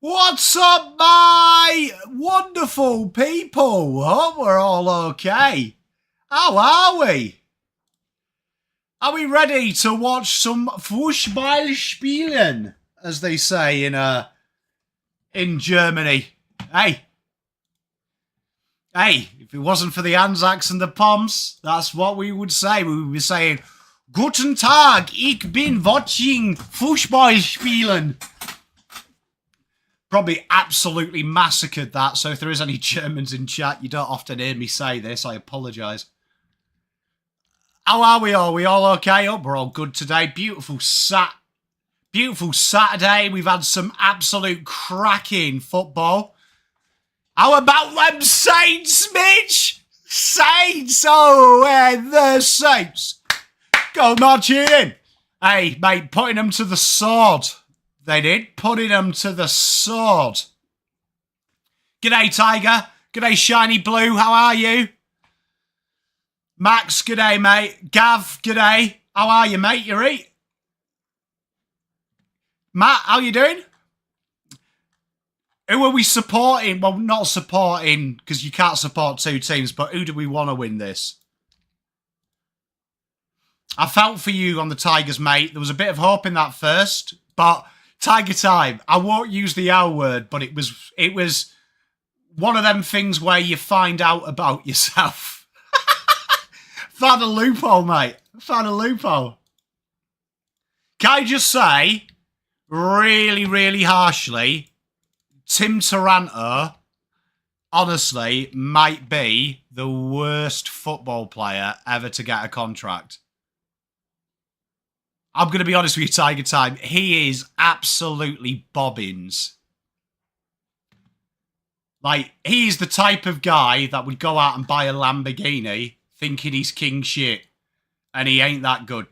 What's up, my wonderful people? Hope we're all okay. How are we? Are we ready to watch some Fußball spielen, as they say in Germany? Hey, if it wasn't for the Anzacs and the Poms, that's what we would say. We would be saying, Guten Tag, ich bin watching Fußball spielen. Probably absolutely massacred that, so if there is any Germans in chat, you don't often hear me say this, I apologise. How are we all? We all okay? Hope we're all good today. Beautiful Saturday. We've had some absolute cracking football. How about them Saints, Mitch? Saints! Oh, the Saints. Go marching in. Hey, mate, putting them to the sword. They did, putting them to the sword. G'day, Tiger. G'day, Shiny Blue. How are you? Max, g'day, mate. Gav, g'day. How are you, mate? You right? Matt, how you doing? Who are we supporting? Well, not supporting, because you can't support two teams, but who do we want to win this? I felt for you on the Tigers, mate. There was a bit of hope in that first, but Tiger time. I won't use the L word, but it was one of them things where you find out about yourself. Found a loophole, mate. Found a loophole. Can I just say, really, really harshly, Tim Taranto, honestly, might be the worst football player ever to get a contract. I'm going to be honest with you, Tiger Time. He is absolutely bobbins. Like, he's the type of guy that would go out and buy a Lamborghini thinking he's king shit. And he ain't that good.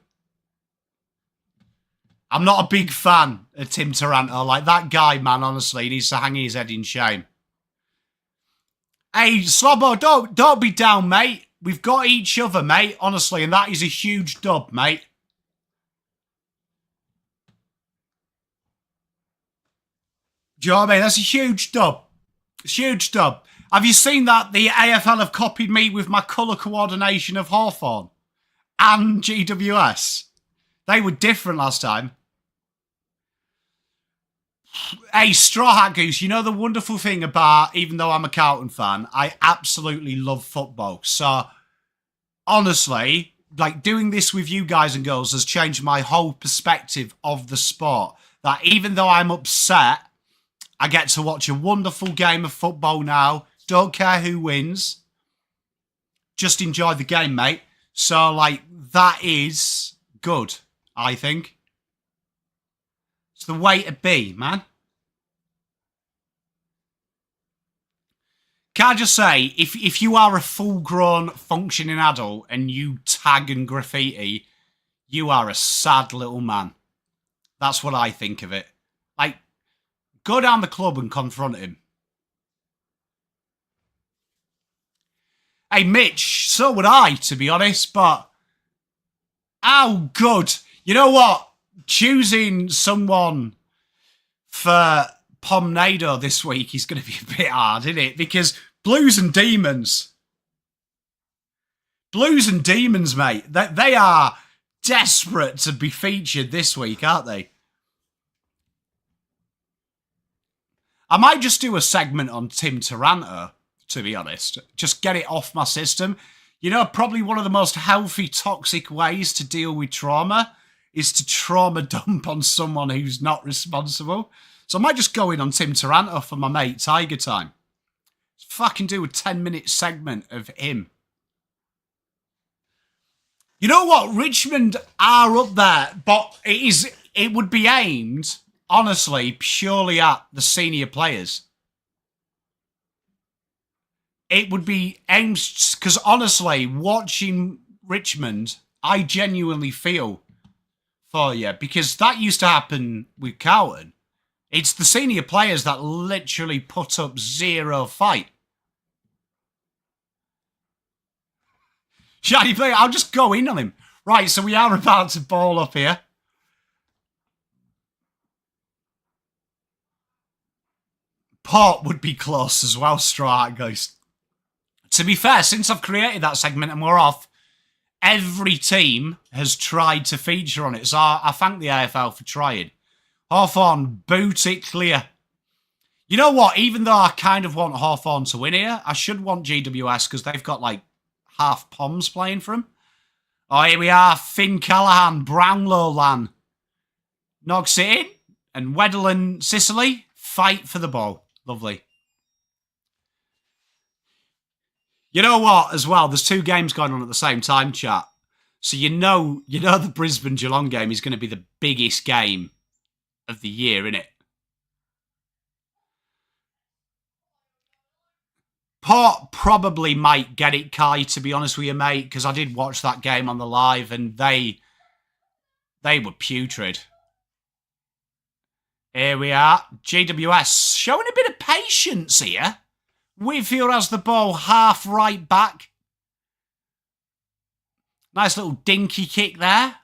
I'm not a big fan of Tim Taranto. Like, that guy, man, honestly, needs to hang his head in shame. Hey, Slobbo, don't be down, mate. We've got each other, mate, honestly, and that is a huge dub, mate. Do you know what I mean? That's a huge dub. It's a huge dub. Have you seen that the AFL have copied me with my colour coordination of Hawthorn and GWS? They were different last time. Hey, Straw Hat Goose, you know the wonderful thing about, even though I'm a Carlton fan, I absolutely love football. So, honestly, like, doing this with you guys and girls has changed my whole perspective of the sport. That even though I'm upset, I get to watch a wonderful game of football now. Don't care who wins. Just enjoy the game, mate. So, like, that is good, I think. It's the way to be, man. Can I just say, if you are a full-grown, functioning adult and you tag and graffiti, you are a sad little man. That's what I think of it. Like, go down the club and confront him. Hey, Mitch, so would I, to be honest, but how good. You know what? Choosing someone for PommyInOz this week is going to be a bit hard, isn't it? Because Blues and Demons. Blues and Demons, mate. They are desperate to be featured this week, aren't they? I might just do a segment on Tim Taranto, to be honest. Just get it off my system. You know, probably one of the most healthy, toxic ways to deal with trauma is to trauma dump on someone who's not responsible. So I might just go in on Tim Taranto for my mate Tiger Time. Just fucking do a 10-minute segment of him. You know what? Richmond are up there, but it would be aimed, honestly, purely at the senior players. It would be aimed, because honestly, watching Richmond, I genuinely feel for you, because that used to happen with Carlton. It's the senior players that literally put up zero fight. Shiny player, I'll just go in on him. Right, so we are about to ball up here. Port would be close as well, Straw Hat Ghost. To be fair, since I've created that segment and we're off, every team has tried to feature on it. So I thank the AFL for trying. Hawthorn, boot it clear. You know what? Even though I kind of want Hawthorn to win here, I should want GWS because they've got like half Poms playing for them. Oh, here we are. Finn Callaghan, Brownlow Lan. Knocks it in. And Weddle and Sicily fight for the ball. Lovely. You know what, as well, there's 2 games going on at the same time, chat. So you know the Brisbane Geelong game is going to be the biggest game of the year, innit? Port probably might get it, Kai, to be honest with you, mate, because I did watch that game on the live and they were putrid. Here we are. GWS showing a bit of patience here. Whitfield has the ball half right back. Nice little dinky kick there.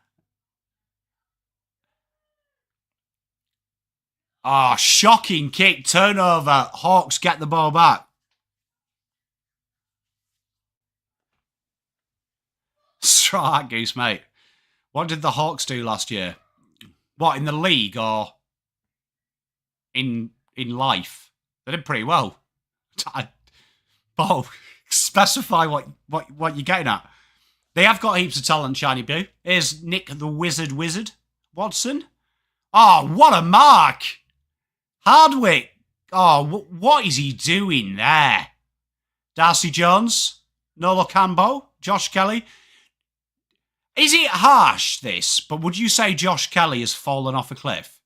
Oh, shocking kick. Turnover. Hawks get the ball back. Straw Hat Goose, mate. What did the Hawks do last year? What, in the league or in life? They did pretty well. Bo, specify what you're getting at. They have got heaps of talent, Shiny Blue. Here's Nick the Wizard Watson. Oh, what a mark. Hardwick. Oh, what is he doing there? Darcy Jones. Nolo Cambo. Josh Kelly. Is it harsh, this? But would you say Josh Kelly has fallen off a cliff?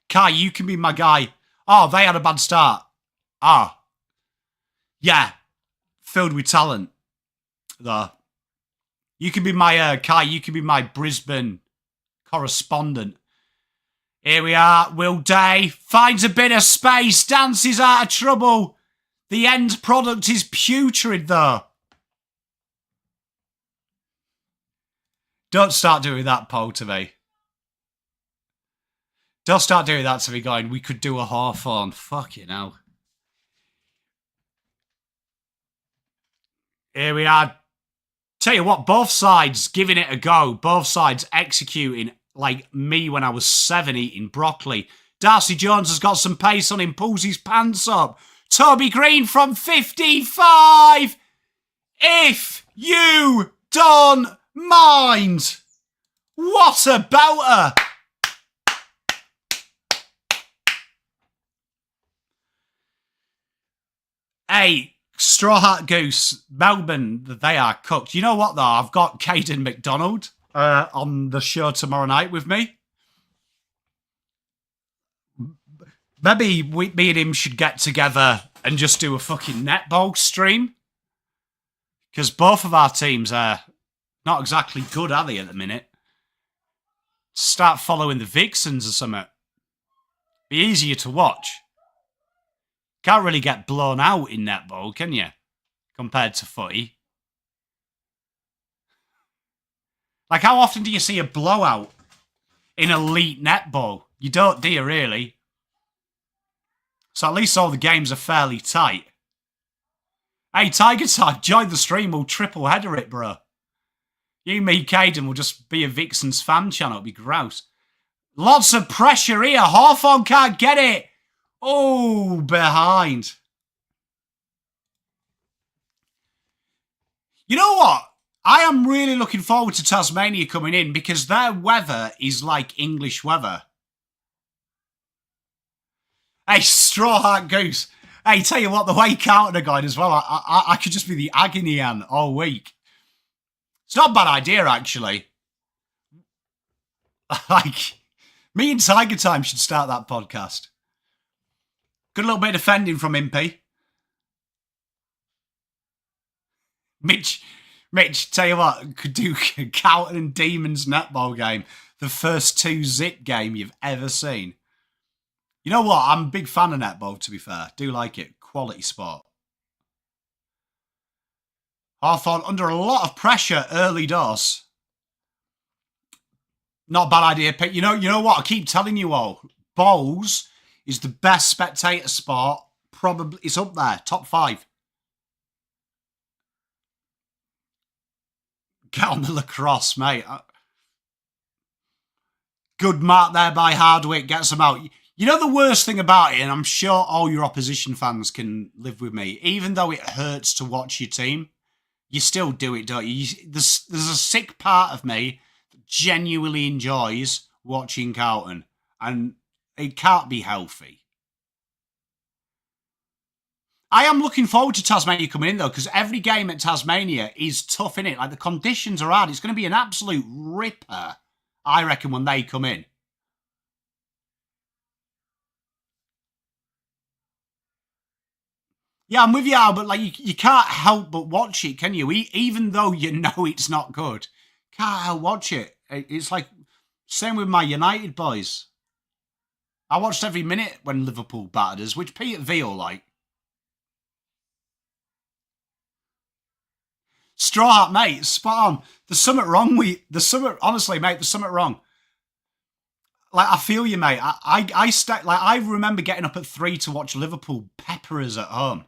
Kai, you can be my guy. Oh, they had a bad start. Ah. Yeah. Filled with talent. Though. You can be my, Kai, you can be my Brisbane correspondent. Here we are. Will Day finds a bit of space. Dances out of trouble. The end product is putrid, though. Don't start doing that, Paul, to me. Don't start doing that to me, going, we could do a Hawthorn. Fucking hell. Here we are. Tell you what, both sides giving it a go. Both sides executing like me when I was 7 eating broccoli. Darcy Jones has got some pace on him, pulls his pants up. Toby Green from 55. If you don't mind. What a belter. Hey, Straw Hat Goose, Melbourne, they are cooked. You know what, though? I've got Caden McDonald on the show tomorrow night with me. Maybe me and him should get together and just do a fucking netball stream. Because both of our teams are not exactly good, are they, at the minute? Start following the Vixens or something. Be easier to watch. Can't really get blown out in netball, can you? Compared to footy. Like, how often do you see a blowout in elite netball? You don't, do you, really? So at least all the games are fairly tight. Hey, Tiger Type, join the stream. We'll triple header it, bro. You, me, Caden will just be a Vixens fan channel. It'll be gross. Lots of pressure here. Hawthorn can't get it. Oh, behind. You know what? I am really looking forward to Tasmania coming in because their weather is like English weather. Hey, Straw Hat Goose. Hey, tell you what, the way Carlton are going as well, I could just be the agony Ann all week. It's not a bad idea, actually. Like, me and Tiger Time should start that podcast. Good little bit of defending from Impy. Mitch, tell you what, could do Carlton and Demons netball game. The first 2-zip game you've ever seen. You know what? I'm a big fan of netball, to be fair. Do like it. Quality sport. Hawthorn under a lot of pressure early doors. Not a bad idea, Pete. You know what? I keep telling you all. bowls is the best spectator sport. Probably, it's up there, top 5. Get on the lacrosse, mate. Good mark there by Hardwick, gets them out. You know the worst thing about it, and I'm sure all your opposition fans can live with me, even though it hurts to watch your team, you still do it, don't you? There's a sick part of me that genuinely enjoys watching Carlton, and it can't be healthy. I am looking forward to Tasmania coming in, though, because every game at Tasmania is tough, innit? Like, the conditions are hard. It's going to be an absolute ripper, I reckon, when they come in. Yeah, I'm with you, Al, but like you can't help but watch it, can you? Even though you know it's not good, can't help watch it. It's like same with my United boys. I watched every minute when Liverpool battered us, which Peter Veal like. Straw Hat, mate, spot on. There's something wrong with honestly, mate. There's something wrong. Like I feel you, mate. I remember getting up at 3 to watch Liverpool pepper us at home.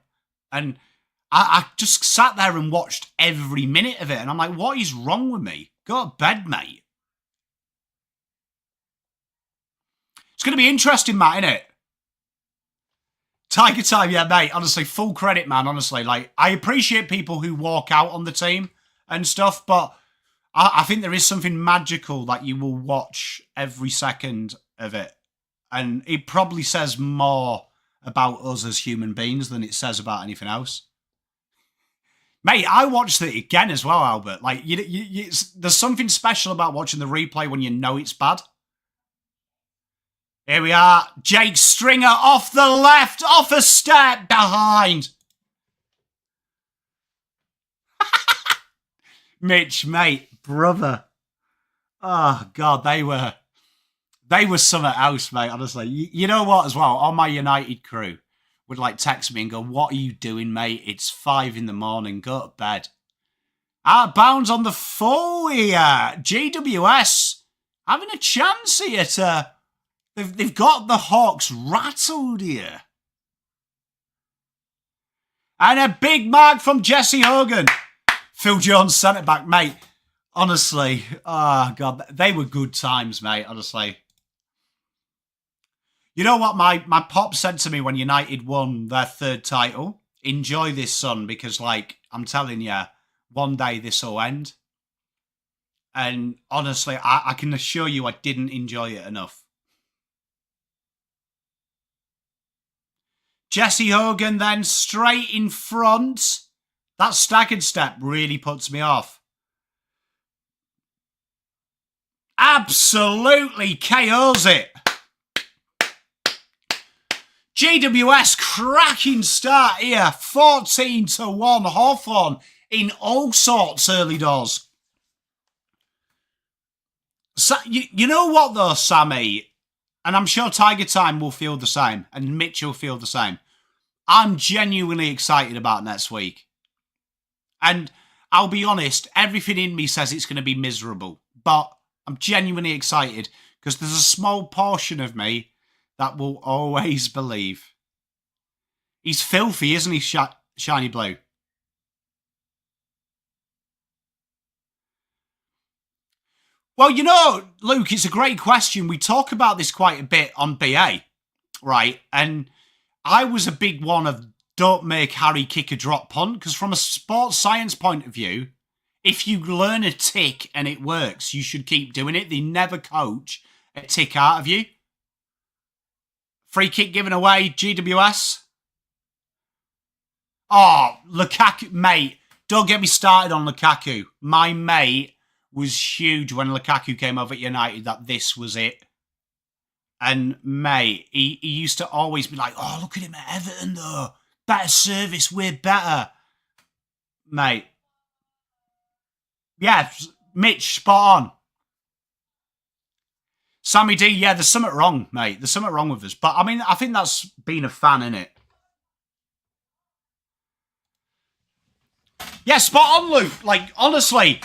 And I just sat there and watched every minute of it. And I'm like, what is wrong with me? Go to bed, mate. It's going to be interesting, Matt, isn't it? Tiger time, yeah, mate. Honestly, full credit, man. Honestly, like, I appreciate people who walk out on the team and stuff. But I think there is something magical that you will watch every second of it. And it probably says more about us as human beings than it says about anything else. Mate, I watched it again as well, Albert. Like, there's something special about watching the replay when you know it's bad. Here we are. Jake Stringer off the left, off a step behind. Mitch, mate, brother. Oh, God, they were something else, mate, honestly. You know what, as well? All my United crew would, like, text me and go, what are you doing, mate? It's 5 a.m. Go to bed. Out of bounds on the full here. GWS having a chance here to... They've got the Hawks rattled here. And a big mark from Jesse Hogan. Phil Jones, centre-back, mate. Honestly, oh, God, they were good times, mate, honestly. You know what my pop said to me when United won their 3rd title? Enjoy this, son, because, like, I'm telling you, one day this will end. And honestly, I can assure you I didn't enjoy it enough. Jesse Hogan then straight in front. That staggered step really puts me off. Absolutely KOs it. GWS cracking start here. 14-1 Hawthorn in all sorts early doors. So, you know what though, Sammy? And I'm sure Tiger Time will feel the same. And Mitch will feel the same. I'm genuinely excited about next week. And I'll be honest, everything in me says it's going to be miserable. But I'm genuinely excited because there's a small portion of me that will always believe. He's filthy, isn't he, Shiny Blue? Well, you know, Luke, it's a great question. We talk about this quite a bit on BA, right? And I was a big one of don't make Harry kick a drop punt because from a sports science point of view, if you learn a tick and it works, you should keep doing it. They never coach a tick out of you. Free kick given away, GWS. Oh, Lukaku, mate. Don't get me started on Lukaku. My mate was huge when Lukaku came over at United that this was it. And, mate, he used to always be like, oh, look at him at Everton, though. Better service, we're better. Mate. Yeah, Mitch, spot on. Sammy D, yeah, there's something wrong, mate. There's something wrong with us. But, I mean, I think that's being a fan, innit? Yeah, spot on, Luke. Like, honestly.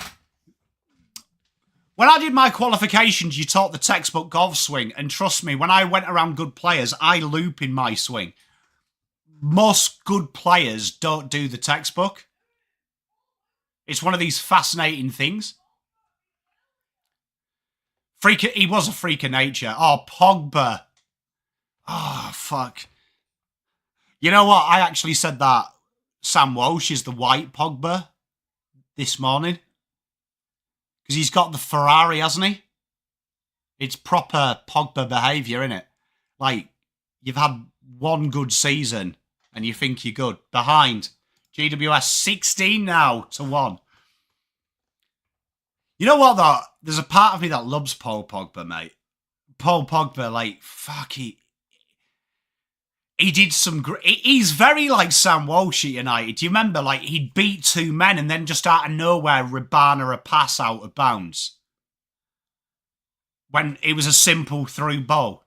When I did my qualifications, you taught the textbook golf swing. And trust me, when I went around good players, I loop in my swing. Most good players don't do the textbook. It's one of these fascinating things. He was a freak of nature. Oh, Pogba. Oh, fuck. You know what? I actually said that Sam Walsh is the white Pogba this morning. Because he's got the Ferrari, hasn't he? It's proper Pogba behaviour, isn't it? Like, you've had one good season and you think you're good. Behind. GWS 16 now to 1. You know what, though? There's a part of me that loves Paul Pogba, mate. Paul Pogba, like, fuck, he did some great... He's very like Sam Walsh at United. Do you remember, like, he'd beat 2 men and then just out of nowhere, Rabana a pass out of bounds? When it was a simple through ball.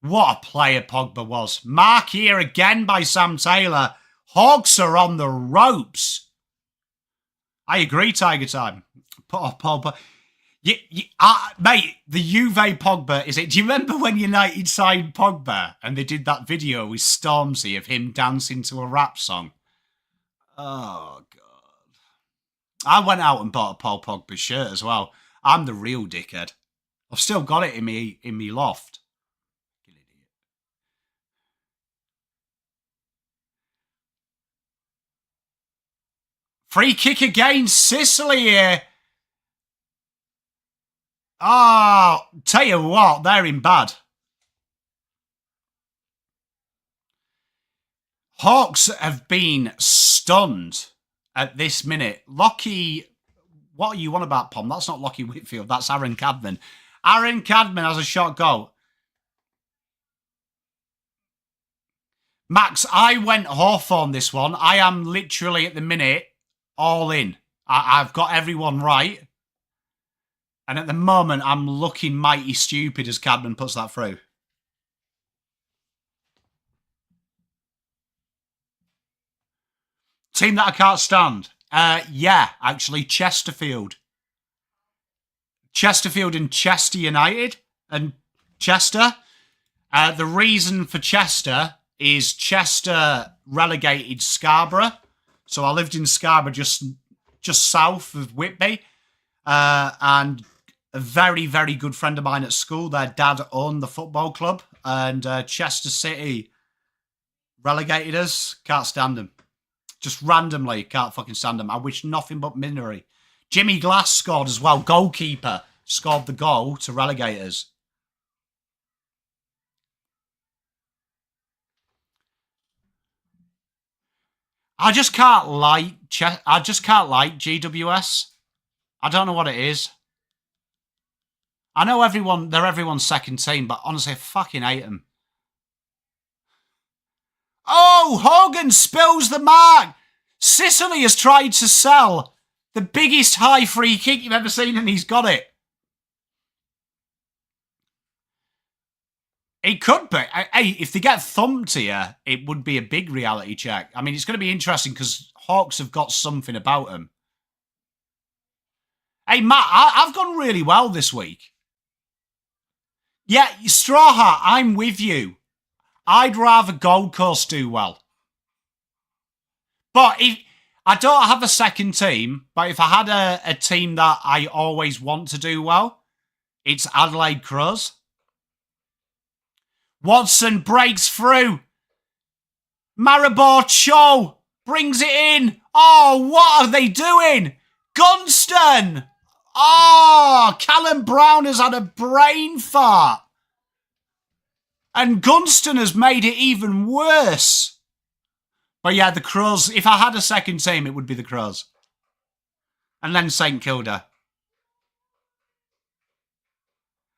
What a player Pogba was. Mark here again by Sam Taylor. Hawks are on the ropes. I agree, Tiger Time. Pogba. Mate, the Juve Pogba, is it? Do you remember when United signed Pogba and they did that video with Stormzy of him dancing to a rap song? Oh, God. I went out and bought a Paul Pogba shirt as well. I'm the real dickhead. I've still got it in me loft. Free kick against Sicily here. Oh, tell you what, they're in bad. Hawks have been stunned at this minute. Lockie, what are you on about, Pom? That's not Lockie Whitfield, that's Aaron Cadman. Aaron Cadman has a shot goal. Max, I went Hawthorn this one. I am literally at the minute all in. I've got everyone right. And at the moment, I'm looking mighty stupid as Cadman puts that through. Team that I can't stand. Yeah, actually, Chesterfield. Chesterfield and Chester United. And Chester. The reason for Chester is Chester relegated Scarborough. So I lived in Scarborough just south of Whitby. And a very, very good friend of mine at school, their dad owned the football club. And Chester City relegated us. Can't stand them. Just randomly, can't fucking stand them. I wish nothing but misery. Jimmy Glass scored as well. Goalkeeper scored the goal to relegate us. I just can't like GWS. I don't know what it is. I know they're everyone's second team, but honestly, I fucking hate them. Oh, Hogan spills the mark. Sicily has tried to sell the biggest high free kick you've ever seen, and he's got it. It could be. Hey, if they get thumped here, it would be a big reality check. I mean, it's going to be interesting because Hawks have got something about them. Hey, Matt, I've gone really well this week. Yeah, Straw Hat, I'm with you. I'd rather Gold Coast do well. But if I don't have a second team, but if I had a team that I always want to do well, it's Adelaide Crows. Watson breaks through. Maribor Cho brings it in. Oh, what are they doing? Gunston. Oh, Callum Brown has had a brain fart. And Gunston has made it even worse. But yeah, the Crows, if I had a second team, it would be the Crows. And then St Kilda.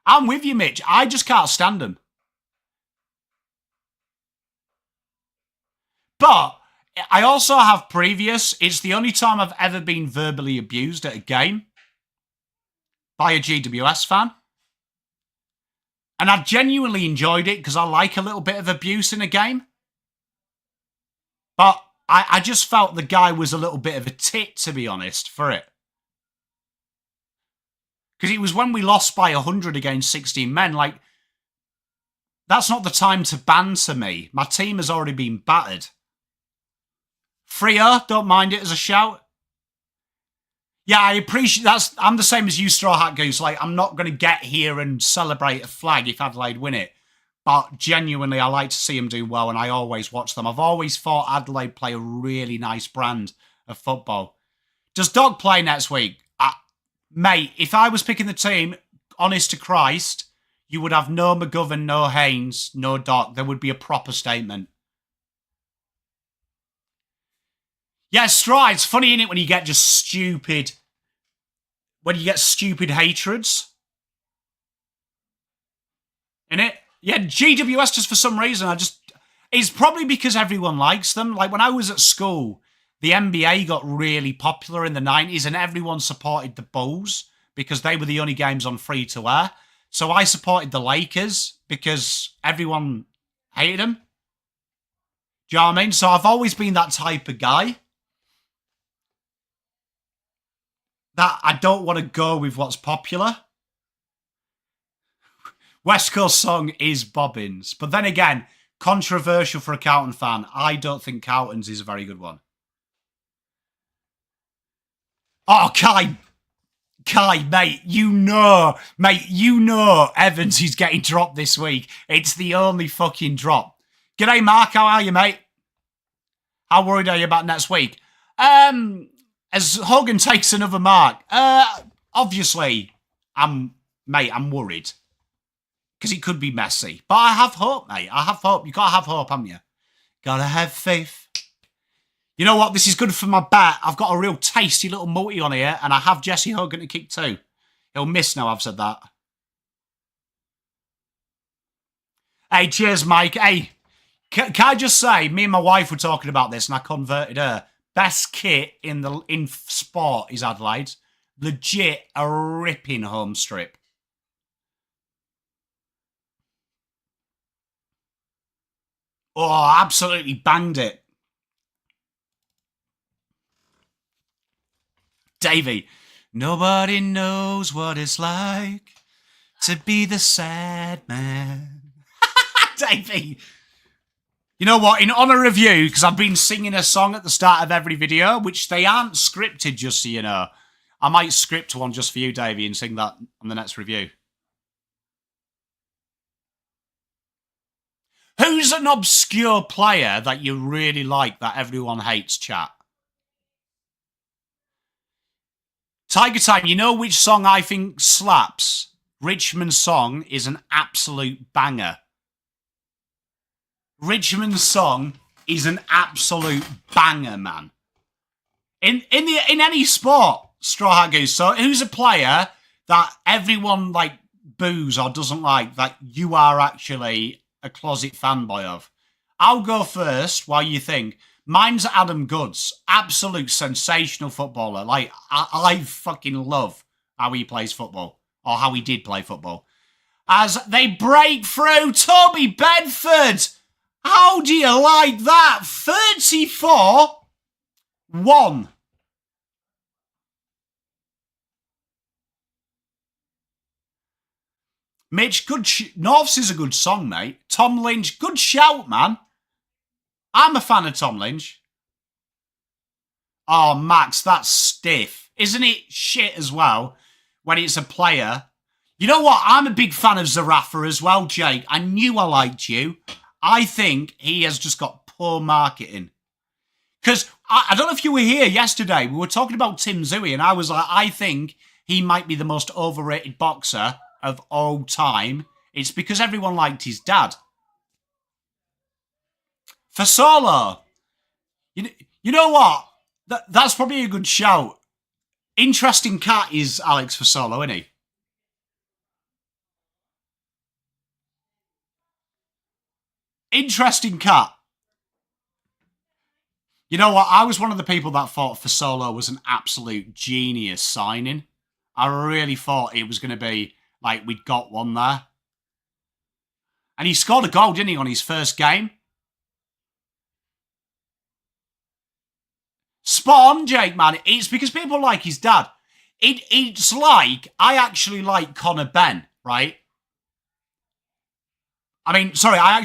I'm with you, Mitch. I just can't stand them. But I also have previous. It's the only time I've ever been verbally abused at a game by a GWS fan. And I genuinely enjoyed it because I like a little bit of abuse in a game. But I just felt the guy was a little bit of a tit, to be honest, for it. Because it was when we lost by 100 against 16 men. Like, that's not the time to banter me. My team has already been battered. Freer, don't mind it as a shout. Yeah, I appreciate that's. I'm the same as you, Straw Hat Goose. Like, I'm not going to get here and celebrate a flag if Adelaide win it. But genuinely, I like to see them do well, and I always watch them. I've always thought Adelaide play a really nice brand of football. Does Doc play next week? Mate, if I was picking the team, honest to Christ, you would have no McGovern, no Haynes, no Doc. There would be a proper statement. Yeah, Straw, it's funny, innit, when you get just stupid... When you get stupid hatreds. Innit? Yeah, GWS just for some reason, it's probably because everyone likes them. Like, when I was at school, the NBA got really popular in the 90s and everyone supported the Bulls because they were the only games on free-to-air. So I supported the Lakers because everyone hated them. Do you know what I mean? So I've always been that type of guy. That I don't want to go with what's popular. West Coast song is Bobbins. But then again, controversial for a Carlton fan. I don't think Carlton's is a very good one. Oh, Kai, mate, you know Evans is getting dropped this week. It's the only fucking drop. G'day, Mark. How are you, mate? How worried are you about next week? As Hogan takes another mark, obviously, I'm worried. Because it could be messy. But I have hope, mate. I have hope. You gotta have hope, haven't you? Gotta have faith. You know what? This is good for my bet. I've got a real tasty little multi on here, and I have Jesse Hogan to kick too. He'll miss now I've said that. Hey, cheers, Mike. Hey, can I just say, me and my wife were talking about this, and I converted her. Best kit in sport is Adelaide. Legit a ripping home strip. Oh, absolutely banged it. Davey, nobody knows what it's like to be the sad man. Davey. You know what? In honour of you, because I've been singing a song at the start of every video, which they aren't scripted, just so you know. I might script one just for you, Davey, and sing that on the next review. Who's an obscure player that you really like that everyone hates, chat? Tiger Time, you know which song I think slaps? Richmond's song is an absolute banger. Richmond's song is an absolute banger, man. In any sport, Straw Hat Goose. So who's a player that everyone like boos or doesn't like that you are actually a closet fanboy of? I'll go first while you think. Mine's Adam Goods. Absolute sensational footballer. Like, I fucking love how he plays football. Or how he did play football. As they break through Toby Bedford. How do you like that? 34-1. Mitch, good. Norths is a good song, mate. Tom Lynch, good shout, man. I'm a fan of Tom Lynch. Oh, Max, that's stiff. Isn't it shit as well when it's a player? You know what? I'm a big fan of Zarafa as well, Jake. I knew I liked you. I think he has just got poor marketing. Because I don't know if you were here yesterday. We were talking about Tim Zooey, and I was like, I think he might be the most overrated boxer of all time. It's because everyone liked his dad. For Solo, you know what? That's probably a good shout. Interesting cat is Alex for Solo, isn't he? Interesting cat. You know what? I was one of the people that thought for Solo was an absolute genius signing. I really thought it was going to be like we'd got one there. And he scored a goal, didn't he, on his first game? Spot on, Jake, man. It's because people like his dad. It's like, I actually like Conor Benn, right? I mean, sorry, I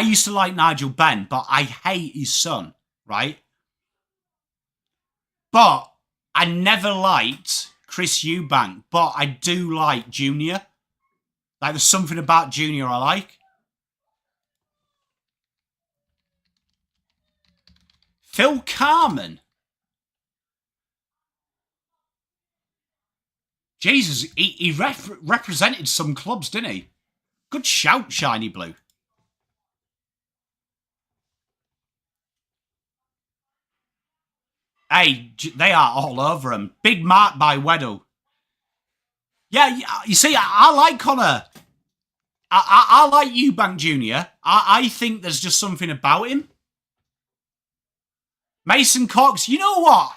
used to like Nigel Benn, but I hate his son, right? But I never liked Chris Eubank, but I do like Junior. Like, there's something about Junior I like. Phil Carman. Jesus, he represented some clubs, didn't he? Good shout, Shiny Blue. Hey, they are all over him. Big mark by Weddle. Yeah, you see, I like Connor. I like Eubank Jr. I think there's just something about him. Mason Cox, you know what?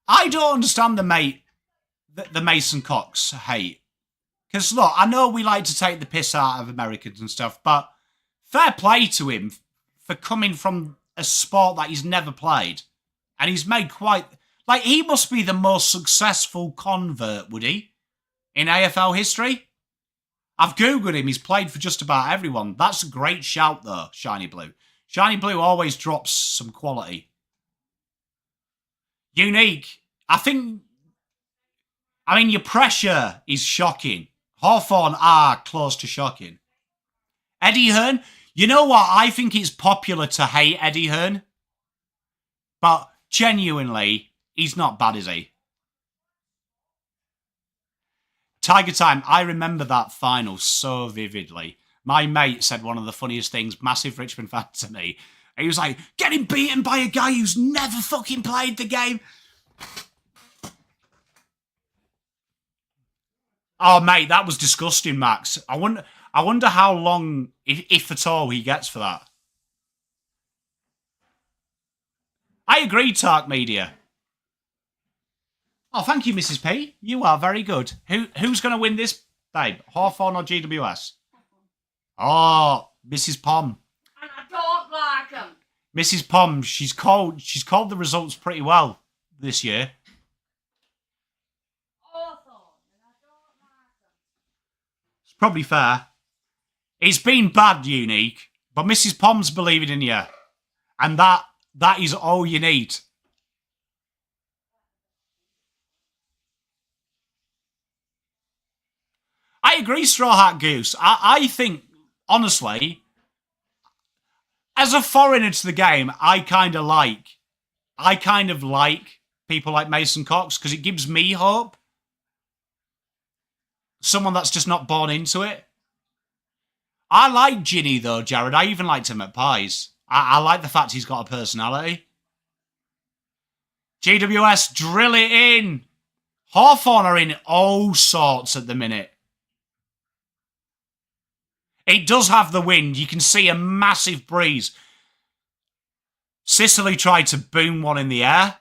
I don't understand the Mason Cox hate. Because, look, I know we like to take the piss out of Americans and stuff, but fair play to him for coming from a sport that he's never played. And he's made quite... Like, he must be the most successful convert, would he? In AFL history? I've Googled him. He's played for just about everyone. That's a great shout, though, Shiny Blue. Shiny Blue always drops some quality. Unique. I mean, your pressure is shocking. Hawthorn are close to shocking. Eddie Hearn. You know what? I think it's popular to hate Eddie Hearn. But genuinely, he's not bad, is he? Tiger Time. I remember that final so vividly. My mate said one of the funniest things, massive Richmond fan to me. He was like, getting beaten by a guy who's never fucking played the game. Oh, mate, that was disgusting, Max. I wonder how long, if at all, he gets for that. I agree, Tark Media. Oh, thank you, Mrs. P. You are very good. Who's going to win this, babe? Hawthorn or GWS? Oh, Mrs. Pom. And I don't like them. Mrs. Pom, she's called the results pretty well this year. It's probably fair. It's been bad, Unique, but Mrs. Pom's believing in you. And that is all you need. I agree, Straw Hat Goose. I think, honestly, as a foreigner to the game, I kind of like people like Mason Cox because it gives me hope. Someone that's just not born into it. I like Ginny, though, Jared. I even liked him at Pies. I like the fact he's got a personality. GWS, drill it in. Hawthorn are in all sorts at the minute. It does have the wind. You can see a massive breeze. Sicily tried to boom one in the air.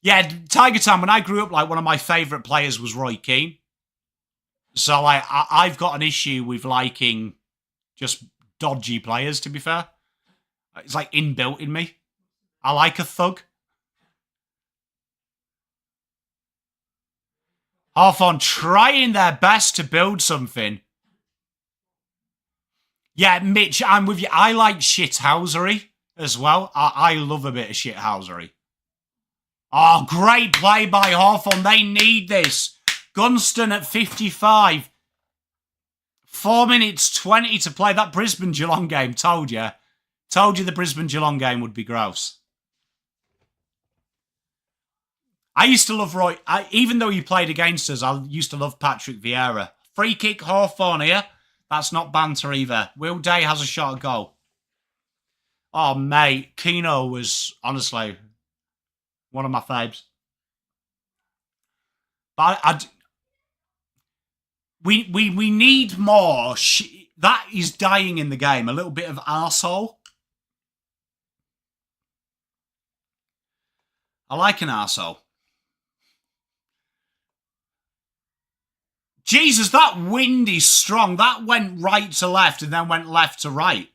Yeah, Tiger Time, when I grew up, like, one of my favourite players was Roy Keane. So, like, I've got an issue with liking just dodgy players, to be fair. It's, like, inbuilt in me. I like a thug. Hawthorn trying their best to build something. Yeah, Mitch, I'm with you. I like shithousery as well. I love a bit of shithousery. Oh, great play by Hawthorn. They need this. Gunston at 55. 4 minutes 20 to play. That Brisbane Geelong game, told you. Told you the Brisbane Geelong game would be gross. I used to love Roy. Even though he played against us, I used to love Patrick Vieira. Free kick, Hawthorn here. That's not banter either. Will Day has a shot at goal. Oh, mate. Keno was, honestly, one of my faves. But we need more. That is dying in the game. A little bit of arsehole. I like an arsehole. Jesus, that wind is strong. That went right to left and then went left to right.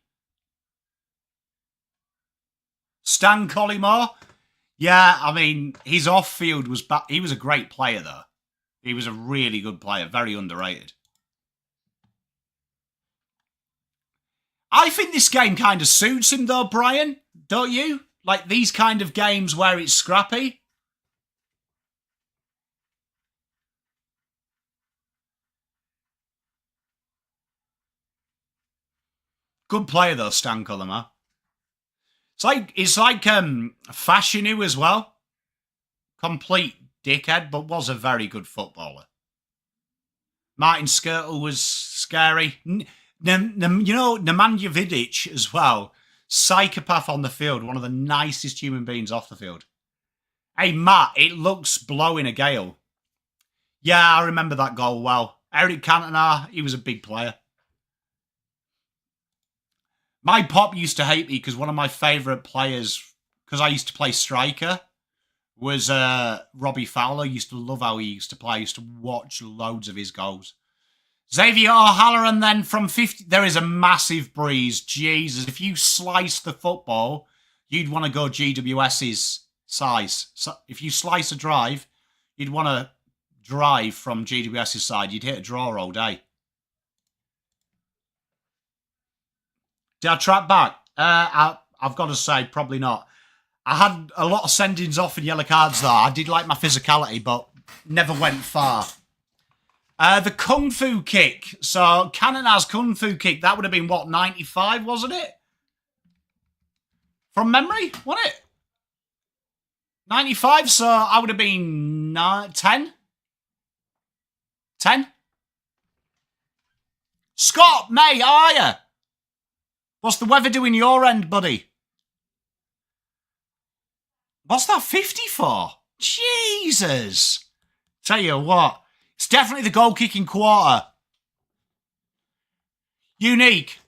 Stan Collymore. Yeah, I mean, his off-field was... He was a great player, though. He was a really good player. Very underrated. I think this game kind of suits him, though, Brian. Don't you? Like, these kind of games where it's scrappy. Good player, though, Stan Collymore. It's like Fashanu as well. Complete dickhead, but was a very good footballer. Martin Skirtle was scary. Nemanja Vidic as well. Psychopath on the field. One of the nicest human beings off the field. Hey, Matt, it looks blowing a gale. Yeah, I remember that goal well. Eric Cantona, he was a big player. My pop used to hate me because one of my favourite players, because I used to play striker, was Robbie Fowler. Used to love how he used to play. I used to watch loads of his goals. Xavier O'Halloran then from 50. There is a massive breeze. Jesus, if you slice the football, you'd want to go GWS's size. So if you slice a drive, you'd want to drive from GWS's side. You'd hit a draw all day. Did I track back? I've got to say, probably not. I had a lot of sendings off and yellow cards, though. I did like my physicality, but never went far. The Kung Fu kick. So, Cannonar's Kung Fu kick, that would have been, what, 95, wasn't it? From memory, wasn't it? 95, so I would have been 10? 10? Scott, mate, how are you? What's the weather doing your end, buddy? What's that 50 for? Jesus. Tell you what, it's definitely the goal-kicking quarter. Unique.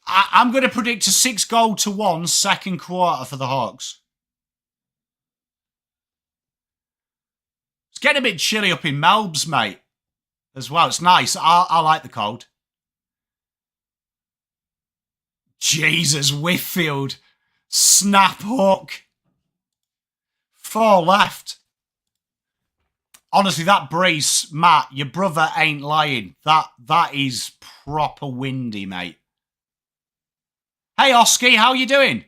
I'm going to predict a 6-1 second quarter for the Hawks. It's getting a bit chilly up in Melbs, mate, as well. It's nice. I like the cold. Jesus, Whitfield. Snap hook. 4 left. Honestly, that brace, Matt, your brother ain't lying. That is proper windy, mate. Hey, Oski, how you doing?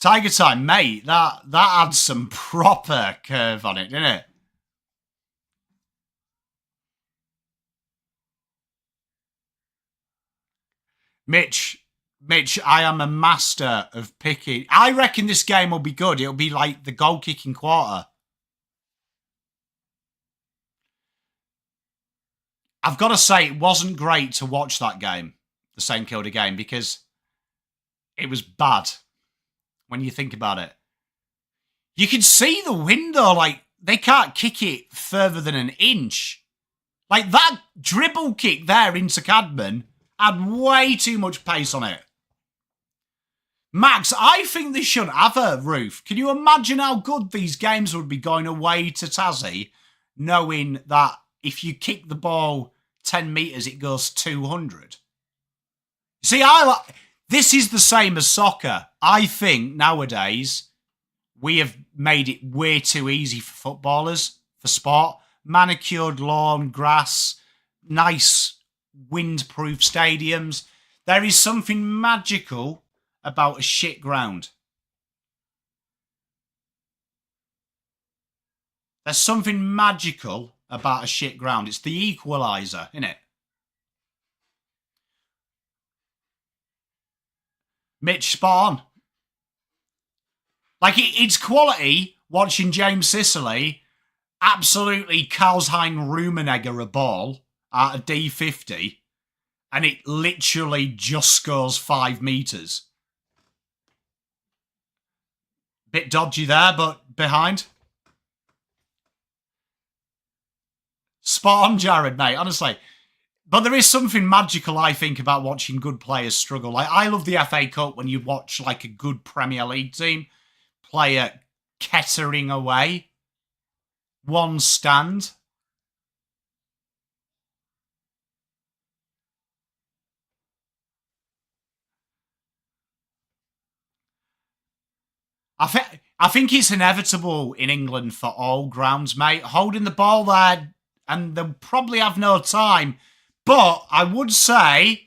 Tiger time, mate. That adds some proper curve on it, didn't it? Mitch, I am a master of picking. I reckon this game will be good. It'll be like the goal-kicking quarter. I've got to say, it wasn't great to watch that game, the St Kilda game, because it was bad when you think about it. You can see the window, like, they can't kick it further than an inch. Like, that dribble kick there into Cadman had way too much pace on it. Max, I think they should have a roof. Can you imagine how good these games would be going away to Tassie, knowing that if you kick the ball 10 metres, it goes 200? See, this is the same as soccer. I think nowadays we have made it way too easy for footballers, for sport. Manicured lawn, grass, nice windproof stadiums. There is something magical about a shit ground. There's something magical about a shit ground. It's the equaliser, isn't it? Mitch, spot on. Like, it's quality watching James Sicily absolutely Karlsheim Rummenigge a ball at a D50 and it literally just scores 5 metres. Bit dodgy there, but behind. Spot on, Jared, mate, honestly. But there is something magical, I think, about watching good players struggle. Like, I love the FA Cup when you watch, like, a good Premier League team play at Kettering away. One stand. I think it's inevitable in England for all grounds, mate. Holding the ball there, and they'll probably have no time. But I would say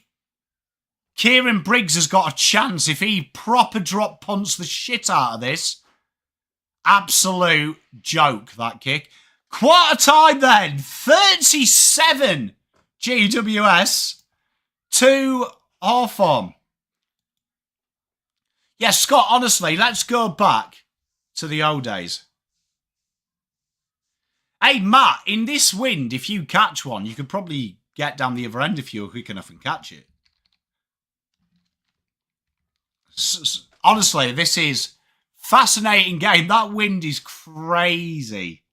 Kieran Briggs has got a chance if he proper drop punts the shit out of this. Absolute joke, that kick. Quarter time then. 37 GWS to Hawthorn. Yeah, Scott, honestly, let's go back to the old days. Hey, Matt, in this wind, if you catch one, you could probably get down the other end if you were quick enough and catch it. Honestly, this is fascinating game. That wind is crazy.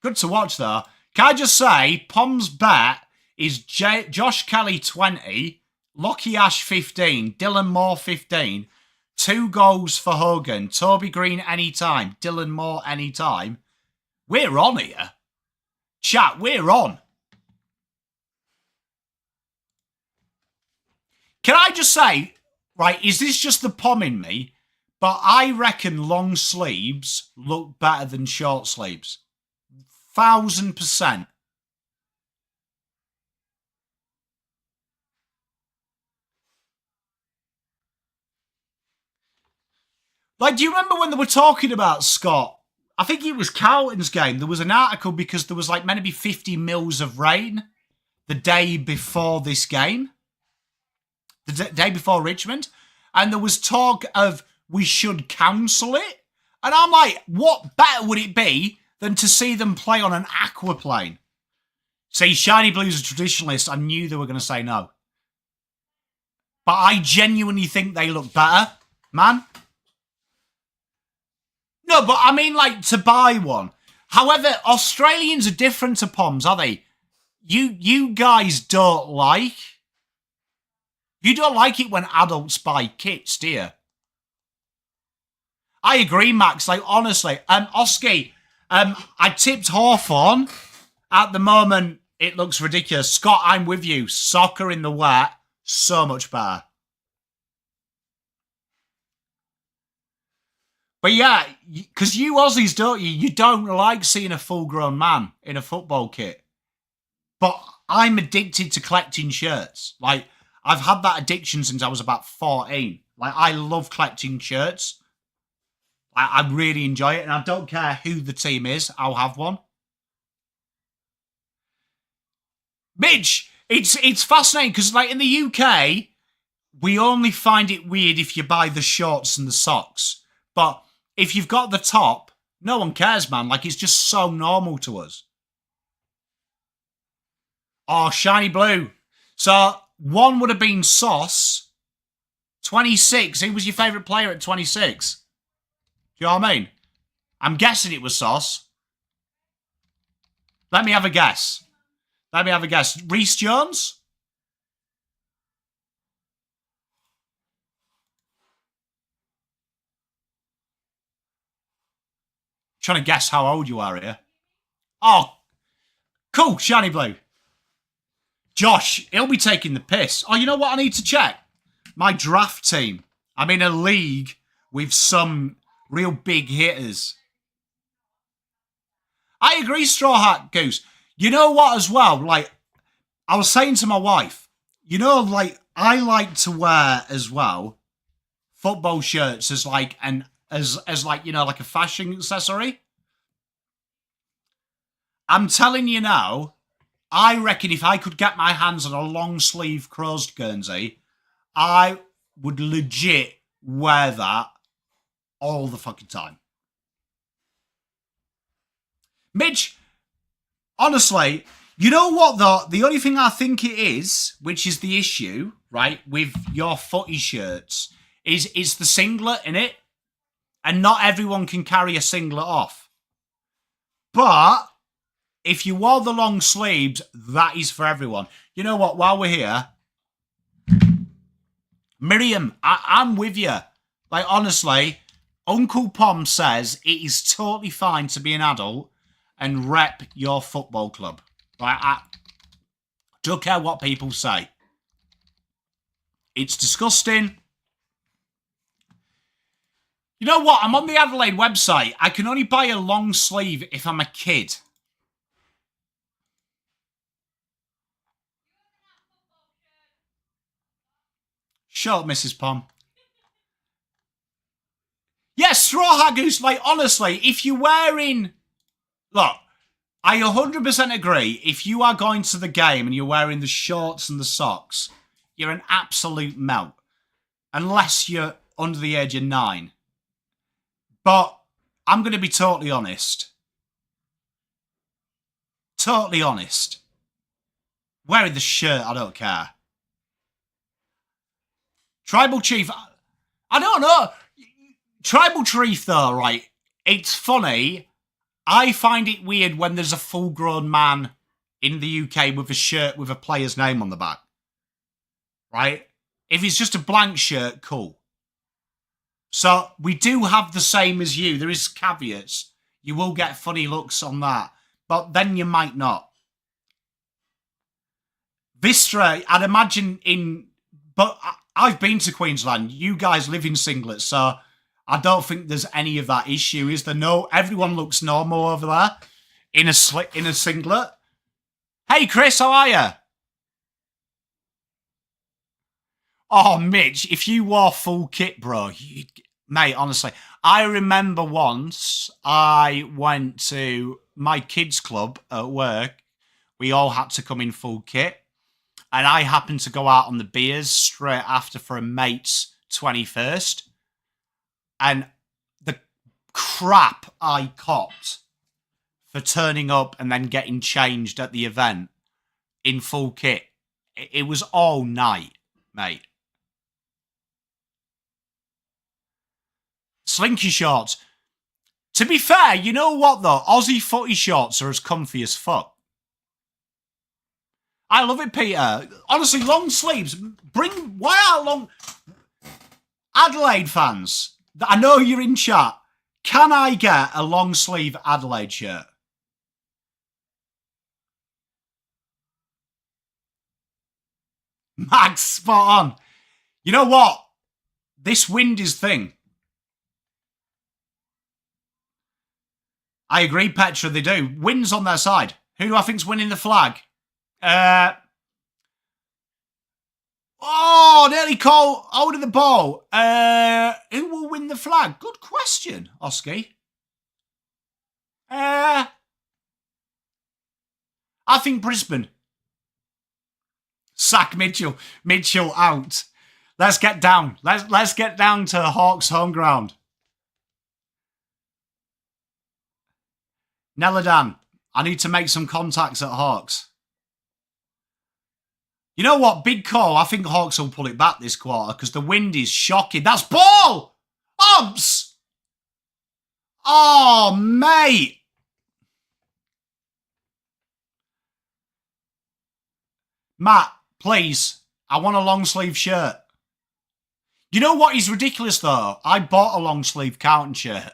Good to watch, though. Can I just say, Pom's bet is Josh Kelly 20, Lockie Ash 15, Dylan Moore 15, 2 goals for Hogan, Toby Green anytime, Dylan Moore anytime. We're on here. Chat, we're on. Can I just say, right, is this just the Pom in me? But I reckon long sleeves look better than short sleeves. 1000%. Like, do you remember when they were talking about, Scott? I think it was Carlton's game. There was an article because there was like meant to be 50 mils of rain the day before this game. The day before Richmond. And there was talk of we should cancel it. And I'm like, what better would it be than to see them play on an aquaplane? See, Shiny Blues are traditionalists. I knew they were going to say no. But I genuinely think they look better, man. No, but I mean, like, to buy one. However, Australians are different to Poms, are they? You guys don't like... You don't like it when adults buy kits, do you? I agree, Max. Like, honestly, Oski, I tipped Hawthorn. At the moment, it looks ridiculous. Scott, I'm with you. Soccer in the wet, so much better. But yeah, because you Aussies, don't you? You don't like seeing a full-grown man in a football kit. But I'm addicted to collecting shirts. Like, I've had that addiction since I was about 14. Like, I love collecting shirts. I really enjoy it, and I don't care who the team is. I'll have one. Mitch, it's fascinating because, like, in the UK, we only find it weird if you buy the shorts and the socks. But if you've got the top, no one cares, man. Like, it's just so normal to us. Oh, shiny blue. So, one would have been Sauce. 26. Who was your favourite player at 26? Do you know what I mean? I'm guessing it was Sauce. Let me have a guess. Reece Jones? Trying to guess how old you are here. Oh, cool. Shiny blue. Josh, he'll be taking the piss. Oh, you know what I need to check? My draft team. I'm in a league with some real big hitters. I agree, Straw Hat Goose. You know what as well? Like, I was saying to my wife, you know, like, I like to wear as well football shirts as like as like, you know, like a fashion accessory. I'm telling you now, I reckon if I could get my hands on a long sleeve Crow's Guernsey, I would legit wear that all the fucking time. Mitch, honestly, you know what though? The only thing I think it is, which is the issue, right, with your footy shirts, is it's the singlet in it. And not everyone can carry a singlet off. But if you wore the long sleeves, that is for everyone. You know what? While we're here, Miriam, I'm with you. Like, honestly, Uncle Pom says it is totally fine to be an adult and rep your football club. Like, I don't care what people say. It's disgusting. You know what? I'm on the Adelaide website. I can only buy a long sleeve if I'm a kid. Shut up, Mrs. Pom. Yes, Straw Hat Goose, like, honestly, if you're wearing... Look, I 100% agree. If you are going to the game and you're wearing the shorts and the socks, you're an absolute melt. Unless you're under the age of 9. But I'm going to be totally honest. Totally honest. Wearing the shirt, I don't care. Tribal Chief, I don't know. Tribal Chief, though, right? It's funny. I find it weird when there's a full-grown man in the UK with a shirt with a player's name on the back. Right? If it's just a blank shirt, cool. So we do have the same as you. There is caveats. You will get funny looks on that. But then you might not. Vistra, I'd imagine in... But I've been to Queensland. You guys live in singlets, so I don't think there's any of that issue, is there? No, everyone looks normal over there in a singlet. Hey, Chris, how are you? Oh, Mitch, if you wore full kit, bro, mate, honestly. I remember once I went to my kids' club at work. We all had to come in full kit. And I happened to go out on the beers straight after for a mate's 21st. And the crap I copped for turning up and then getting changed at the event in full kit. It was all night, mate. Slinky shorts. To be fair, you know what though? Aussie footy shorts are as comfy as fuck. I love it, Peter. Honestly, long sleeves. Why are long... Adelaide fans, I know you're in chat. Can I get a long sleeve Adelaide shirt? Max, spot on. You know what? This wind is thing. I agree, Petra, they do. Wind's on their side. Who do I think's winning the flag? Nearly called out of the ball. Who will win the flag? Good question, Oski. I think Brisbane. Sack Mitchell. Mitchell out. Let's get down. Let's get down to Hawks' home ground. Neladan, I need to make some contacts at Hawks. You know what? Big call. I think Hawks will pull it back this quarter because the wind is shocking. That's ball! Obs! Oh, mate. Matt, please. I want a long sleeve shirt. You know what is ridiculous, though? I bought a long sleeve Carlton shirt.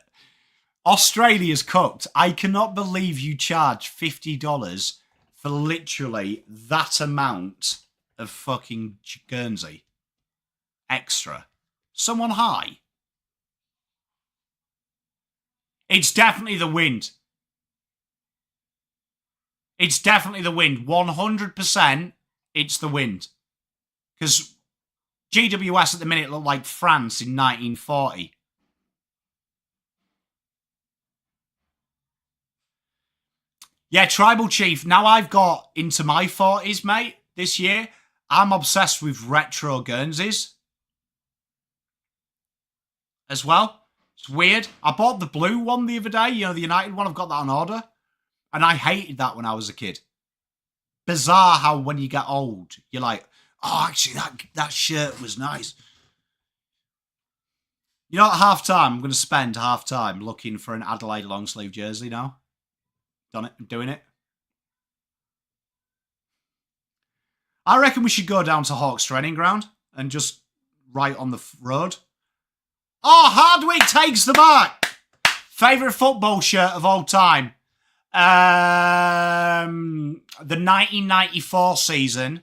Australia's cooked. I cannot believe you charge $50 for literally that amount of fucking Guernsey. Extra. Someone high. It's definitely the wind. It's definitely the wind. 100% it's the wind. Because GWS at the minute look like France in 1940. Yeah, Tribal Chief. Now I've got into my 40s, mate, this year. I'm obsessed with retro Guernseys as well. It's weird. I bought the blue one the other day, you know, the United one. I've got that on order. And I hated that when I was a kid. Bizarre how when you get old, you're like, oh, actually, that shirt was nice. You know, at half-time, I'm going to spend half-time looking for an Adelaide long-sleeve jersey now. Doing it. I reckon we should go down to Hawks training ground and just right on the road. Oh, Hardwick takes the mark. Favourite football shirt of all time. The 1994 season,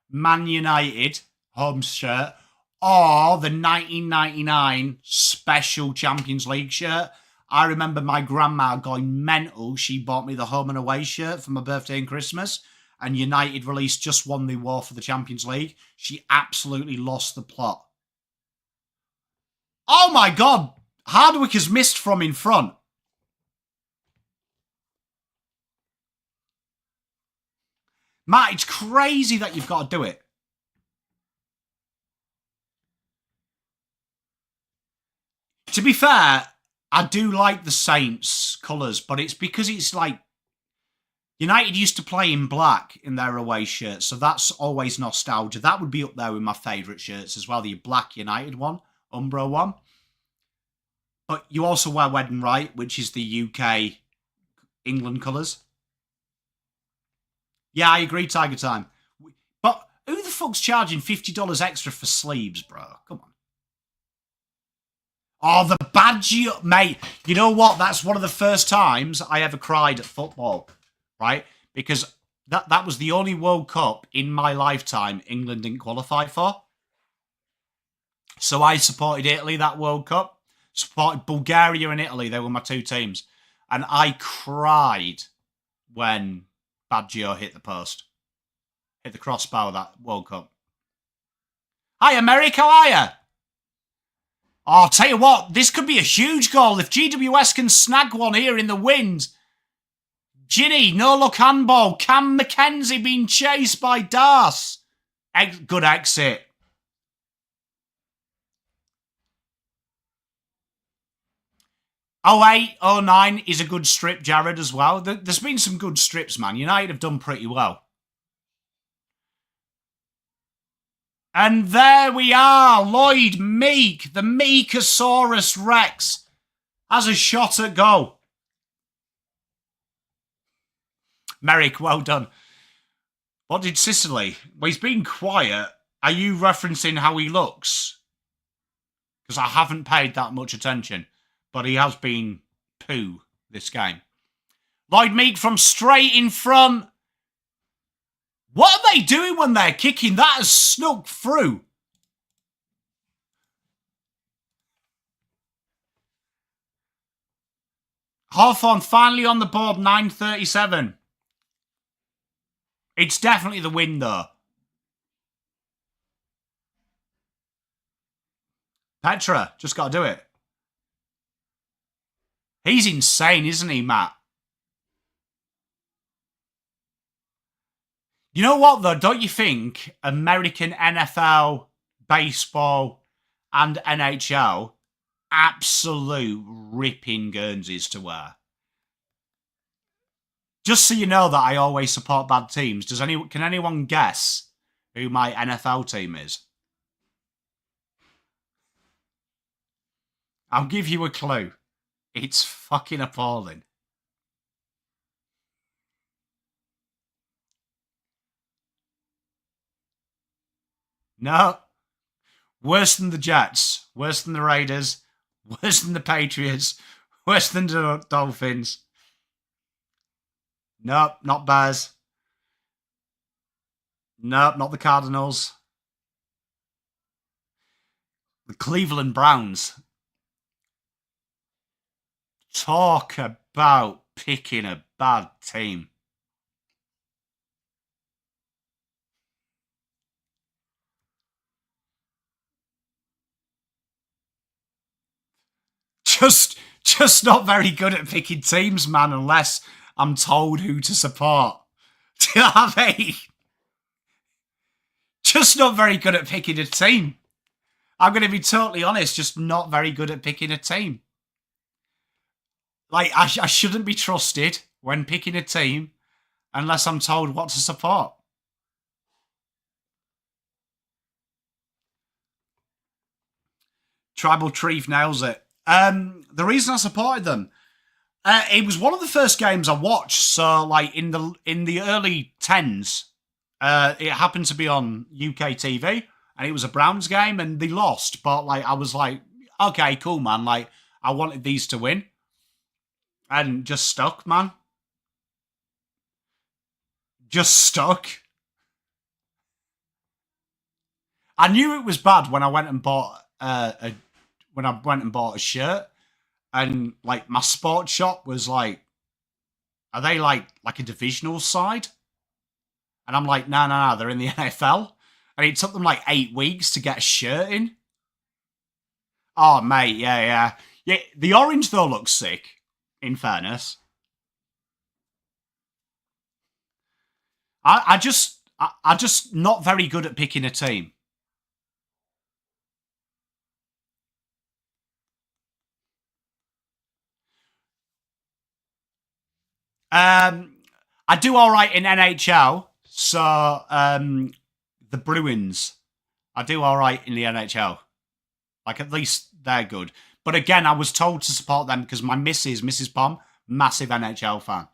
Man United home shirt. or the 1999 special Champions League shirt. I remember my grandma going mental. She bought me the home and away shirt for my birthday and Christmas, and United released just one they wore for the Champions League. She absolutely lost the plot. Oh my God! Hardwick has missed from in front. Matt, it's crazy that you've got to do it. To be fair, I do like the Saints colours, but it's because it's like United used to play in black in their away shirts, so that's always nostalgia. That would be up there with my favourite shirts as well, the black United one, Umbro one. But you also wear Red and White, which is the UK England colours. Yeah, I agree, Tiger Time. But who the fuck's charging $50 extra for sleeves, bro? Come on. Oh, the badge, mate. You know what? That's one of the first times I ever cried at football, right? Because that was the only World Cup in my lifetime England didn't qualify for. So I supported Italy that World Cup. Supported Bulgaria and Italy. They were my two teams. And I cried when Baggio hit the post. Hit the crossbar of that World Cup. Hiya, Merrick. How are you? Oh, I'll tell you what. This could be a huge goal. If GWS can snag one here in the wind. Ginny, no look handball. Cam McKenzie being chased by Das. Good exit. '08, '09 is a good strip, Jared, as well. There's been some good strips, man. United have done pretty well. And there we are. Lloyd Meek, the Meekosaurus Rex, has a shot at goal. Merrick, well done. What did Sicily? Well, he's been quiet. Are you referencing how he looks? Because I haven't paid that much attention. But he has been poo this game. Lloyd Meek from straight in front. What are they doing when they're kicking? That has snuck through. Hawthorn finally on the board, 9:37. It's definitely the win, though. Petra, just got to do it. He's insane, isn't he, Matt? You know what, though? Don't you think American NFL, baseball, and NHL absolute ripping Guernseys to wear? Just so you know that I always support bad teams. Can anyone guess who my NFL team is? I'll give you a clue. It's fucking appalling. No. Worse than the Jets. Worse than the Raiders. Worse than the Patriots. Worse than the Dolphins. Nope, not Bears. Nope, not the Cardinals. The Cleveland Browns. Talk about picking a bad team. Just not very good at picking teams, man, unless I'm told who to support. Do you know what I mean? Just not very good at picking a team. I'm going to be totally honest, just not very good at picking a team. Like, I shouldn't be trusted when picking a team unless I'm told what to support. Tribal Treef nails it. The reason I supported them, it was one of the first games I watched. So, like in the early 10s, it happened to be on UK TV, and it was a Browns game, and they lost. But like, I was like, okay, cool, man. Like, I wanted these to win, and just stuck, man. Just stuck. I knew it was bad when I went and bought a shirt, and like my sports shop was like, are they like a divisional side? And I'm like, no, they're in the NFL. And it took them like 8 weeks to get a shirt in. Oh, mate, yeah. The orange though looks sick. In fairness, I just not very good at picking a team. I do all right in NHL. So the Bruins, I do all right in the NHL. Like at least they're good. But again, I was told to support them because my Mrs. Pom, massive NHL fan.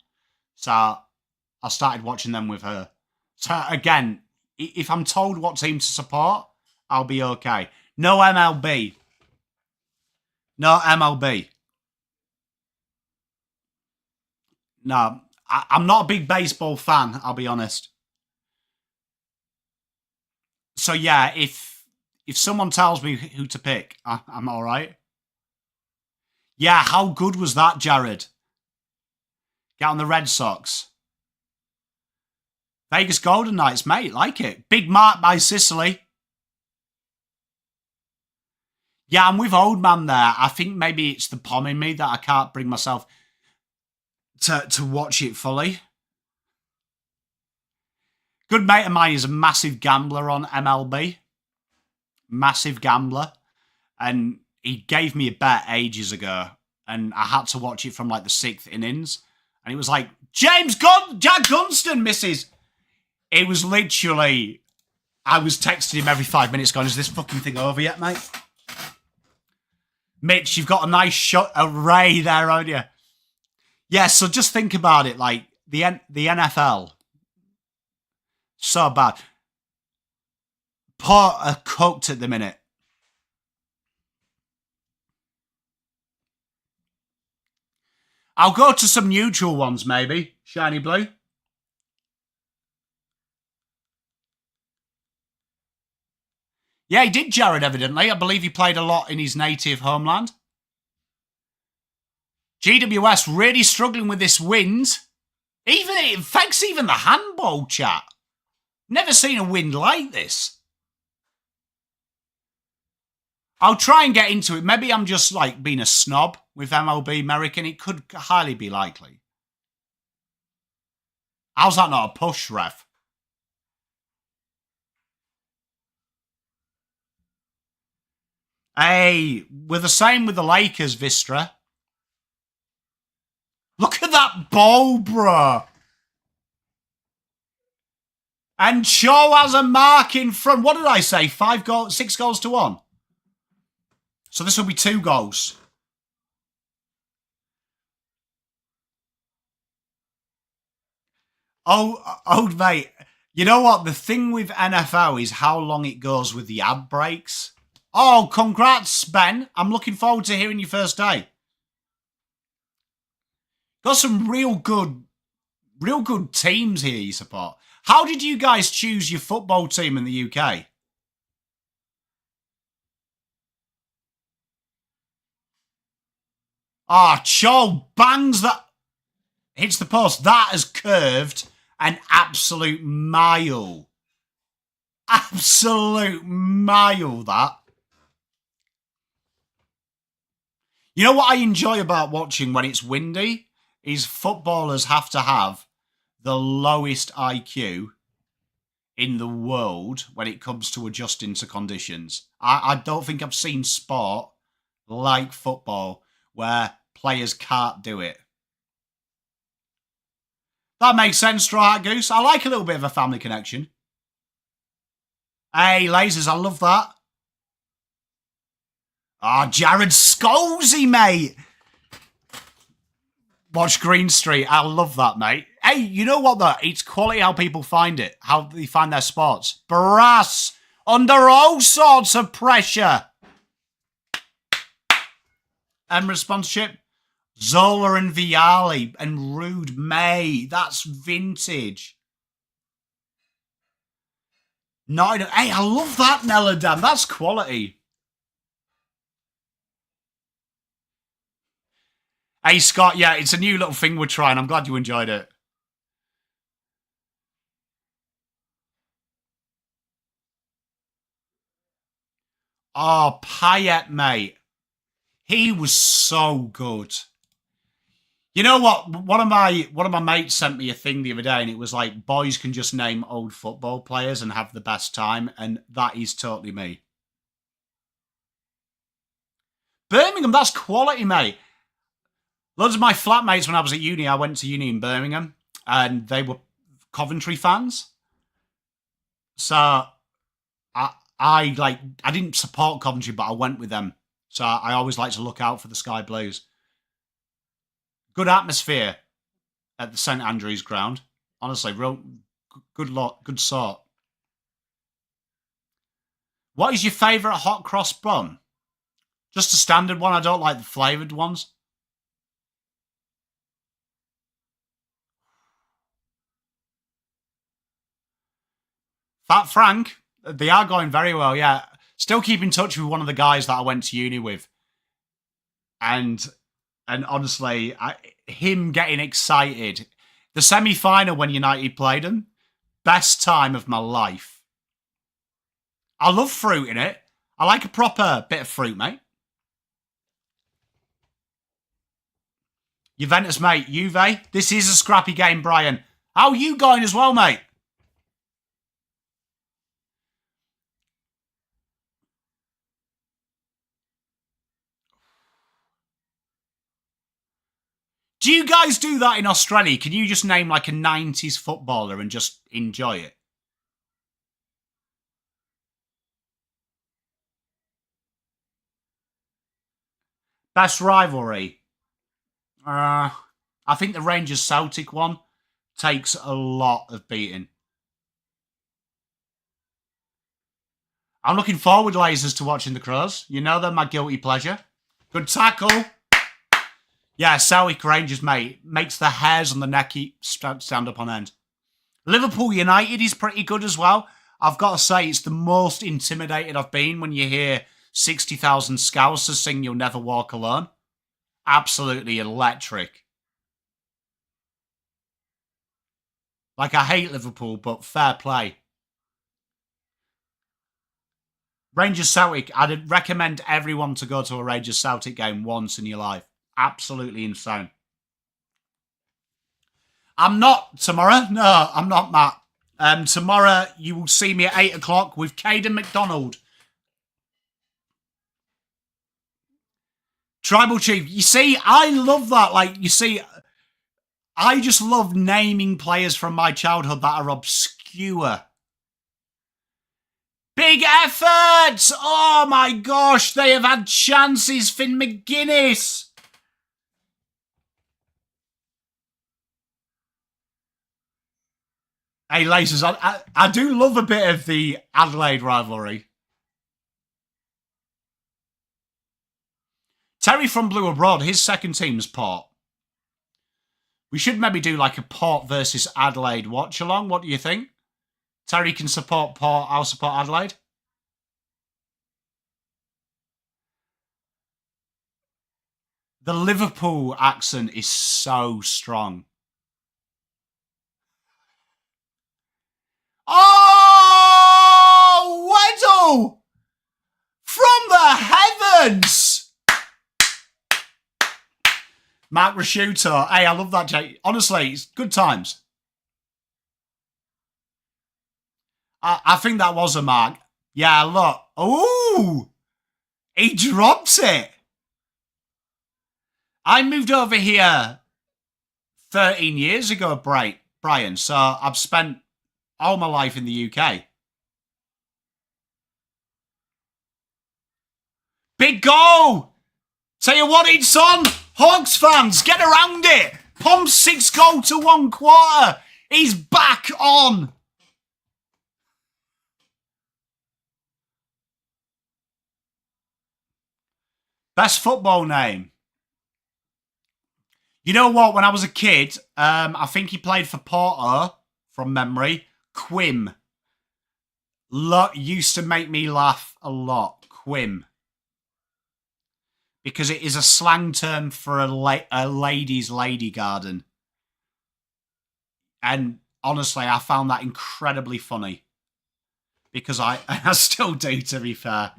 So I started watching them with her. So again, if I'm told what team to support, I'll be okay. No MLB. No MLB. No, I'm not a big baseball fan, I'll be honest. So yeah, if someone tells me who to pick, I'm all right. Yeah, how good was that, Jared? Get on the Red Sox. Vegas Golden Knights, mate, like it. Big mark by Sicily. Yeah, I'm with Old Man there. I think maybe it's the Pom in me that I can't bring myself to watch it fully. Good mate of mine is a massive gambler on MLB. Massive gambler. And he gave me a bet ages ago. And I had to watch it from like the 6th innings. And it was like, Jack Gunston misses. It was literally, I was texting him every 5 minutes going, is this fucking thing over yet, mate? Mitch, you've got a nice shot array there, haven't you? Yeah, so just think about it, like the NFL, so bad. Port are cooked at the minute. I'll go to some neutral ones, maybe. Shiny blue. Yeah, he did, Jared, evidently. I believe he played a lot in his native homeland. GWS really struggling with this wind. It affects even the handball chat. Never seen a wind like this. I'll try and get into it. Maybe I'm just like being a snob with MLB American. It could highly be likely. How's that not a push, ref? Hey, we're the same with the Lakers, Vistra. Look at that ball, bro. And Shaw has a mark in front. What did I say? 6 goals to 1. So this will be 2 goals. Oh, mate. You know what? The thing with NFL is how long it goes with the ad breaks. Oh, congrats, Ben. I'm looking forward to hearing your first day. Got some real good teams here you support. How did you guys choose your football team in the UK? Ah, Chol bangs that. Hits the post. That has curved an absolute mile. Absolute mile, that. You know what I enjoy about watching when it's windy? Is footballers have to have the lowest IQ in the world when it comes to adjusting to conditions. I don't think I've seen sport like football where players can't do it. That makes sense, Straw Hat Goose. I like a little bit of a family connection. Hey, lasers, I love that. Ah, Jared Scalzi, mate. Watch Green Street. I love that, mate. Hey, you know what, though? It's quality how people find it, how they find their sports. Brass, under all sorts of pressure. And sponsorship, Zola and Viali and Rude May. That's vintage. Not in hey, I love that, Nella Dan. That's quality. Hey, Scott, yeah, it's a new little thing we're trying. I'm glad you enjoyed it. Oh, Payet, mate. He was so good. You know what? One of my mates sent me a thing the other day, and it was like, boys can just name old football players and have the best time, and that is totally me. Birmingham, that's quality, mate. Loads of my flatmates when I was at uni, I went to uni in Birmingham, and they were Coventry fans. So I didn't support Coventry, but I went with them. So I always like to look out for the Sky Blues. Good atmosphere at the St Andrews ground. Honestly, real good lot, good sort. What is your favourite hot cross bun? Just a standard one. I don't like the flavoured ones. Fat Frank, they are going very well, yeah. Still keep in touch with one of the guys that I went to uni with. And honestly, him getting excited. The semi-final when United played them, best time of my life. I love fruit in it. I like a proper bit of fruit, mate. Juventus, mate. Juve. This is a scrappy game, Brian. How are you going as well, mate? Do you guys do that in Australia? Can you just name like a 90s footballer and just enjoy it? Best rivalry? I think the Rangers-Celtic one takes a lot of beating. I'm looking forward, lasers, to watching the Crows. You know they're my guilty pleasure. Good tackle. Yeah, Celtic Rangers, mate. Makes the hairs on the neck stand up on end. Liverpool United is pretty good as well. I've got to say, it's the most intimidated I've been when you hear 60,000 Scousers sing You'll Never Walk Alone. Absolutely electric. Like, I hate Liverpool, but fair play. Rangers Celtic, I'd recommend everyone to go to a Rangers Celtic game once in your life. Absolutely insane. I'm not tomorrow. No, I'm not, Matt. Tomorrow you will see me at 8 o'clock with Caden McDonald. Tribal Chief. You see, I love that. Like, you see, I just love naming players from my childhood that are obscure. Big effort! Oh my gosh, they have had chances. Finn McGuinness. Hey, lasers, I do love a bit of the Adelaide rivalry. Terry from Blue Abroad, his second team's Port. We should maybe do like a Port versus Adelaide watch-along. What do you think? Terry can support Port, I'll support Adelaide. The Liverpool accent is so strong. Oh, Weddle! From the heavens! Mark Rasciuto. Hey, I love that, Jake. Honestly, it's good times. I think that was a mark. Yeah, look. Ooh! He drops it. I moved over here 13 years ago, Brian, so I've spent all my life in the UK. Big goal! Tell you what, it's on! Hawks fans, get around it! Pomm's 6-goal to 1 quarter! He's back on! Best football name? You know what? When I was a kid, I think he played for Porto, from memory. Quim. used to make me laugh a lot. Quim. Because it is a slang term for a lady's lady garden. And honestly, I found that incredibly funny. Because I still do, to be fair.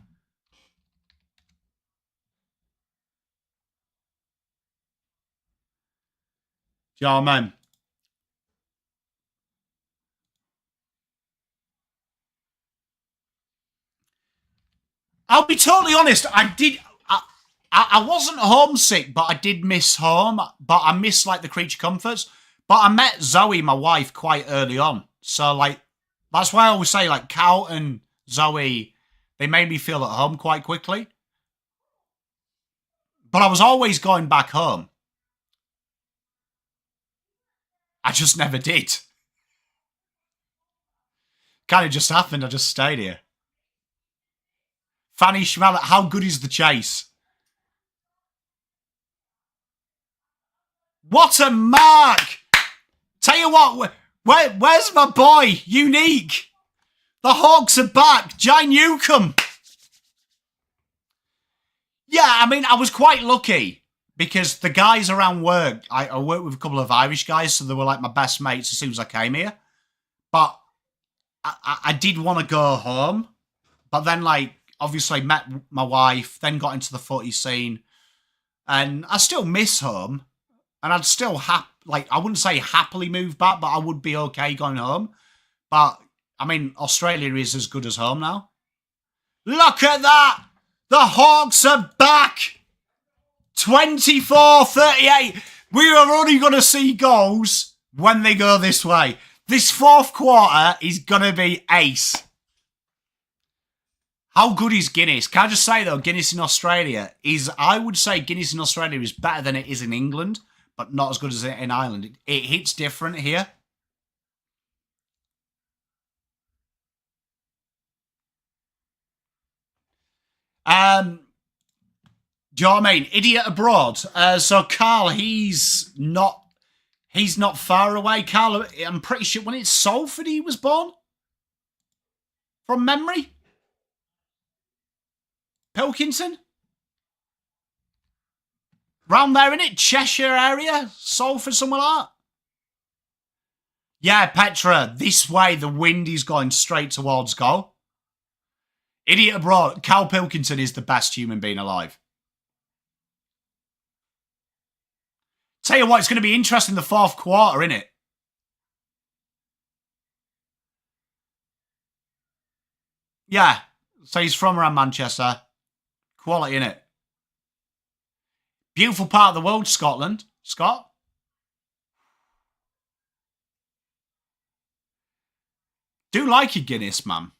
Do you know what I mean? I'll be totally honest. I wasn't homesick, but I did miss home. But I miss, like, the creature comforts. But I met Zoe, my wife, quite early on. So, like, that's why I always say, like, Cal and Zoe, they made me feel at home quite quickly. But I was always going back home. I just never did. Kind of just happened. I just stayed here. Fanny Schmeller, how good is the chase? What a mark! Tell you what, where's my boy? Unique. The Hawks are back. Jai Newcomb. Yeah, I mean, I was quite lucky because the guys around work, I worked with a couple of Irish guys, so they were like my best mates as soon as I came here. But I did want to go home. But then, like, obviously met my wife, then got into the footy scene. And I still miss home. And I'd still, I wouldn't say happily move back, but I would be okay going home. But, I mean, Australia is as good as home now. Look at that! The Hawks are back! 24-38. We are only going to see goals when they go this way. This fourth quarter is going to be ace. How good is Guinness? Can I just say, though, Guinness in Australia is, I would say Guinness in Australia is better than it is in England, but not as good as in Ireland. It hits different here. Do you know what I mean? Idiot abroad. So Carl, he's not far away. Carl, I'm pretty sure when it's Salford he was born. From memory. Pilkington. Round there, innit? Cheshire area? Salford, somewhere like that. Yeah, Petra, this way the wind is going straight towards goal. Idiot abroad. Carl Pilkington is the best human being alive. Tell you what, it's going to be interesting the fourth quarter, innit? Yeah. So he's from around Manchester. Quality, innit? Beautiful part of the world, Scotland. Scott? Do like your Guinness, man.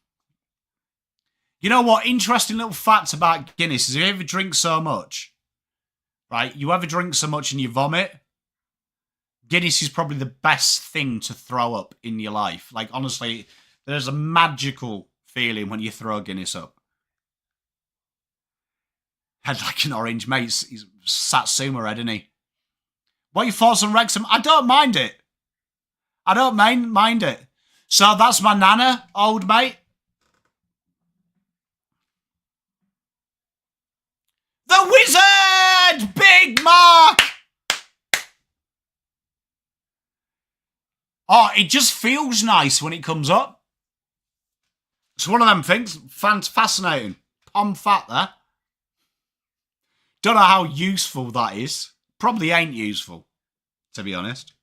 You know what? Interesting little fact about Guinness is if you ever drink so much, right? You ever drink so much and you vomit, Guinness is probably the best thing to throw up in your life. Like, honestly, there's a magical feeling when you throw Guinness up. Had like an orange mate. He's Satsuma red, isn't he? What are your thoughts on Wrexham? I don't mind it. I don't mind it. So that's my nana, old mate. The Wizard! Big Mark! Oh, it just feels nice when it comes up. It's one of them things. Fascinating. Pom fat there. Don't know how useful that is. Probably ain't useful, to be honest.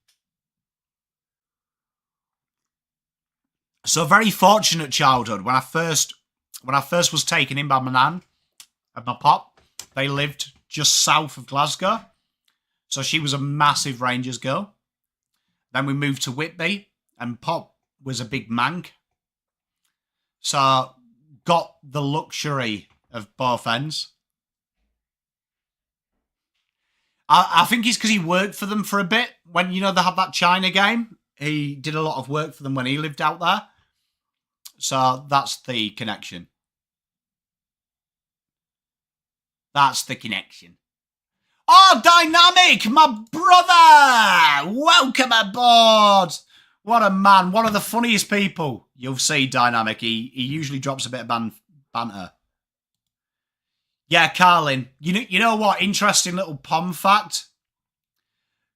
So very fortunate childhood. When I first was taken in by my nan and my pop, they lived just south of Glasgow. So she was a massive Rangers girl. Then we moved to Whitby, and Pop was a big mank. So got the luxury of both ends. I think it's because he worked for them for a bit. When, you know, they had that China game, he did a lot of work for them when he lived out there. So that's the connection. That's the connection. Oh, Dynamic, my brother! Welcome aboard! What a man, one of the funniest people. You'll see Dynamic. He usually drops a bit of banter. Yeah, Carlin. You know what? Interesting little Pom fact.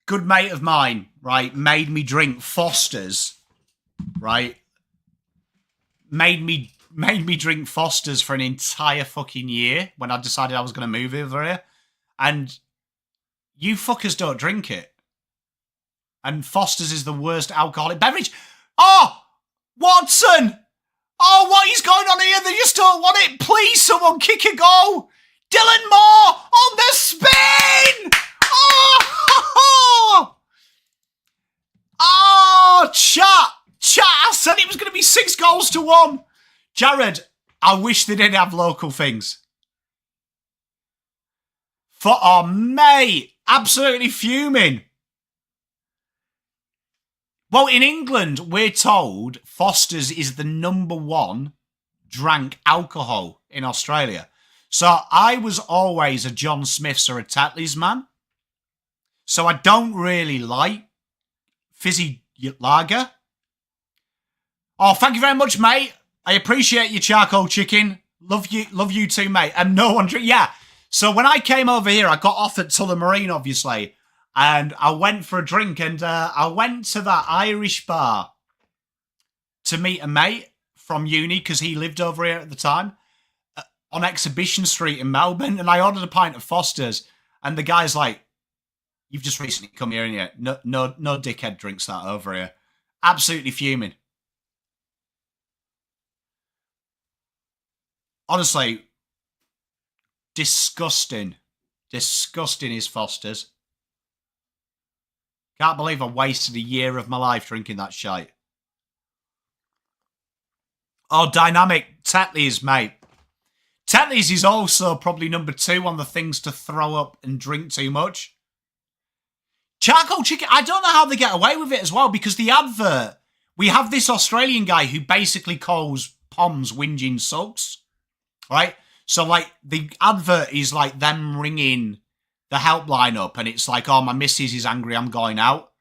Good mate of mine, right, made me drink Foster's, right? Made me drink Foster's for an entire fucking year when I decided I was going to move over here. And you fuckers don't drink it. And Foster's is the worst alcoholic beverage. Oh, Watson! Oh, what is going on here? They just don't want it. Please, someone kick a goal. Dylan Moore on the spin! Oh! Oh, chat! I said it was going to be 6-1. Jared, I wish they didn't have local things. Oh, mate, absolutely fuming. Well, in England, we're told Foster's is the #1 drank alcohol in Australia. So I was always a John Smith's or a Tetley's man. So I don't really like fizzy lager. Oh, thank you very much, mate. I appreciate your charcoal chicken. Love you too, mate. And no one drink. Yeah. So when I came over here, I got off at Tullamarine, obviously. And I went for a drink, and I went to that Irish bar to meet a mate from uni because he lived over here at the time on Exhibition Street in Melbourne. And I ordered a pint of Foster's, and the guy's like, "You've just recently come here, and no dickhead drinks that over here." Absolutely fuming. Honestly, disgusting. Disgusting is Foster's. Can't believe I wasted a year of my life drinking that shite. Oh, Dynamic. Tetley's, mate. Tetley's is also probably #2 on the things to throw up and drink too much. Charcoal chicken, I don't know how they get away with it as well, because the advert, we have this Australian guy who basically calls Poms whinging sucks, right? So, like, the advert is like them ringing the helpline up, and it's like, "Oh, my missus is angry, I'm going out."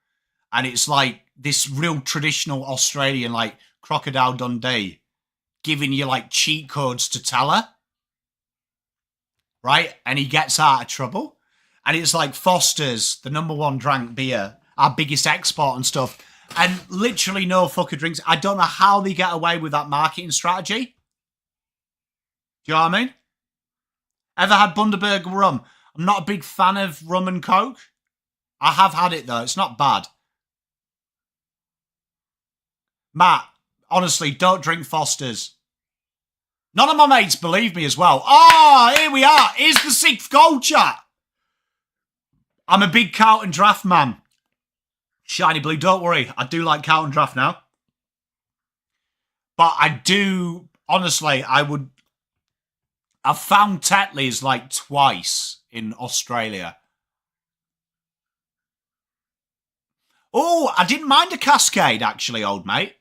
And it's like this real traditional Australian, like, Crocodile Dundee, giving you, like, cheat codes to tell her, right? And he gets out of trouble. And it's like Foster's, the #1 drank beer, our biggest export and stuff. And literally no fucker drinks. I don't know how they get away with that marketing strategy. Do you know what I mean? Ever had Bundaberg rum? I'm not a big fan of rum and coke. I have had it, though. It's not bad. Matt, honestly, don't drink Foster's. None of my mates believe me as well. Oh, here we are. Here's the 6th goal, chat. I'm a big Carlton Draft man. Shiny Blue, don't worry. I do like Carlton Draft now. But I do, honestly, I've found Tetley's like twice in Australia. Oh, I didn't mind a Cascade, actually, old mate.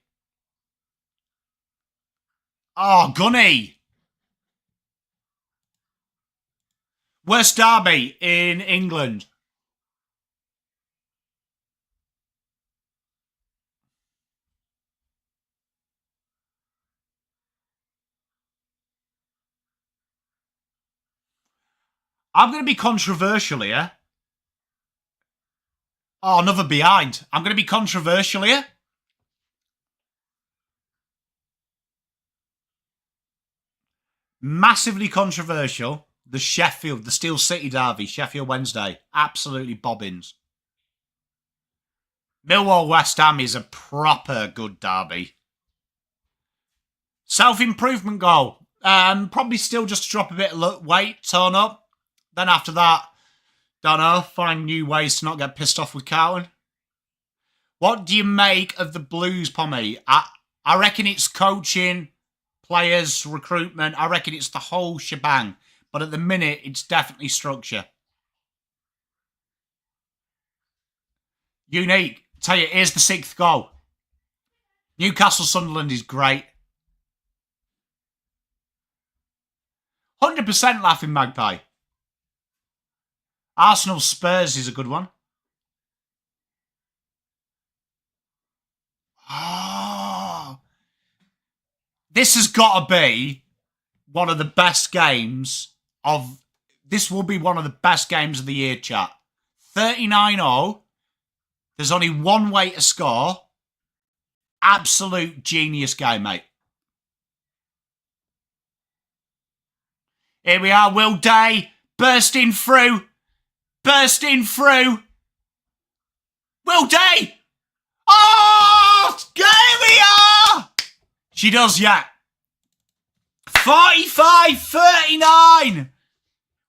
Oh, Gunny. Worst derby in England. I'm going to be controversial here. Oh, another behind. I'm going to be controversial here. Massively controversial. The Steel City derby, Sheffield Wednesday. Absolutely bobbins. Millwall West Ham is a proper good derby. Self-improvement goal. Probably still just drop a bit of weight, tone up. Then after that, don't know, find new ways to not get pissed off with Carlton. What do you make of the Blues, Pommy? I reckon it's coaching, players, recruitment. I reckon it's the whole shebang. But at the minute, it's definitely structure. Unique. Tell you, here's the 6th goal. Newcastle Sunderland is great. 100% Laughing Magpie. Arsenal Spurs is a good one. Oh, This has got to be one of the best games of... This will be one of the best games of the year, chat. 39-0. There's only one way to score. Absolute genius game, mate. Here we are, Will Day. Bursting through. Bursting through. Will Day! Oh! Here we are! She does, yeah. 45-39.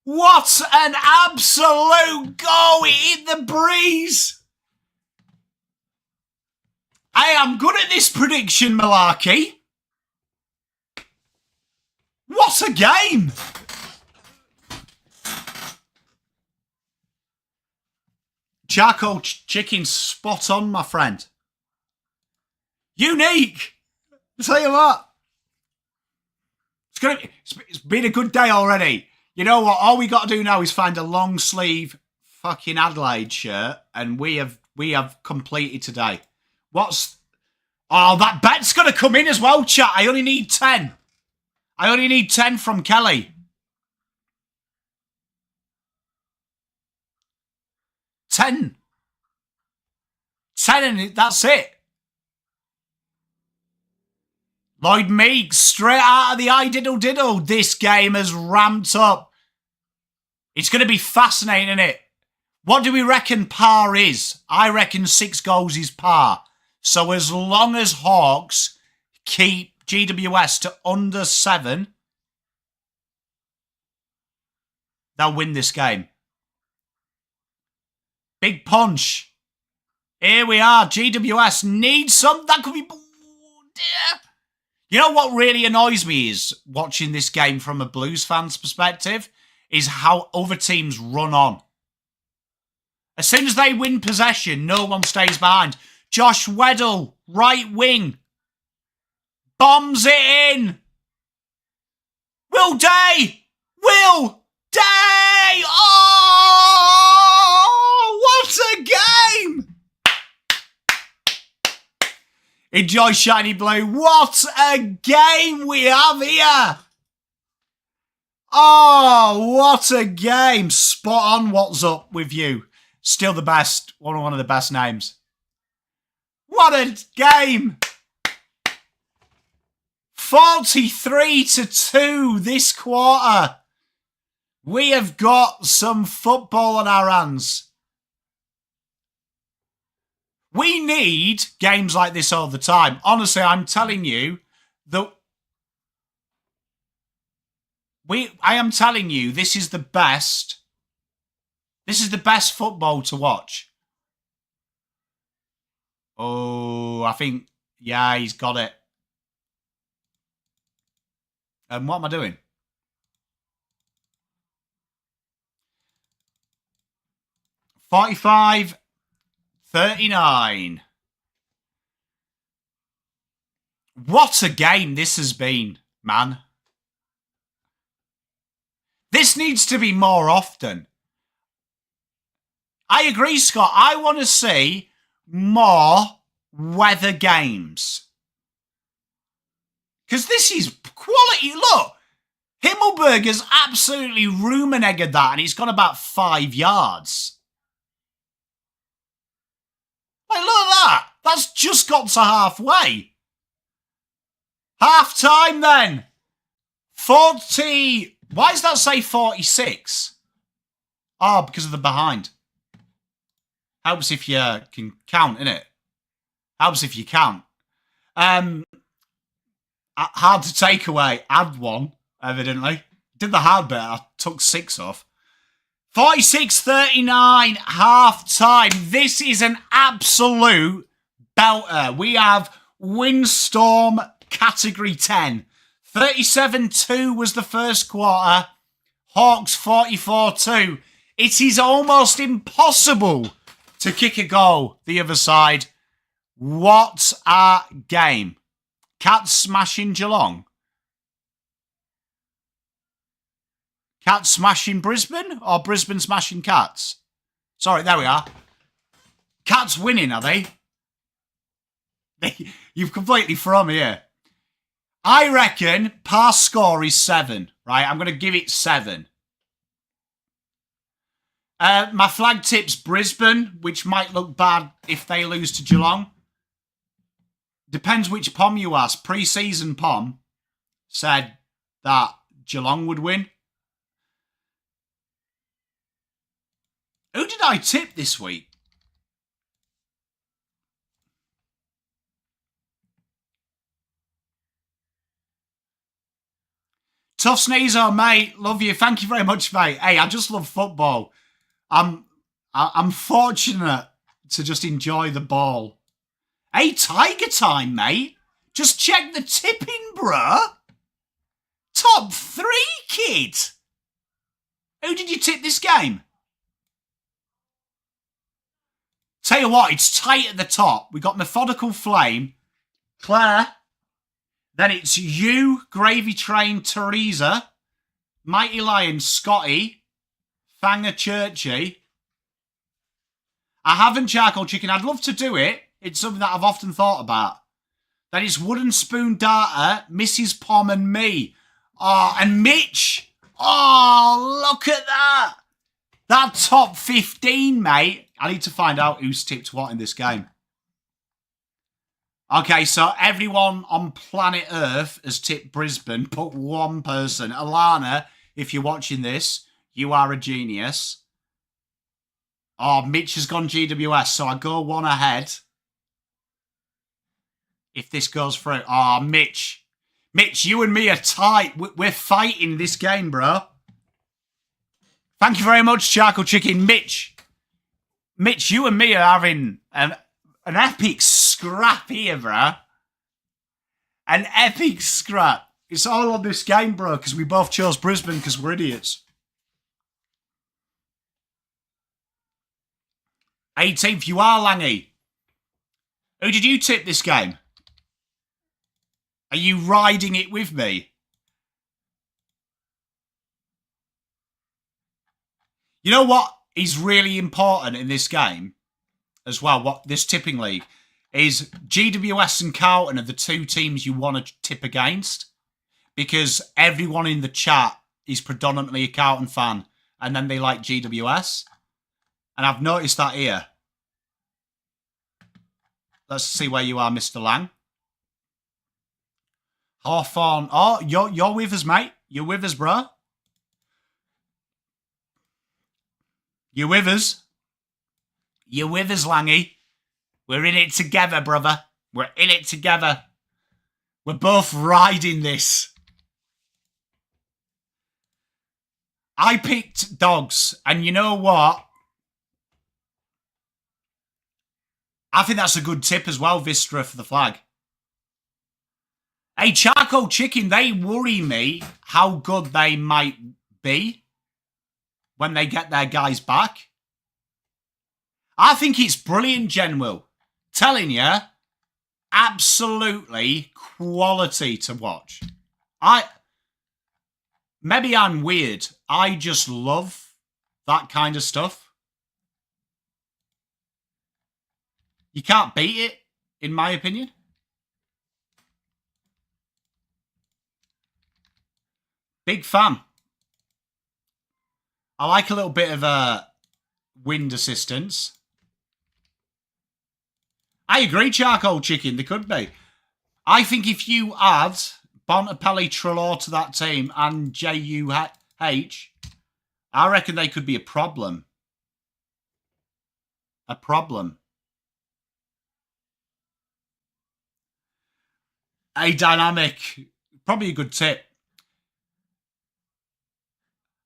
What an absolute goal. It hit the breeze. Hey, I'm good at this prediction, malarkey. What a game. Charcoal chicken spot on, my friend. Unique. I'll tell you what. It's been a good day already. You know what? All we got to do now is find a long sleeve fucking Adelaide shirt, and we have completed today. What's... Oh, that bet's going to come in as well, chat. I only need 10. I only need 10 from Kelly. 10. 10 and that's it. Lloyd Meeks, straight out of the I-diddle-diddle. This game has ramped up. It's going to be fascinating, isn't it? What do we reckon par is? I reckon 6 goals is par. So as long as Hawks keep GWS to under 7, they'll win this game. Big punch. Here we are. GWS needs some. That could be... Oh, dear. You know what really annoys me is watching this game from a Blues fan's perspective is how other teams run on. As soon as they win possession, no one stays behind. Josh Weddle, right wing. Bombs it in. Will Day. Will Day. Oh, what a game. Enjoy Shiny Blue. What a game we have here. Oh, what a game. Spot on. What's up with you? Still the best. One of the best names. What a game. 43-2 this quarter. We have got some football on our hands. We need games like this all the time. Honestly, I'm telling you that I am telling you this is the best. This is the best football to watch. Oh, I think, yeah, he's got it. And what am I doing? $45-39. What a game this has been, man. This needs to be more often. I agree, Scott. I want to see more weather games. Because this is quality. Look, Himmelberger's absolutely ruminated that and he's gone about 5 yards. Like, look at that. That's just got to halfway. Half time then. 40. Why does that say 46? Oh, because of the behind. Helps if you can count, innit? Helps if you count. Hard to take away. Add one, evidently. Did the hard bit. I took 6 off. 46-39, half-time. This is an absolute belter. We have Windstorm Category 10. 37-2 was the first quarter. Hawks 44-2. It is almost impossible to kick a goal the other side. What a game. Cats smashing Geelong. Cats smashing Brisbane or Brisbane smashing Cats? Sorry, there we are. Cats winning, are they? You've completely thrown me here. I reckon pass score is 7, right? I'm going to give it 7. My flag tip's Brisbane, which might look bad if they lose to Geelong. Depends which Pom you ask. Pre-season Pom said that Geelong would win. Who did I tip this week? Tough sneezer, mate. Love you. Thank you very much, mate. Hey, I just love football. I'm fortunate to just enjoy the ball. Hey, Tiger time, mate. Just check the tipping, bruh. Top 3, kid. Who did you tip this game? Tell you what, it's tight at the top. We got Methodical Flame, Claire. Then it's you, Gravy Train, Teresa, Mighty Lion, Scotty, Fanger Churchy. I haven't Charcoal Chicken. I'd love to do it. It's something that I've often thought about. Then it's Wooden Spoon Data, Mrs. Pom and me. Oh, and Mitch. Oh, look at that. That top 15, mate. I need to find out who's tipped what in this game. Okay, so everyone on planet Earth has tipped Brisbane, but one person. Alana, if you're watching this, you are a genius. Oh, Mitch has gone GWS, so I go one ahead. If this goes through. Oh, Mitch. Mitch, you and me are tight. We're fighting this game, bro. Thank you very much, Charcoal Chicken. Mitch, you and me are having an epic scrap here, bro. An epic scrap. It's all on this game, bro, because we both chose Brisbane because we're idiots. 18th, you are, Langy. Who did you tip this game? Are you riding it with me? You know what is really important in this game as well, what this tipping league, is GWS and Carlton are the 2 teams you want to tip against, because everyone in the chat is predominantly a Carlton fan and then they like GWS. And I've noticed that here. Let's see where you are, Mr. Lang. Hawthorn. Oh, you're with us, mate. You're with us, bro. You with us? You with us, Langy? We're in it together, brother. We're in it together. We're both riding this. I picked dogs, and you know what? I think that's a good tip as well, Vistra, for the flag. Hey, Charcoal Chicken, they worry me how good they might be when they get their guys back. I think it's brilliant, Genwill. Telling you, absolutely quality to watch. Maybe I'm weird. I just love that kind of stuff. You can't beat it, in my opinion. Big fan. I like a little bit of wind assistance. I agree, Charcoal Chicken. They could be. I think if you add Bontempelli, Trelaw to that team and JUH, I reckon they could be a problem. A problem. A dynamic. Probably a good tip.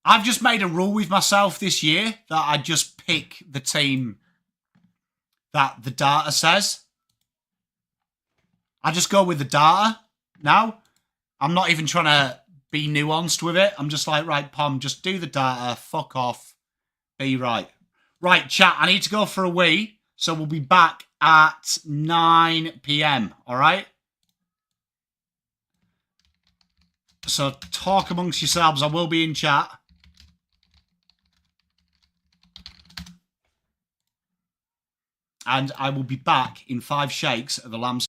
I've just made a rule with myself this year that I just pick the team that the data says. I just go with the data now. I'm not even trying to be nuanced with it. I'm just like, right, Pom, just do the data. Fuck off. Be right. Right, chat, I need to go for a wee. So we'll be back at 9 p.m. All right? So talk amongst yourselves. I will be in chat. And I will be back in 5 shakes of a lamb's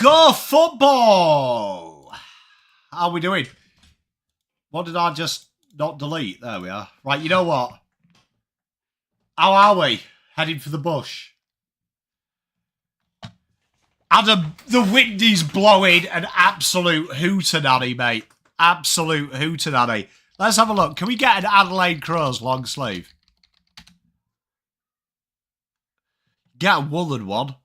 Go football! How are we doing? What did I just not delete? There we are. Right, you know what? How are we? Heading for the bush. Adam, the wind is blowing an absolute hootenanny, mate. Absolute hootenanny. Let's have a look. Can we get an Adelaide Crows long sleeve? Get a woolen one.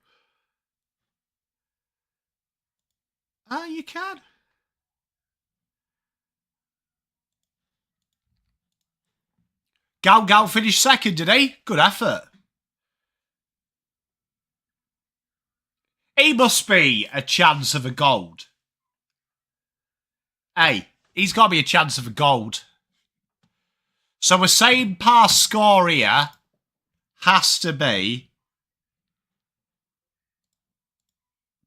Ah, you can. Gal finished second, did he? Good effort. He must be a chance of a gold. Hey, he's got to be a chance of a gold. So we're saying past score here has to be...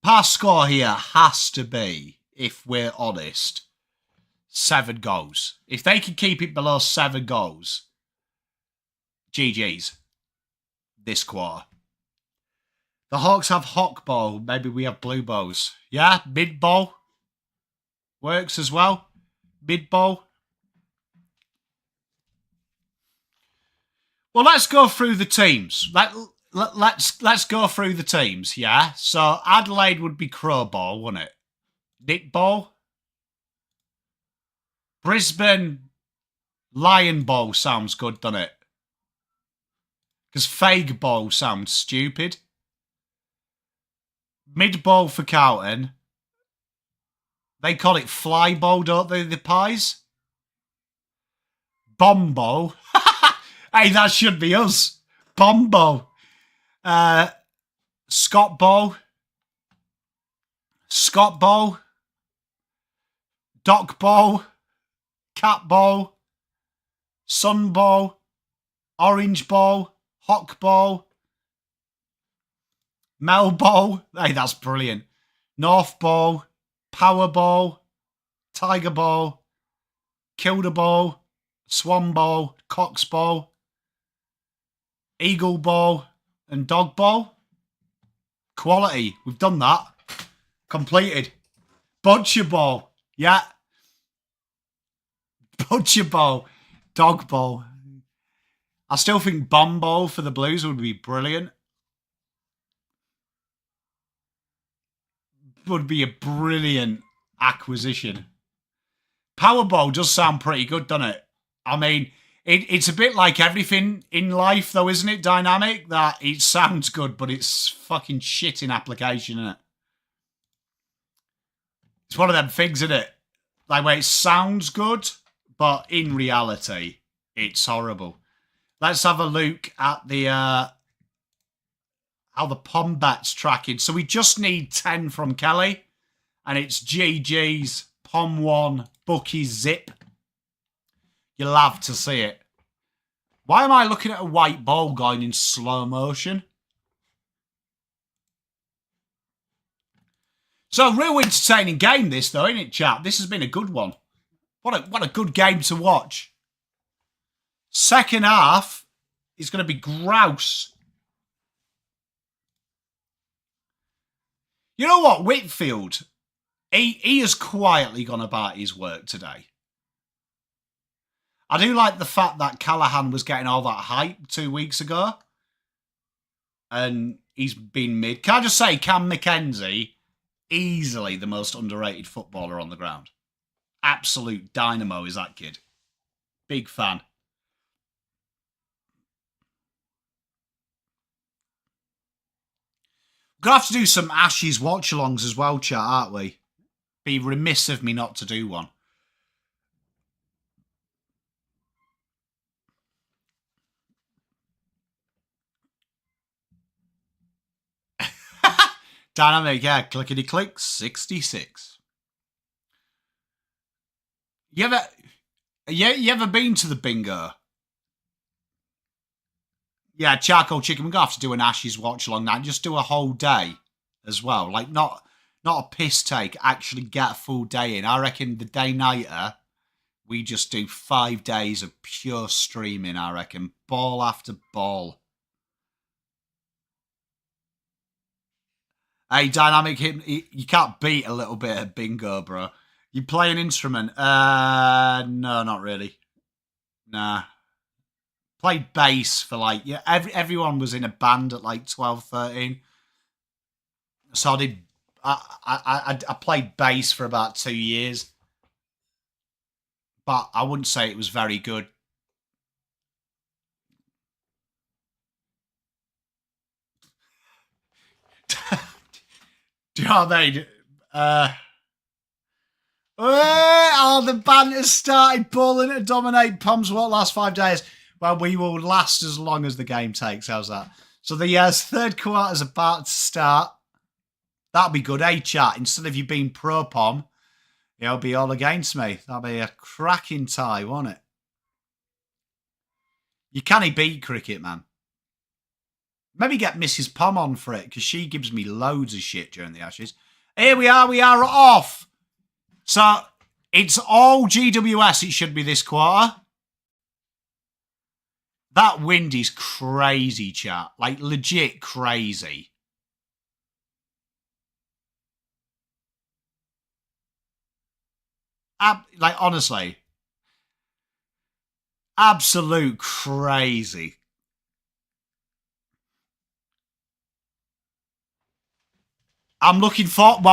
Past score here has to be, if we're honest, 7 goals. If they can keep it below 7 goals, GG's this quarter. The Hawks have Hawk Bowl. Maybe we have Blue Bows. Yeah, Mid Bowl works as well. Mid Bowl. Well, let's go through the teams. Let's go through the teams, yeah? So Adelaide would be Crow Bowl, wouldn't it? Nick Bowl. Brisbane Lion Bowl sounds good, doesn't it? Because Fag Bowl sounds stupid. Mid Bowl for Carlton. They call it Fly Bowl, don't they, the Pies? Bomb Bowl. Hey, that should be us. Bomb Bowl. Scott Bowl. Scott Bowl. Doc Bowl. Cat Bowl. Sun Bowl. Orange Bowl. Hawk Bowl. Mel Bowl. Hey, that's brilliant. North Bowl. Power Bowl. Tiger Bowl. Kilda Bowl. Swan Bowl. Cox Bowl. Eagle Bowl. And Dog Bowl. Quality. We've done that. Completed. Butcher Bowl. Yeah. Butcher Bowl. Dog Bowl. I still think Bomb Bowl for the Blues would be brilliant. Would be a brilliant acquisition. Powerball does sound pretty good, doesn't it? I mean, it's a bit like everything in life, though, isn't it? Dynamic, that it sounds good, but it's fucking shit in application, isn't it? It's one of them things, isn't it? Like where it sounds good, but in reality, it's horrible. Let's have a look at the how the Pom Bet's tracking. So we just need 10 from Kelly. And it's GG's, Pom 1, Bookie Zip. You'll have to see it. Why am I looking at a white ball going in slow motion? So, real entertaining game this, though, isn't it, chat? This has been a good one. What a good game to watch. Second half is going to be grouse. You know what, Whitfield, he has quietly gone about his work today. I do like the fact that Callahan was getting all that hype 2 weeks ago. And he's been mid. Can I just say, Cam McKenzie, easily the most underrated footballer on the ground. Absolute dynamo is that kid. Big fan. We're going to have to do some Ashes watch-alongs as well, chat, aren't we? Be remiss of me not to do one. Dynamic, yeah, clickety-click, 66. You ever been to the bingo? Yeah, charcoal chicken. We're going to have to do an Ashes watch along that. Just do a whole day as well. Like, not a piss take. Actually get a full day in. I reckon the day-nighter, we just do 5 days of pure streaming, I reckon. Ball after ball. Hey, dynamic hit. You can't beat a little bit of bingo, bro. You play an instrument? No, not really. Nah. Played bass for like, yeah, everyone was in a band at like 12, 13. So I played bass for about 2 years. But I wouldn't say it was very good. Do you know what I mean? The banter's started balling to dominate. Poms won't last 5 days. Well, we will last as long as the game takes. How's that? So the third quarter's about to start. That'll be good, eh, chat? Instead of you being pro-Pom, it'll be all against me. That'll be a cracking tie, won't it? You can't beat cricket, man. Maybe get Mrs. Pom on for it, because she gives me loads of shit during the Ashes. Here we are off. So, it's all GWS, it should be this quarter. That wind is crazy, chat. Like, legit crazy. Like, honestly. Absolute crazy. I'm looking forward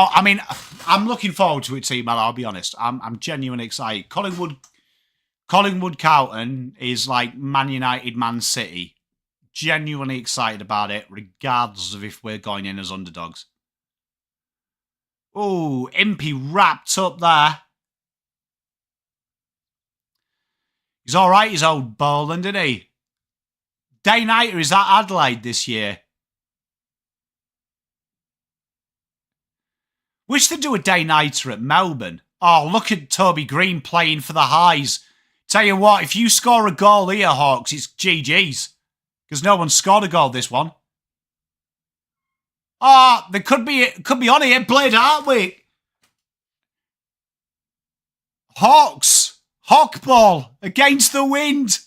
to it, team. I'll be honest. I'm genuinely excited. Collingwood Carlton is like Man United, Man City. Genuinely excited about it, regardless of if we're going in as underdogs. Oh, Impey wrapped up there. He's all right, his old Boland, isn't he? Day nighter is at Adelaide this year. Wish they'd do a day nighter at Melbourne. Oh, look at Toby Green playing for the highs. Tell you what, if you score a goal here, Hawks, it's GG's. Because no one scored a goal this one. Oh, there could be on here. Played Hartwick. Hawks. Hawkball against the wind.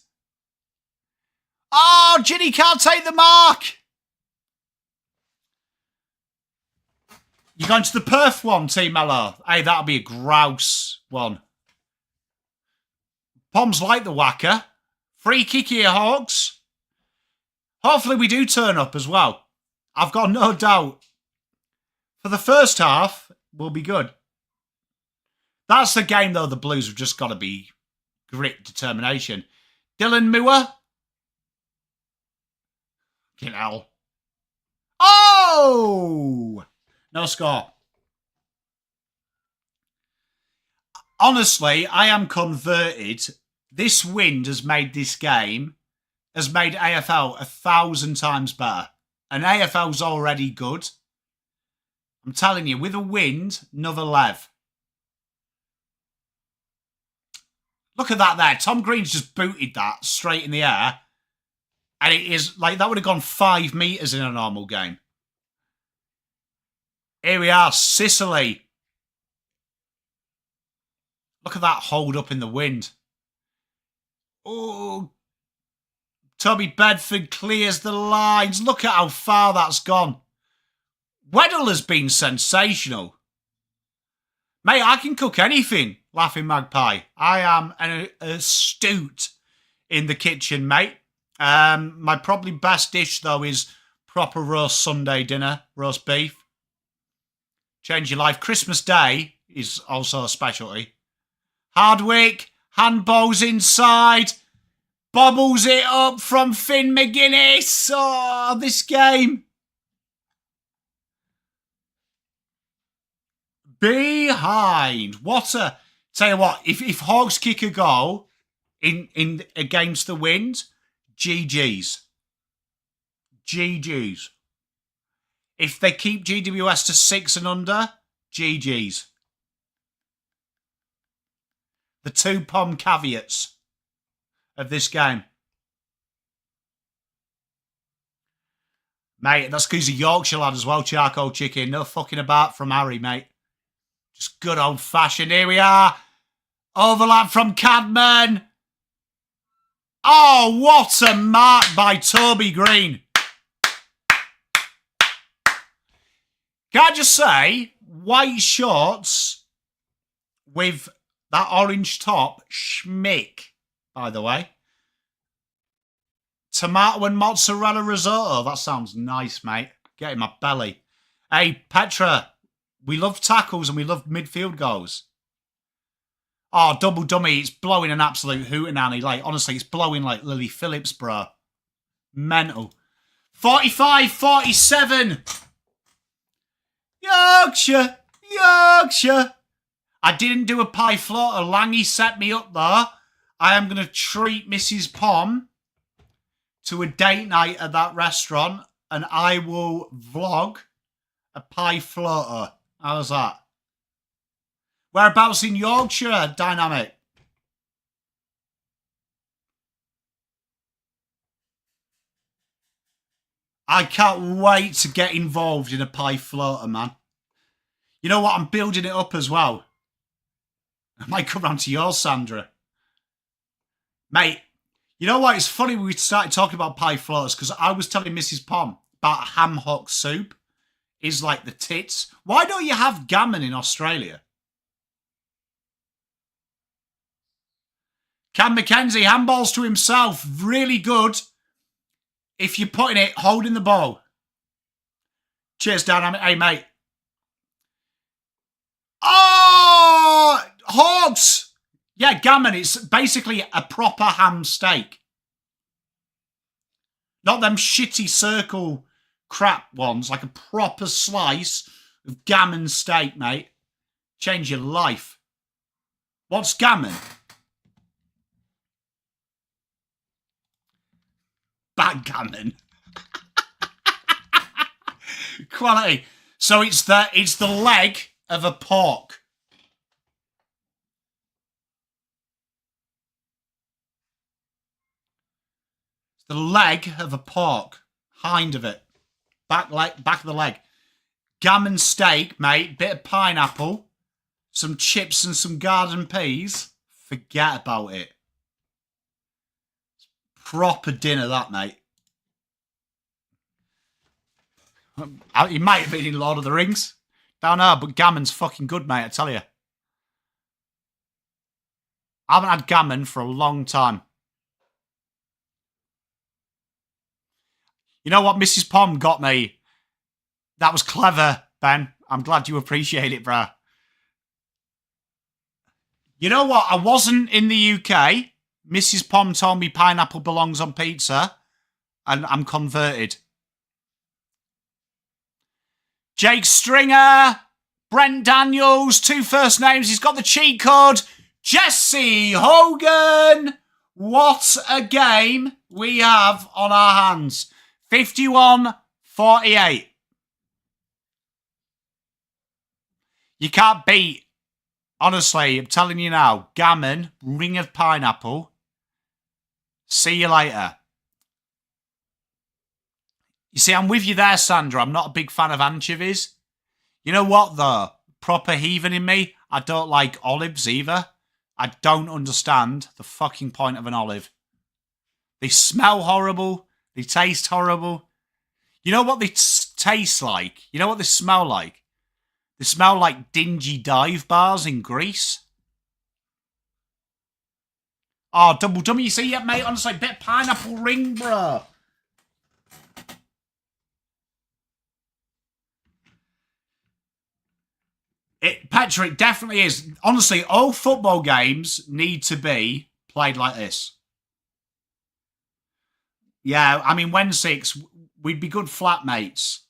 Oh, Ginny can't take the mark. You're going to the Perth one, Team Mello. Hey, that'll be a grouse one. Poms like the whacker. Free kick here, Hawks. Hopefully we do turn up as well. I've got no doubt. For the first half, we'll be good. That's the game, though. The Blues have just got to be grit, determination. Dylan Moore. Fucking hell. Oh! No score. Honestly, I am converted. This wind has made this game, has made AFL 1,000 times better. And AFL's already good. I'm telling you, with a wind, another lev. Look at that there. Tom Green's just booted that straight in the air. And it is like that would have gone 5 metres in a normal game. Here we are, Sicily. Look at that hold up in the wind. Oh, Toby Bedford clears the lines. Look at how far that's gone. Weddle has been sensational. Mate, I can cook anything, Laughing Magpie. I am an astute in the kitchen, mate. My probably best dish, though, is proper roast Sunday dinner, roast beef. Change your life. Christmas Day is also a specialty. Hardwick, handballs inside. Bobbles it up from Finn McGuinness. Oh, this game. Behind. What a... Tell you what, if Hawks kick a goal in against the wind, GG's. GG's. If they keep GWS to 6 and under, GG's. The 2 Pom caveats of this game. Mate, that's because he's a Yorkshire lad as well, charcoal chicken. No fucking about from Harry, mate. Just good old fashioned. Here we are. Overlap from Cadman. Oh, what a mark by Toby Green. Can I just say, white shorts with that orange top, schmick, by the way. Tomato and mozzarella risotto. That sounds nice, mate. Get in my belly. Hey, Petra, we love tackles and we love midfield goals. Oh, double dummy. It's blowing an absolute hootenanny. Like, honestly, it's blowing like Lily Phillips, bro. Mental. 45-47. Yorkshire. Yorkshire. I didn't do a pie floater. Langy set me up there. I am going to treat Mrs. Pom to a date night at that restaurant and I will vlog a pie floater. How's that? Whereabouts in Yorkshire, Dynamic? I can't wait to get involved in a pie floater, man. You know what? I'm building it up as well. I might come round to yours, Sandra. Mate, you know what? It's funny we started talking about pie floaters because I was telling Mrs. Pom about ham hock soup. Is like the tits. Why don't you have gammon in Australia? Cam McKenzie, handballs to himself. Really good. If you're putting it, holding the ball. Cheers, Dynamic. Hey, mate. Oh! Hawks! Yeah, gammon. It's basically a proper ham steak. Not them shitty circle crap ones. Like a proper slice of gammon steak, mate. Change your life. What's gammon? Backgammon. Quality. So it's the leg of a pork. It's the leg of a pork. Hind of it. Back of the leg. Gammon steak, mate. Bit of pineapple. Some chips and some garden peas. Forget about it. Proper dinner, that, mate. He might have been in Lord of the Rings. Don't know, but gammon's fucking good, mate, I tell you. I haven't had gammon for a long time. You know what Mrs. Pom got me? That was clever, Ben. I'm glad you appreciate it, bruh. You know what? I wasn't in the UK. Mrs. Pom told me pineapple belongs on pizza, and I'm converted. Jake Stringer, Brent Daniels, 2 first names. He's got the cheat code. Jesse Hogan. What a game we have on our hands. 51-48. You can't beat, honestly, I'm telling you now, gammon, ring of pineapple. See you later. You see, I'm with you there, Sandra. I'm not a big fan of anchovies. You know what, though? Proper heathen in me, I don't like olives either. I don't understand the fucking point of an olive. They smell horrible. They taste horrible. You know what they taste like? You know what they smell like? They smell like dingy dive bars in Greece. Oh, double dummy. You see, yeah, mate, honestly, bit of pineapple ring, bro. Petra, it definitely is. Honestly, all football games need to be played like this. Yeah, I mean, when 6, we'd be good flatmates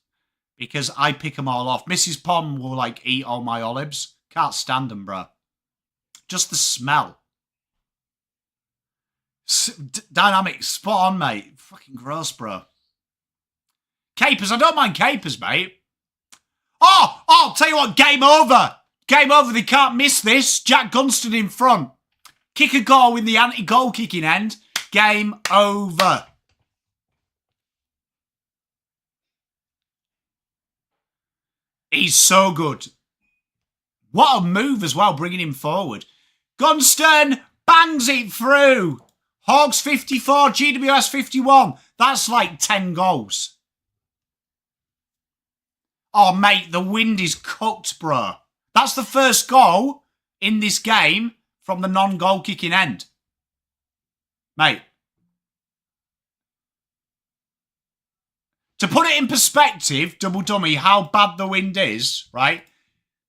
because I pick them all off. Mrs. Pom will, like, eat all my olives. Can't stand them, bro. Just the smell. Dynamic, spot on, mate. Fucking gross, bro. Capers, I don't mind capers, mate. Oh, I'll tell you what, game over. Game over, they can't miss this. Jack Gunston in front. Kick a goal in the anti-goal kicking end. Game over. He's so good. What a move as well, bringing him forward. Gunston bangs it through. Hogs 54, GWS 51. That's like 10 goals. Oh, mate, the wind is cooked, bro. That's the first goal in this game from the non-goal kicking end. Mate. To put it in perspective, double dummy, how bad the wind is, right?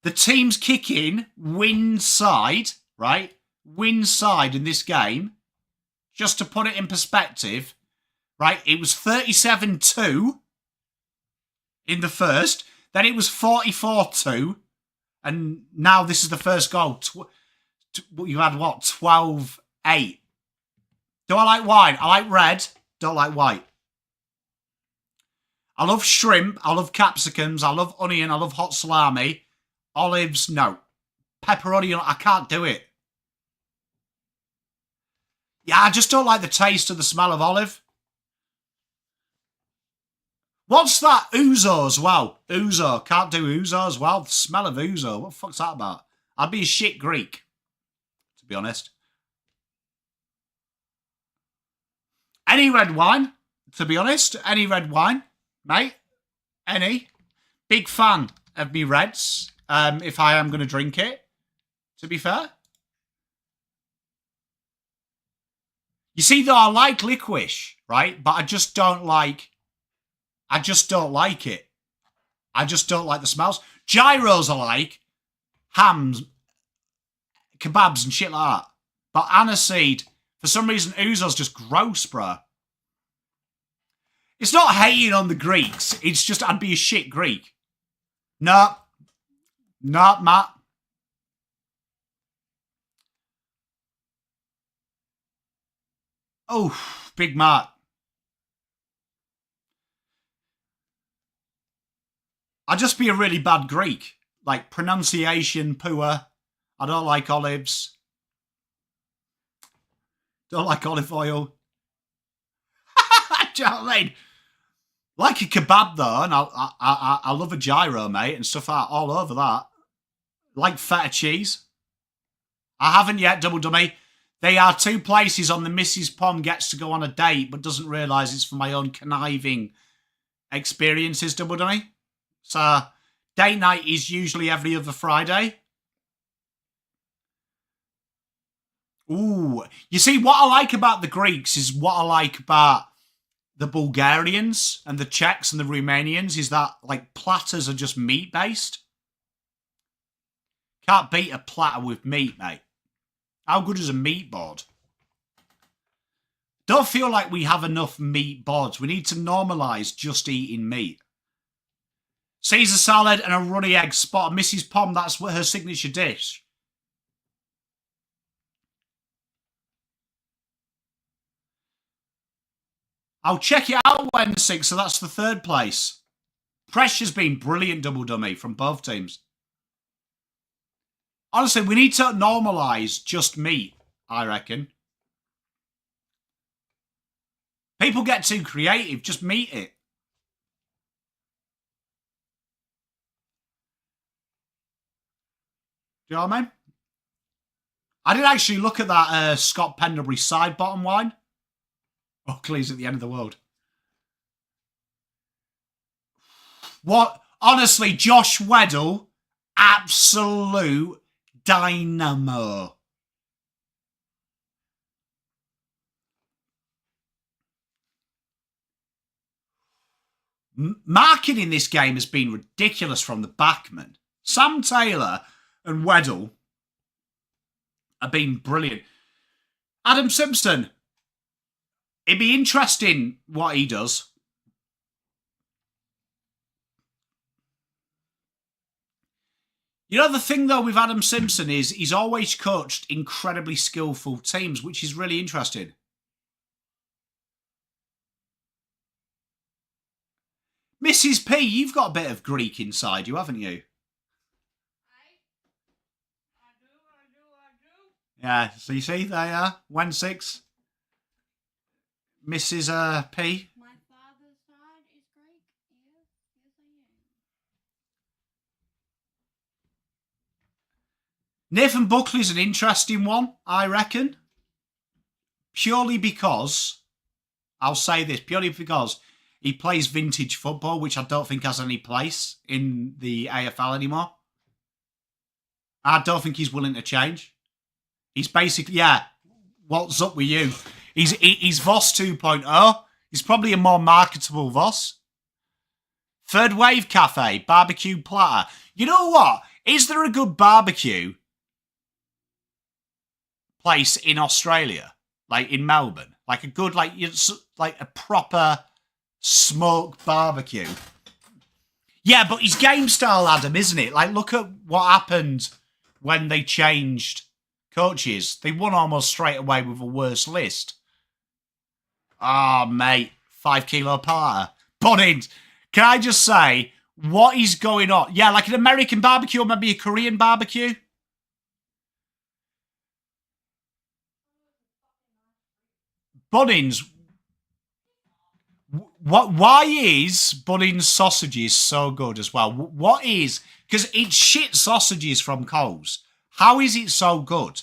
The team's kicking wind side, right? Wind side in this game. Just to put it in perspective, right? It was 37-2 in the first. Then it was 44-2. And now this is the first goal. You had what? 12-8. Do I like wine? I like red. Don't like white. I love shrimp. I love capsicums. I love onion. I love hot salami. Olives, no. Pepperoni, I can't do it. Yeah, I just don't like the taste or the smell of olive. What's that? Ouzo as well. Ouzo. Can't do ouzo as well. The smell of ouzo. What the fuck's that about? I'd be a shit Greek, to be honest. Any red wine, to be honest. Any red wine, mate. Any. Big fan of me reds, if I am going to drink it, to be fair. You see, though, I like licorice, right? But I just don't like it. I just don't like the smells. Gyros I like. Hams, kebabs and shit like that. But aniseed, for some reason, ouzo's just gross, bro. It's not hating on the Greeks. It's just I'd be a shit Greek. No. No, Matt. Oh, Big Matt. I'd just be a really bad Greek. Like, pronunciation, poor. I don't like olives. Don't like olive oil. Do you know what I mean? Like a kebab, though, and I love a gyro, mate, and stuff like all over that. Like feta cheese. I haven't yet, double dummy. They are two places on the Mrs. Pom gets to go on a date, but doesn't realise it's for my own conniving experiences, double dummy. So, date night is usually every other Friday. Ooh. You see, what I like about the Greeks is what I like about the Bulgarians and the Czechs and the Romanians is that, like, platters are just meat-based. Can't beat a platter with meat, mate. How good is a meat board? Don't feel like we have enough meat boards. We need to normalise just eating meat. Caesar salad and a runny egg spot. Mrs. Pom, that's what her signature dish. I'll check it out Wednesday, so that's the third place. Pressure's been brilliant, double dummy, from both teams. Honestly, we need to normalise just meat, I reckon. People get too creative, just meat it. Do you know what I mean? I did actually look at that Scott Pendlebury side bottom wine. Oakley's at the end of the world. What? Honestly, Josh Weddle, absolute dynamo. Marking in this game has been ridiculous from the backman. Sam Taylor and Weddle have been brilliant. Adam Simpson. It'd be interesting what he does. You know, the thing, though, with Adam Simpson is he's always coached incredibly skillful teams, which is really interesting. Mrs. P, you've got a bit of Greek inside you, haven't you? I do. Yeah, so you see, there you are. 1-6. Mrs. P. My father's side is Greek. Yes, yes I am. Nathan Buckley's an interesting one, I reckon. Purely because, I'll say this, purely because He plays vintage football, which I don't think has any place in the AFL anymore. I don't think he's willing to change. He's basically, yeah, what's up with you? He's Voss 2.0. He's probably a more marketable Voss. Third Wave Cafe, barbecue platter. You know what? Is there a good barbecue place in Australia? Like in Melbourne? Like a good, like a proper smoked barbecue? Yeah, but it's game style, Adam, isn't it? Like, look at what happened when they changed coaches. They won almost straight away with a worse list. Ah, oh, mate. 5 kilo platter. Bunnings. Can I just say, what is going on? Yeah, like an American barbecue or maybe a Korean barbecue. Bunnings. Why is Bunnings sausages so good as well? What is... Because it's shit sausages from Coles. How is it so good?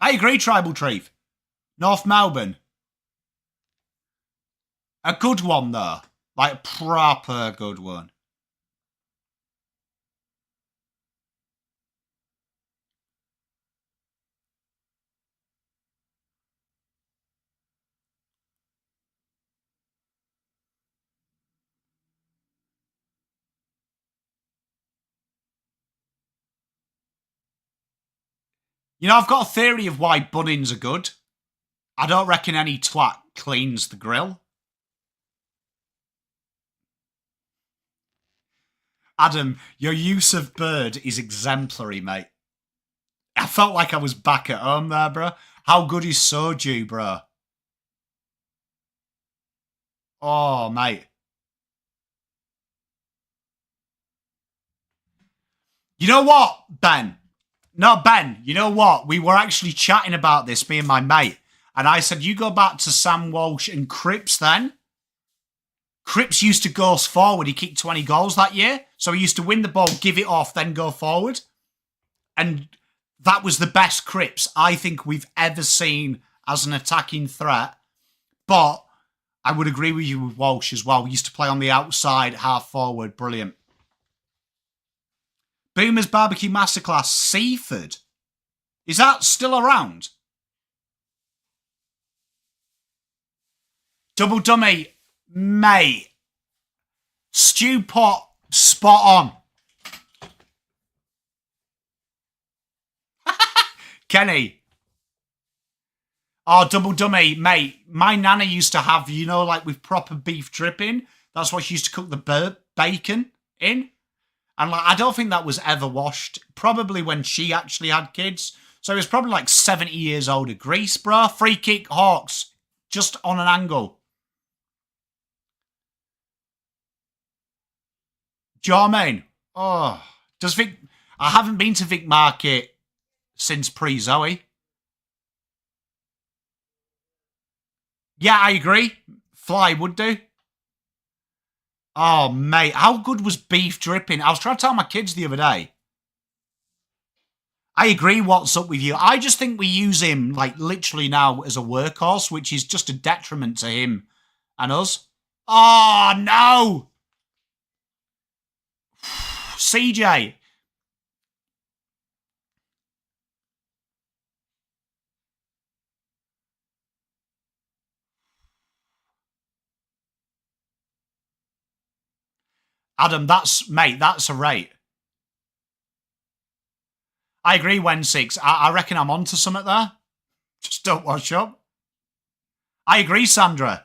I agree, Tribal Treef. North Melbourne. A good one, though. Like a proper good one. You know, I've got a theory of why Bunnings are good. I don't reckon any twat cleans the grill. Adam, your use of bird is exemplary, mate. I felt like I was back at home there, bro. How good is soju, bro? Oh, mate. You know what, Ben? No, Ben, you know what? We were actually chatting about this, me and my mate. And I said, you go back to Sam Walsh and Cripps then. Cripps used to go forward. He kicked 20 goals that year. So he used to win the ball, give it off, then go forward. And that was the best Cripps I think we've ever seen as an attacking threat. But I would agree with you with Walsh as well. We used to play on the outside, half forward. Brilliant. Boomer's Barbecue Masterclass, Seaford. Is that still around? Double Dummy, mate. Stew pot, spot on. Kenny. Oh, Double Dummy, mate. My nana used to have, you know, like with proper beef dripping. That's what she used to cook the bacon in. And like, I don't think that was ever washed. Probably when she actually had kids. So it was probably like 70 years old of grease, bro. Free kick, Hawks. Just on an angle. Do you know what I mean? Oh, does Vic... I haven't been to Vic Market since pre-Zoe. Yeah, I agree. Fly would do. Oh, mate, how good was beef dripping? I was trying to tell my kids the other day. I agree, what's up with you? I just think we use him, like, literally now as a workhorse, which is just a detriment to him and us. Oh, no! CJ. Adam, that's a rate. I agree, Wen 6. I reckon I'm onto something there. Just don't wash up. I agree, Sandra.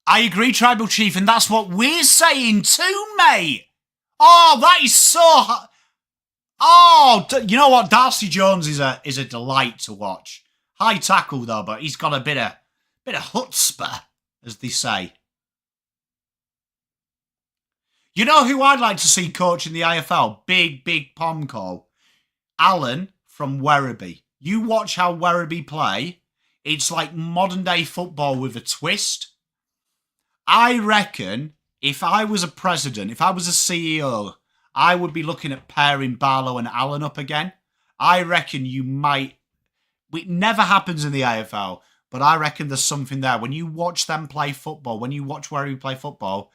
I agree, Tribal Chief, and that's what we're saying too, mate. Oh, that is so... Oh, you know what? Darcy Jones is a delight to watch. High tackle, though, but he's got a bit of chutzpah, as they say. You know who I'd like to see coach in the AFL? Big Pom call. Alan from Werribee. You watch how Werribee play. It's like modern day football with a twist. I reckon if I was a president, if I was a CEO, I would be looking at pairing Barlow and Allen up again. I reckon you might. It never happens in the AFL, but I reckon there's something there. When you watch them play football, when you watch Werribee play football,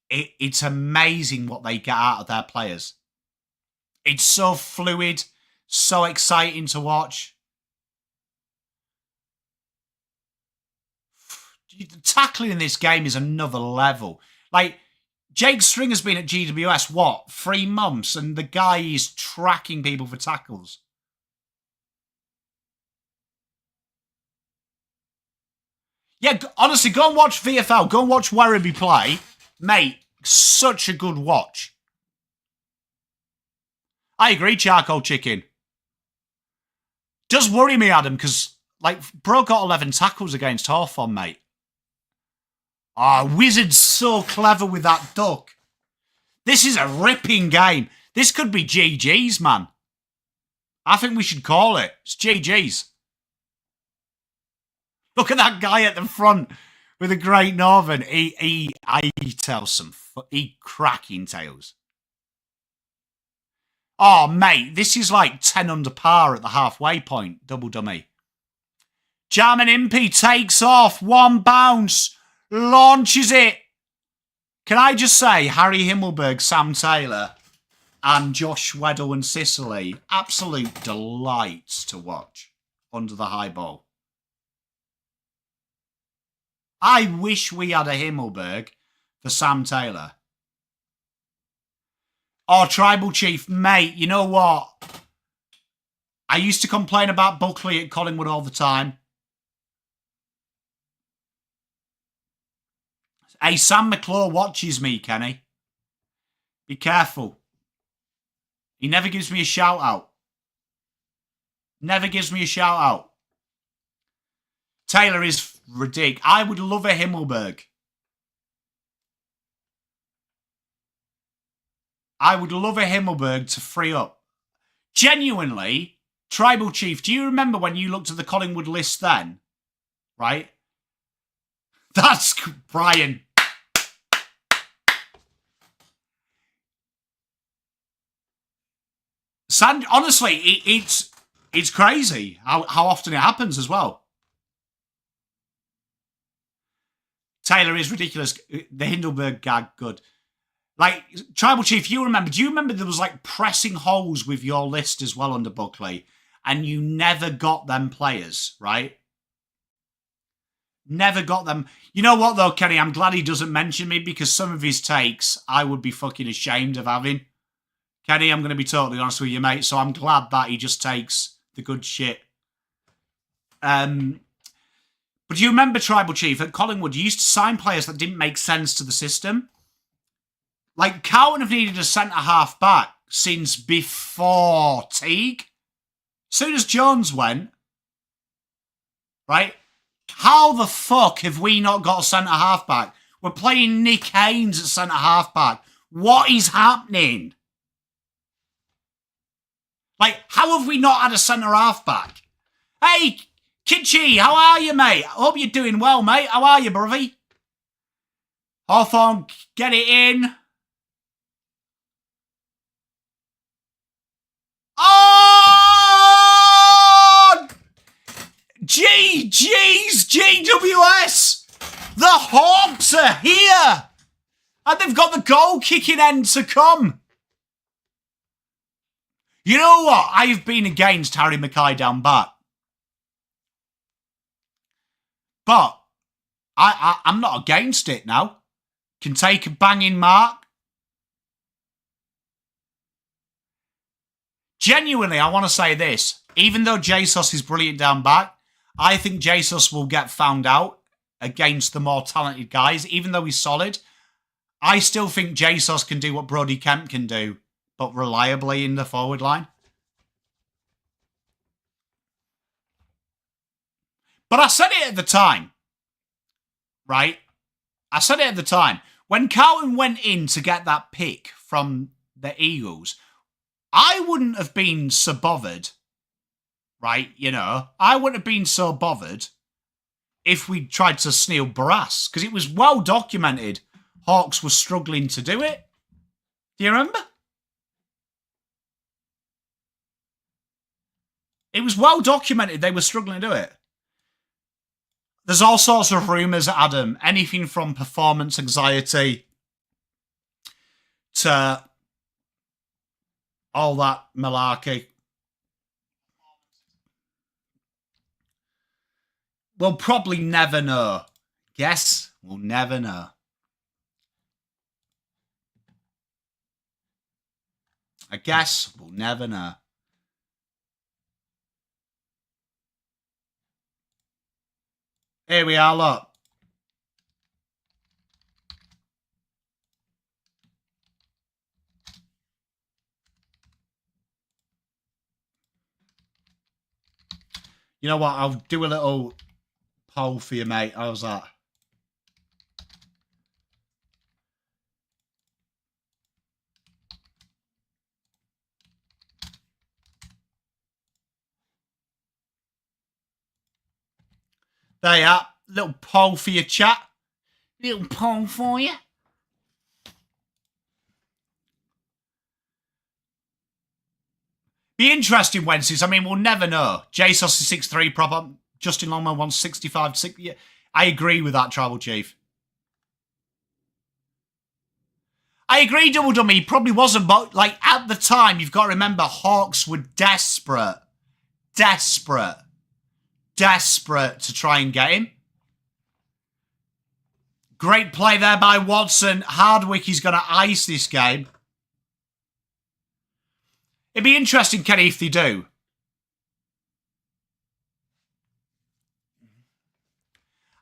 it's amazing what they get out of their players. It's so fluid, so exciting to watch. The tackling in this game is another level. Like, Jake Stringer's been at GWS, what, 3 months? And the guy is tracking people for tackles. Yeah, honestly, go and watch VFL. Go and watch Werribee play. Mate, such a good watch. I agree, Charcoal Chicken. Does worry me, Adam, because, like, bro got 11 tackles against Hawthorn, mate. Wizard's so clever with that duck. This is a ripping game. This could be GG's, man. I think we should call it. It's GG's. Look at that guy at the front with a Great Northern. He tells some... He cracking tales. Oh, mate, this is like 10 under par at the halfway point. Double dummy. Jarman Impey takes off. 1 bounce. Launches it. Can I just say, Harry Himmelberg, Sam Taylor, and Josh Weddle and Sicily, absolute delights to watch under the high ball. I wish we had a Himmelberg for Sam Taylor. Oh, Tribal Chief, mate, you know what? I used to complain about Buckley at Collingwood all the time. Hey, Sam McClure watches me, Kenny. Be careful. He never gives me a shout out. Never gives me a shout out. Taylor is ridiculous. I would love a Himmelberg. I would love a Himmelberg to free up. Genuinely, Tribal Chief, do you remember when you looked at the Collingwood list then? Right? That's Brian. Honestly, it's crazy how often it happens as well. Taylor is ridiculous. The Hindelberg gag, good. Like, Tribal Chief, do you remember there was like pressing holes with your list as well under Buckley, and you never got them players, right? Never got them. You know what though, Kenny? I'm glad he doesn't mention me because some of his takes I would be fucking ashamed of having. Kenny, I'm going to be totally honest with you, mate. So I'm glad that he just takes the good shit. But do you remember, Tribal Chief, at Collingwood, you used to sign players that didn't make sense to the system? Like, Carlton have needed a centre-half back since before Teague. As soon as Jones went, right? How the fuck have we not got a centre-half back? We're playing Nick Haynes at centre-half back. What is happening? Like, how have we not had a centre-half back? Hey, Kitchy, how are you, mate? I hope you're doing well, mate. How are you, brothy? Hawthorn, get it in. Oh! GG's GWS! The Hawks are here! And they've got the goal-kicking end to come. You know what? I've been against Harry Mackay down back. But I'm not against it now. Can take a banging mark. Genuinely, I want to say this. Even though Jesus is brilliant down back, I think Jesus will get found out against the more talented guys. Even though he's solid, I still think Jesus can do what Brodie Kemp can do, but reliably in the forward line. But I said it at the time, right? I said it at the time. When Carlton went in to get that pick from the Eagles, I wouldn't have been so bothered, right? You know, I wouldn't have been so bothered if we tried to steal Barras, because it was well documented Hawks were struggling to do it. Do you remember? It was well documented they were struggling to do it. There's all sorts of rumours, Adam. Anything from performance anxiety to all that malarkey. We'll probably never know. Yes, we'll never know. I guess we'll never know. Here we are, look. You know what? I'll do a little poll for you, mate. How's that? There you are. Little poll for your chat. Little poll for you. Be interesting, Wednesdays. I mean, we'll never know. JSOS is 6'3", proper. Justin Longman wants 65. Yeah, I agree with that, Tribal Chief. I agree, Double Dummy. He probably wasn't, but like at the time, you've got to remember, Hawks were desperate to try and get him. Great play there by Watson. Hardwick is going to ice this game. It'd be interesting, Kenny, if they do.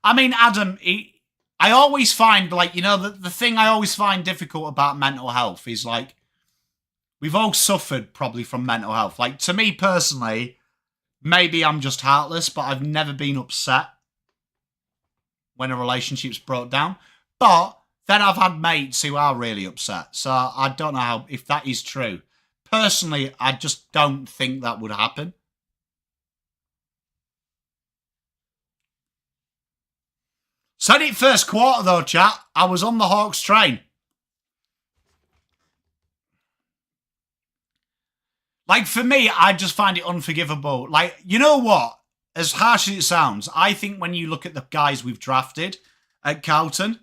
I mean, Adam, I always find, like, you know, the thing I always find difficult about mental health is, like, we've all suffered probably from mental health. Like, to me personally, maybe I'm just heartless, but I've never been upset when a relationship's broke down. But then I've had mates who are really upset. So I don't know if that is true. Personally, I just don't think that would happen. Said it first quarter though, chat. I was on the Hawks train. Like, for me, I just find it unforgivable. Like, you know what? As harsh as it sounds, I think when you look at the guys we've drafted at Carlton,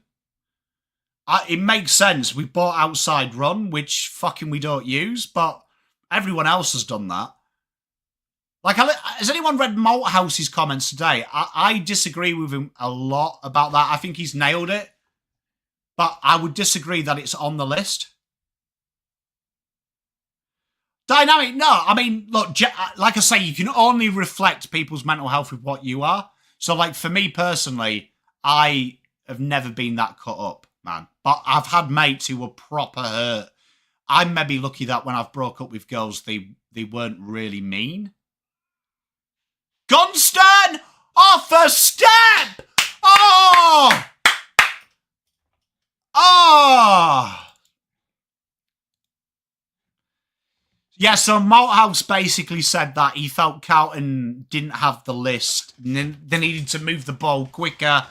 it makes sense. We bought outside run, which fucking we don't use, but everyone else has done that. Like, has anyone read Malthouse's comments today? I disagree with him a lot about that. I think he's nailed it. But I would disagree that it's on the list. Dynamic, no. I mean, look, like I say, you can only reflect people's mental health with what you are. So, like, for me personally, I have never been that cut up, man. But I've had mates who were proper hurt. I'm maybe lucky that when I've broke up with girls, they weren't really mean. Gunston off a step! Oh! Oh! Yeah, so Malthouse basically said that he felt Carlton didn't have the list. They needed to move the ball quicker.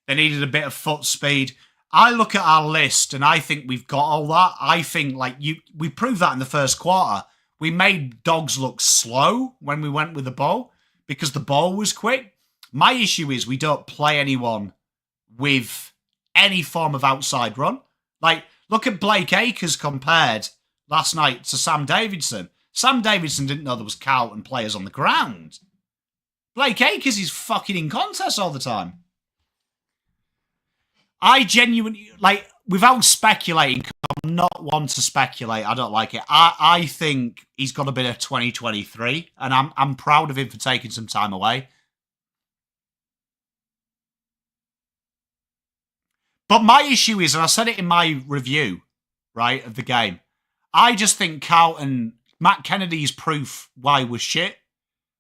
They needed a bit of foot speed. I look at our list and I think we've got all that. I think, like, we proved that in the first quarter. We made Dogs look slow when we went with the ball because the ball was quick. My issue is we don't play anyone with any form of outside run. Like, look at Blake Acres compared last night to Sam Davidson. Sam Davidson didn't know there was Carlton players on the ground. Blake Acres is fucking in contest all the time. I genuinely, like, without speculating, I'm not one to speculate. I don't like it. I think he's got a bit of 2023, and I'm proud of him for taking some time away. But my issue is, and I said it in my review, right, of the game, I just think Carlton, Matt Kennedy's proof why we're shit.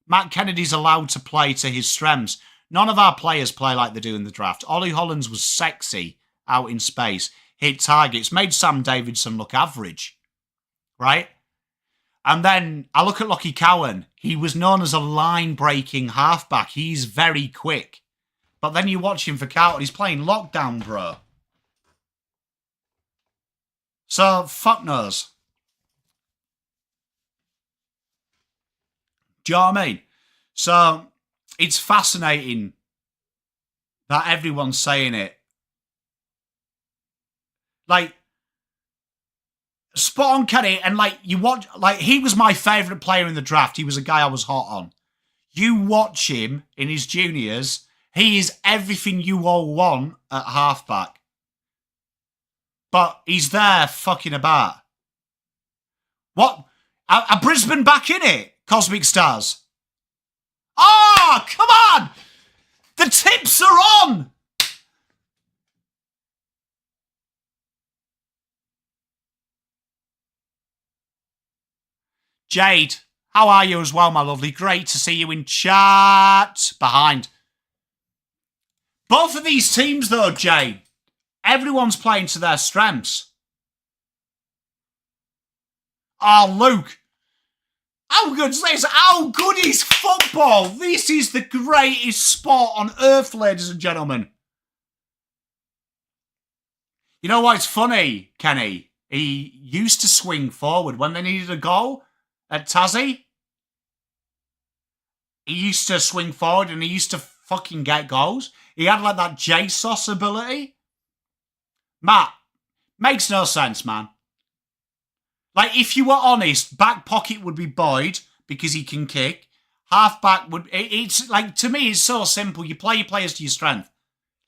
Matt Kennedy's allowed to play to his strengths. None of our players play like they do in the draft. Ollie Hollands was sexy out in space, hit targets, made Sam Davidson look average, right? And then I look at Lockie Cowan. He was known as a line-breaking halfback. He's very quick. But then you watch him for Carlton, he's playing lockdown, bro. So, fuck knows. Do you know what I mean? So, it's fascinating that everyone's saying it. Like, spot on, Kenny, and like, you watch, like, he was my favourite player in the draft. He was a guy I was hot on. You watch him in his juniors, he is everything you all want at halfback. But he's there fucking about. What? Are Brisbane back in it? Cosmic Stars. Oh, come on! The tips are on! Jade, how are you as well, my lovely? Great to see you in chat. Behind. Both of these teams, though, Jade, everyone's playing to their strengths. Oh, Luke. How good is this? How good is football? This is the greatest sport on earth, ladies and gentlemen. You know what's funny, Kenny? He used to swing forward when they needed a goal at Tassie. He used to swing forward and he used to fucking get goals. He had like that J-Sauce ability. Matt, makes no sense, man. Like, if you were honest, back pocket would be Boyd because he can kick. Halfback would... It's like, to me, it's so simple. You play your players to your strength.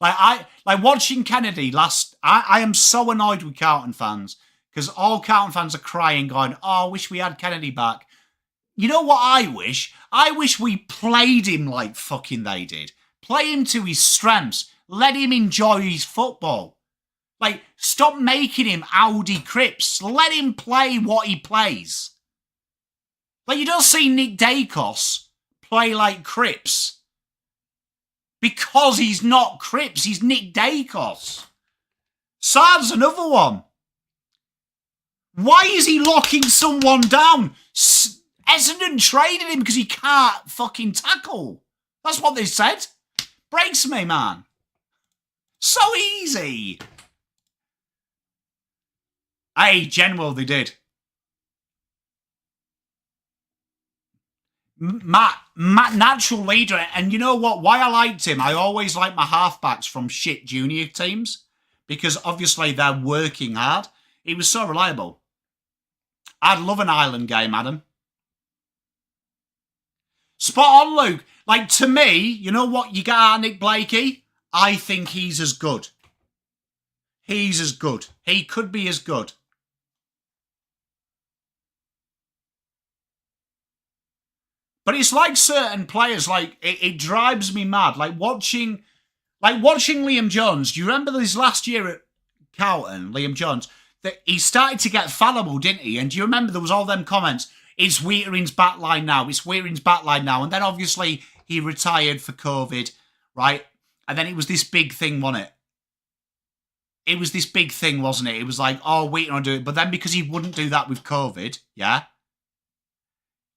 Like, watching Kennedy last... I am so annoyed with Carlton fans because all Carlton fans are crying, going, oh, I wish we had Kennedy back. You know what I wish? I wish we played him like fucking they did. Play him to his strengths. Let him enjoy his football. Like, stop making him Audi Cripps. Let him play what he plays. Like, you don't see Nick Dacos play like Cripps. Because he's not Cripps, he's Nick Dacos. Saad's another one. Why is he locking someone down? Essendon traded him because he can't fucking tackle. That's what they said. Breaks me, man. So easy. Hey, General, they did. Matt, natural leader. And you know what? Why I liked him, I always like my halfbacks from shit junior teams. Because obviously they're working hard. He was so reliable. I'd love an Ireland game, Adam. Spot on, Luke. Like, to me, you know what you get out of Nick Blakey? I think he's as good. He's as good. He could be as good. But it's like certain players, like, it drives me mad. Like watching Liam Jones. Do you remember this last year at Carlton, Liam Jones? That he started to get fallible, didn't he? And do you remember there was all them comments? It's Wheaterin's backline now. It's Wheaterin's backline now. And then obviously he retired for COVID, right? And then it was this big thing, wasn't it? It was this big thing, wasn't it? It was like, oh, Wheaterin will do it. But then because he wouldn't do that with COVID, yeah?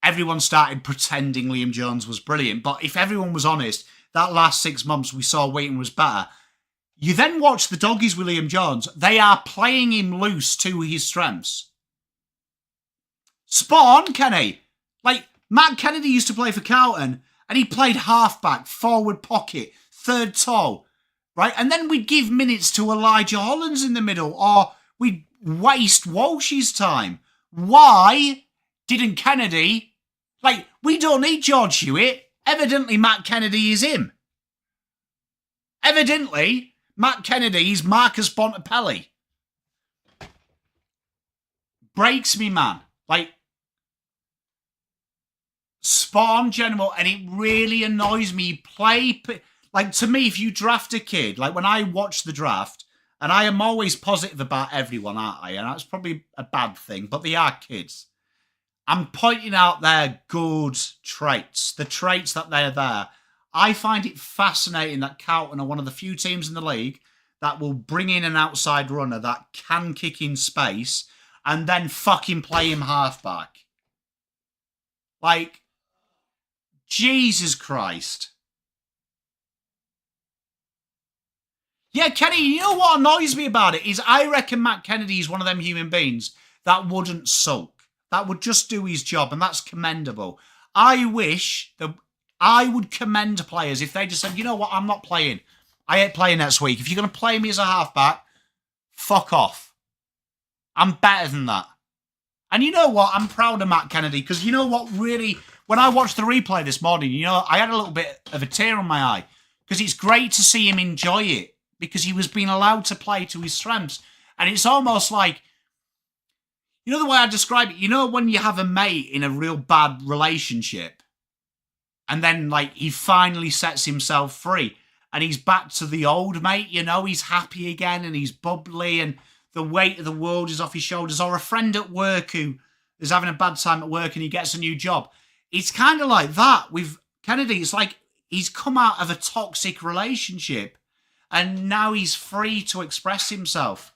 Everyone started pretending Liam Jones was brilliant. But if everyone was honest, that last 6 months we saw Wheaterin was better. You then watch the Doggies with Liam Jones. They are playing him loose to his strengths. Spot on, Kenny. Like, Matt Kennedy used to play for Carlton, and he played halfback, forward pocket, third tall, right? And then we'd give minutes to Elijah Hollands in the middle, or we'd waste Walsh's time. Why didn't Kennedy... Like, we don't need George Hewitt. Evidently, Matt Kennedy is him. Evidently, Matt Kennedy is Marcus Bontempelli. Breaks me, man. Like, spot on, General, and it really annoys me. Like, to me, if you draft a kid, like when I watch the draft, and I am always positive about everyone, aren't I? And that's probably a bad thing, but they are kids. I'm pointing out their good traits, the traits that they're there. I find it fascinating that Carlton are one of the few teams in the league that will bring in an outside runner that can kick in space and then fucking play him halfback. Like, Jesus Christ. Yeah, Kenny, you know what annoys me about it is I reckon Matt Kennedy is one of them human beings that wouldn't sulk. That would just do his job, and that's commendable. I wish that I would commend players if they just said, you know what, I'm not playing. I ain't playing next week. If you're going to play me as a halfback, fuck off. I'm better than that. And you know what? I'm proud of Matt Kennedy because you know what really, when I watched the replay this morning, you know, I had a little bit of a tear on my eye because it's great to see him enjoy it because he was being allowed to play to his strengths. And it's almost like, you know the way I describe it? You know when you have a mate in a real bad relationship and then like he finally sets himself free and he's back to the old mate, you know, he's happy again and he's bubbly and the weight of the world is off his shoulders, or a friend at work who is having a bad time at work and he gets a new job. It's kind of like that with Kennedy. It's like he's come out of a toxic relationship and now he's free to express himself.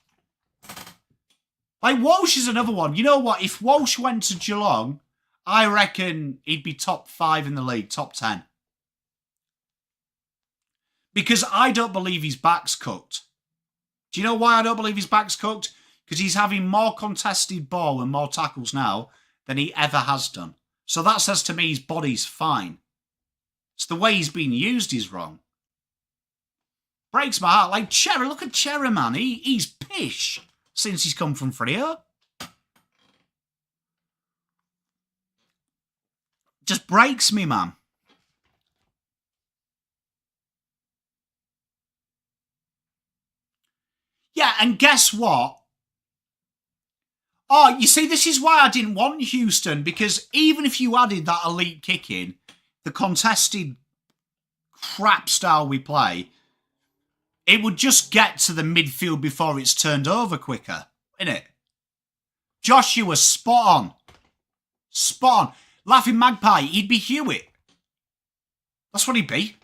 Like Walsh is another one. You know what? If Walsh went to Geelong, I reckon he'd be top 5 in the league, top 10. Because I don't believe his back's cooked. Do you know why I don't believe his back's cooked? Because he's having more contested ball and more tackles now than he ever has done. So that says to me his body's fine. It's the way he's being used is wrong. Breaks my heart. Like Cherry, look at Cherry, man. He's pish since he's come from Freo. Just breaks me, man. Yeah, and guess what? Oh, you see, this is why I didn't want Houston, because even if you added that elite kick in, the contested crap style we play, it would just get to the midfield before it's turned over quicker, innit? Joshua, spot on. Spot on. Laughing Magpie, he'd be Hewitt. That's what he'd be.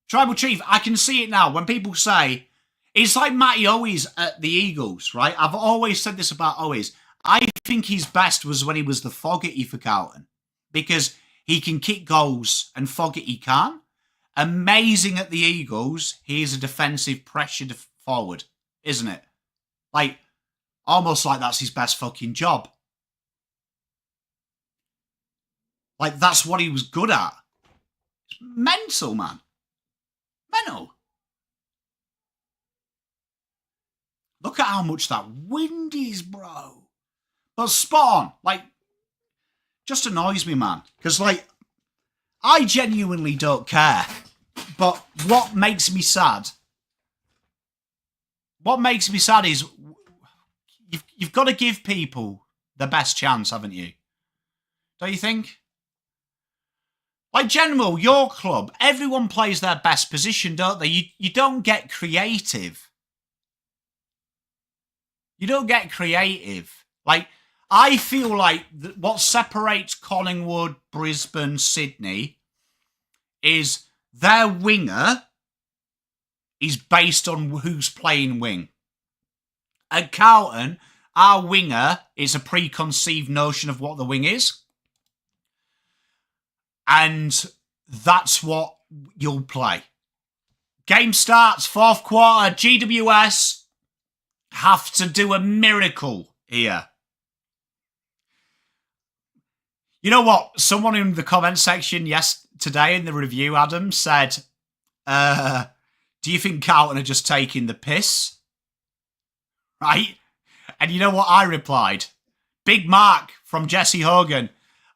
Tribal Chief, I can see it now. When people say, it's like Matty Owies at the Eagles, right? I've always said this about Owies. I think his best was when he was the Fogarty for Carlton. Because he can kick goals and Fogarty can't. Amazing at the Eagles, he is a defensive pressure forward, isn't it? Like, almost like that's his best fucking job. Like, that's what he was good at. It's mental, man. Mental. Look at how much that wind is, bro. But spot on. Like, just annoys me, man. Because, like, I genuinely don't care. But what makes me sad? What makes me sad is you've got to give people the best chance, haven't you? Don't you think? Like, General, your club, everyone plays their best position, don't they? You don't get creative. You don't get creative. Like, I feel like what separates Collingwood, Brisbane, Sydney is their winger is based on who's playing wing. At Carlton, our winger is a preconceived notion of what the wing is. And that's what you'll play. Game starts, 4th quarter, GWS have to do a miracle here. You know what? Someone in the comment section today in the review, Adam, said, do you think Carlton are just taking the piss? Right? And you know what I replied? Big Mark from Jesse Hogan.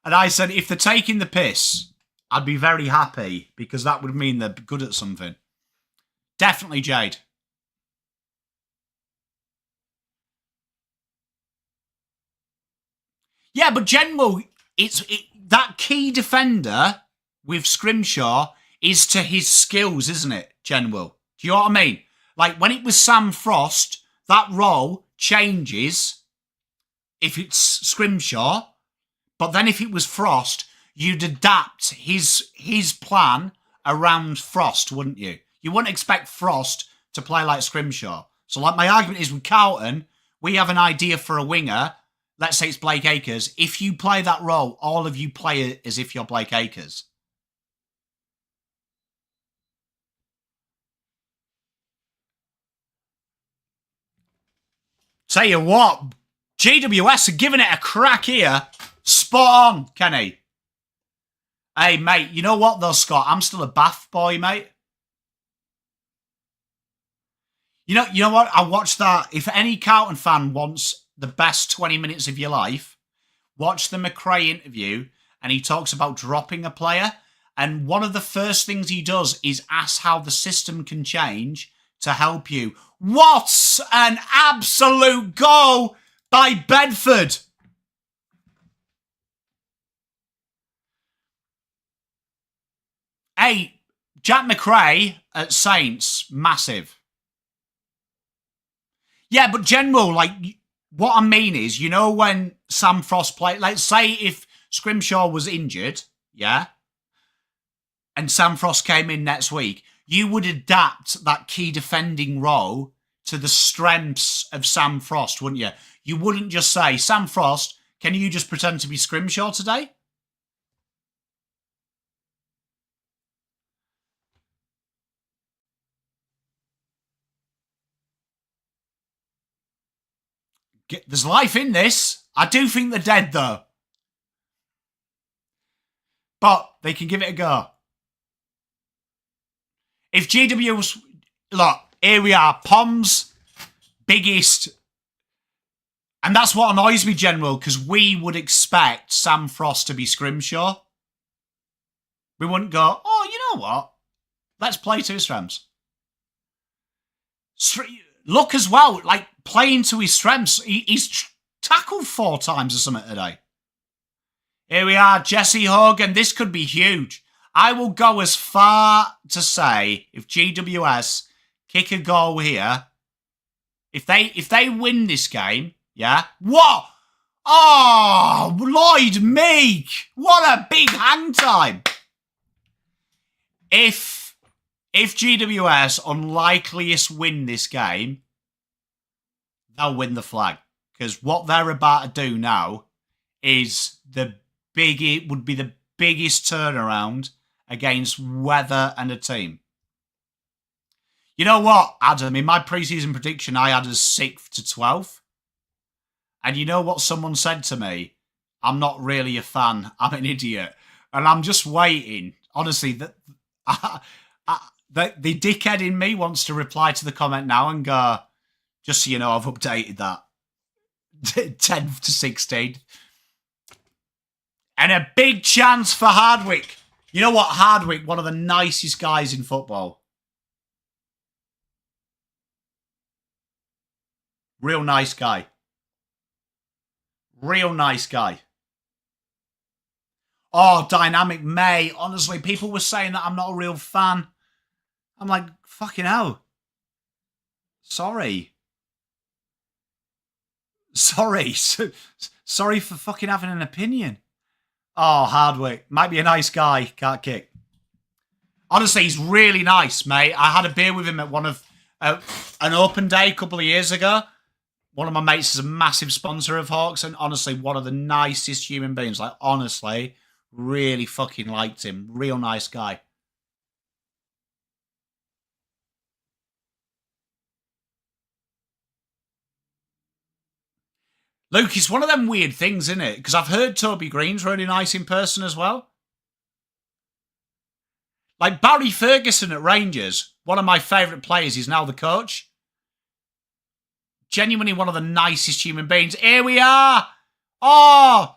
And I said, if they're taking the piss, I'd be very happy because that would mean they're good at something. Definitely Jade. Yeah, but General, that key defender with Scrimshaw is to his skills, isn't it, General? Do you know what I mean? Like, when it was Sam Frost, that role changes if it's Scrimshaw, but then if it was Frost, you'd adapt his plan around Frost, wouldn't you? You wouldn't expect Frost to play like Scrimshaw. So, like, my argument is with Carlton, we have an idea for a winger. Let's say it's Blake Acres. If you play that role, all of you play it as if you're Blake Acres. Tell you what, GWS are giving it a crack here. Spot on, Kenny. Hey, mate, you know what though, Scott? I'm still a Bath boy, mate. You know what? I watched that. If any Carlton fan wants the best 20 minutes of your life, watch the McRae interview, and he talks about dropping a player. And one of the first things he does is ask how the system can change to help you. What an absolute goal by Bedford! Hey, Jack McRae at Saints, massive. Yeah, but general, like, what I mean is, you know when Sam Frost played, let's say if Scrimshaw was injured, yeah, and Sam Frost came in next week, you would adapt that key defending role to the strengths of Sam Frost, wouldn't you? You wouldn't just say, Sam Frost, can you just pretend to be Scrimshaw today? There's life in this. I do think they're dead, though. But they can give it a go. If GW was... Look, here we are. Pom's biggest... And that's what annoys me, General, because we would expect Sam Frost to be Scrimshaw. We wouldn't go, oh, you know what? Let's play to his strengths. Look as well, like, playing to his strengths. He's tackled 4 times or something today. Here we are, Jesse Hogan. This could be huge. I will go as far to say, if GWS kick a goal here, if they win this game, yeah, what? Oh, Lloyd Meek. What a big hang time. If GWS unlikeliest win this game, they'll win the flag. Because what they're about to do now is would be the biggest turnaround against Weather and a team. You know what, Adam? In my preseason prediction, I had us 6th to 12th. And you know what someone said to me? I'm not really a fan. I'm an idiot. And I'm just waiting. Honestly, the dickhead in me wants to reply to the comment now and go, just so you know, I've updated that. 10th to 16th. And a big chance for Hardwick. You know what? Hardwick, one of the nicest guys in football. Real nice guy. Real nice guy. Oh, Dynamic May. Honestly, people were saying that I'm not a real fan. I'm like, fucking hell. Sorry. Sorry for fucking having an opinion. Oh, Hardwick. Might be a nice guy. Can't kick. Honestly, he's really nice, mate. I had a beer with him at one of an open day a couple of years ago. One of my mates is a massive sponsor of Hawks, and honestly, one of the nicest human beings. Like, honestly, really fucking liked him. Real nice guy. Luke, it's one of them weird things, isn't it? Because I've heard Toby Green's really nice in person as well. Like Barry Ferguson at Rangers, one of my favourite players, he's now the coach. Genuinely one of the nicest human beings. Here we are. Oh,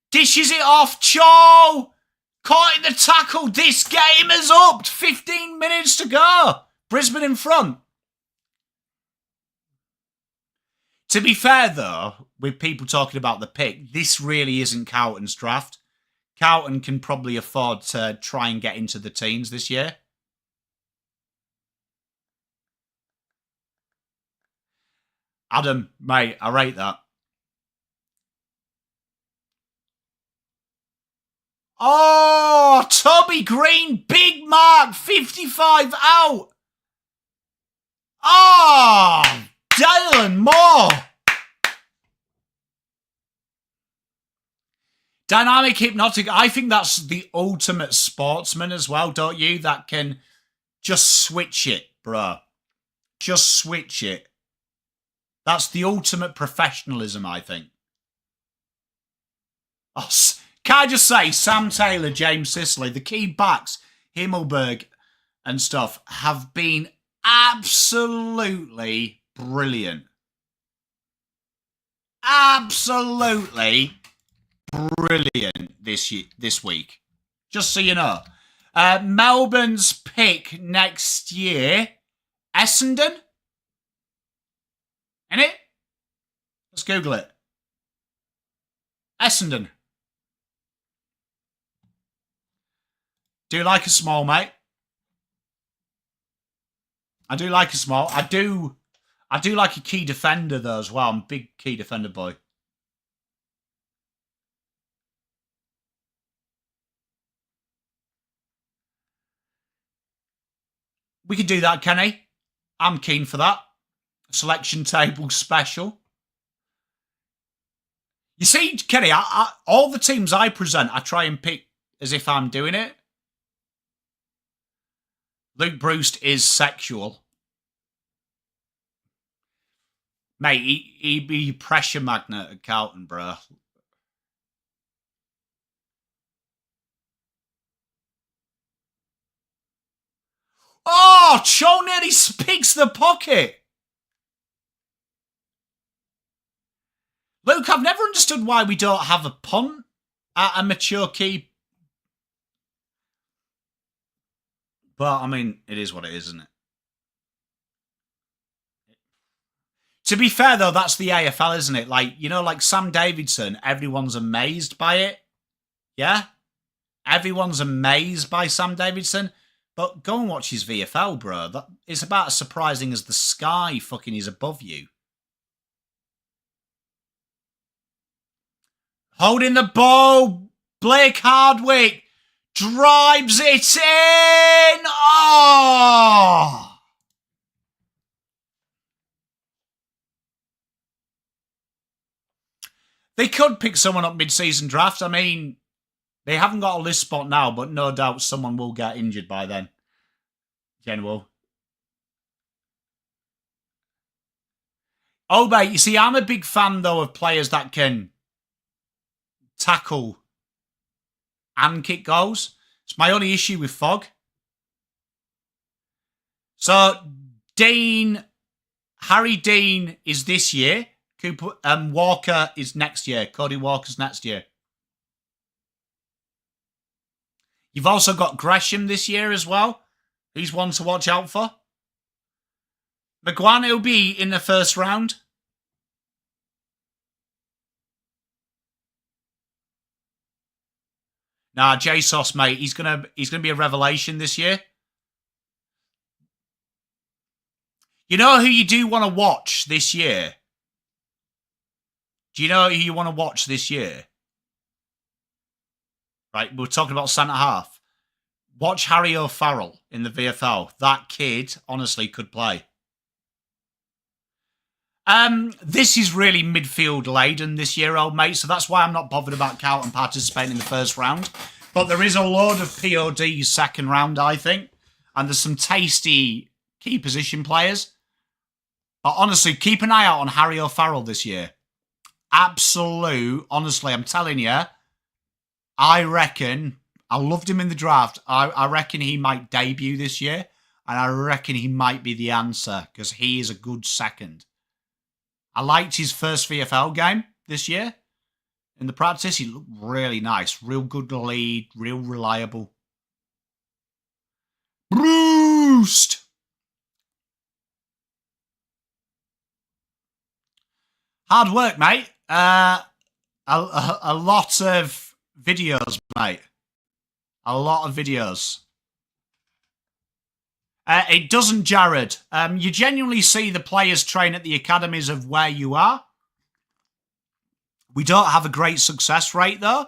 dishes it off. Cho caught in the tackle. This game is up. 15 minutes to go. Brisbane in front. To be fair, though, with people talking about the pick, this really isn't Carlton's draft. Carlton can probably afford to try and get into the teens this year. Adam, mate, I rate that. Oh, Toby Green, big mark, 55 out. Oh, Dylan Moore. Dynamic Hypnotic, I think that's the ultimate sportsman as well, don't you? That can just switch it, bro. Just switch it. That's the ultimate professionalism, I think. Oh, can I just say, Sam Taylor, James Sicily, the key backs, Himmelberg and stuff, have been absolutely brilliant. Absolutely brilliant this week. Just so you know. Melbourne's pick next year, Essendon? Isn't it? Let's Google it. Essendon. Do you like a small, mate? I do like a small. I do like a key defender, though, as well. I'm a big key defender boy. We could do that, Kenny. I'm keen for that. Selection table special. You see, Kenny, all the teams I present, I try and pick as if I'm doing it. Luke Bruce is sexual. Mate, he'd be a pressure magnet at Carlton, bro. Oh, Cho nearly picks the pocket. Luke, I've never understood why we don't have a punt at a mature key. But, I mean, it is what it is, isn't it? To be fair, though, that's the AFL, isn't it? Like, you know, like Sam Davidson, everyone's amazed by it. Yeah? Everyone's amazed by Sam Davidson. But go and watch his VFL, bro. It's about as surprising as the sky fucking is above you. Holding the ball. Blake Hardwick drives it in. Oh! They could pick someone up mid-season draft. I mean, they haven't got a list spot now, but no doubt someone will get injured by then. General. Oh, mate, you see, I'm a big fan, though, of players that can tackle and kick goals. It's my only issue with Fogg. So, Harry Dean is this year. Walker is next year. Cody Walker's next year. You've also got Gresham this year as well. He's one to watch out for. McGuan will be in the first round. Nah, JSOS, mate, he's gonna be a revelation this year. You know who you do want to watch this year? Do you know who you want to watch this year? Right, we're talking about centre half. Watch Harry O'Farrell in the VFL. That kid, honestly, could play. This is really midfield laden this year, old mate, so that's why I'm not bothered about Carlton participating in the first round. But there is a load of PODs second round, I think. And there's some tasty key position players. But honestly, keep an eye out on Harry O'Farrell this year. Absolute, honestly, I'm telling you, I reckon, I loved him in the draft. I reckon he might debut this year. And I reckon he might be the answer because he is a good second. I liked his first VFL game this year. In the practice, he looked really nice. Real good lead, real reliable. Bruised! Hard work, mate. A lot of videos, mate. A lot of videos. It doesn't, Jared. You genuinely see the players train at the academies of where you are. We don't have a great success rate, though.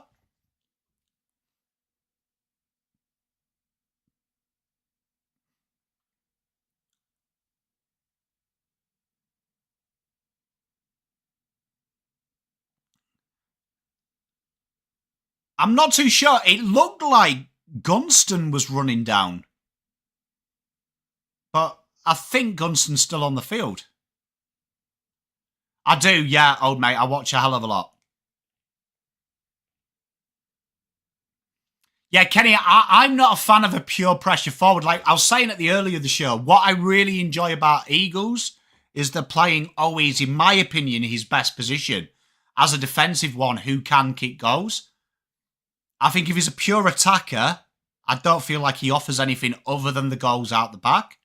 I'm not too sure. It looked like Gunston was running down. But I think Gunston's still on the field. I do, yeah, old mate. I watch a hell of a lot. Yeah, Kenny, I'm not a fan of a pure pressure forward. Like I was saying at the earlier of the show, what I really enjoy about Eagles is they're playing always, in my opinion, his best position as a defensive one who can kick goals. I think if he's a pure attacker, I don't feel like he offers anything other than the goals out the back.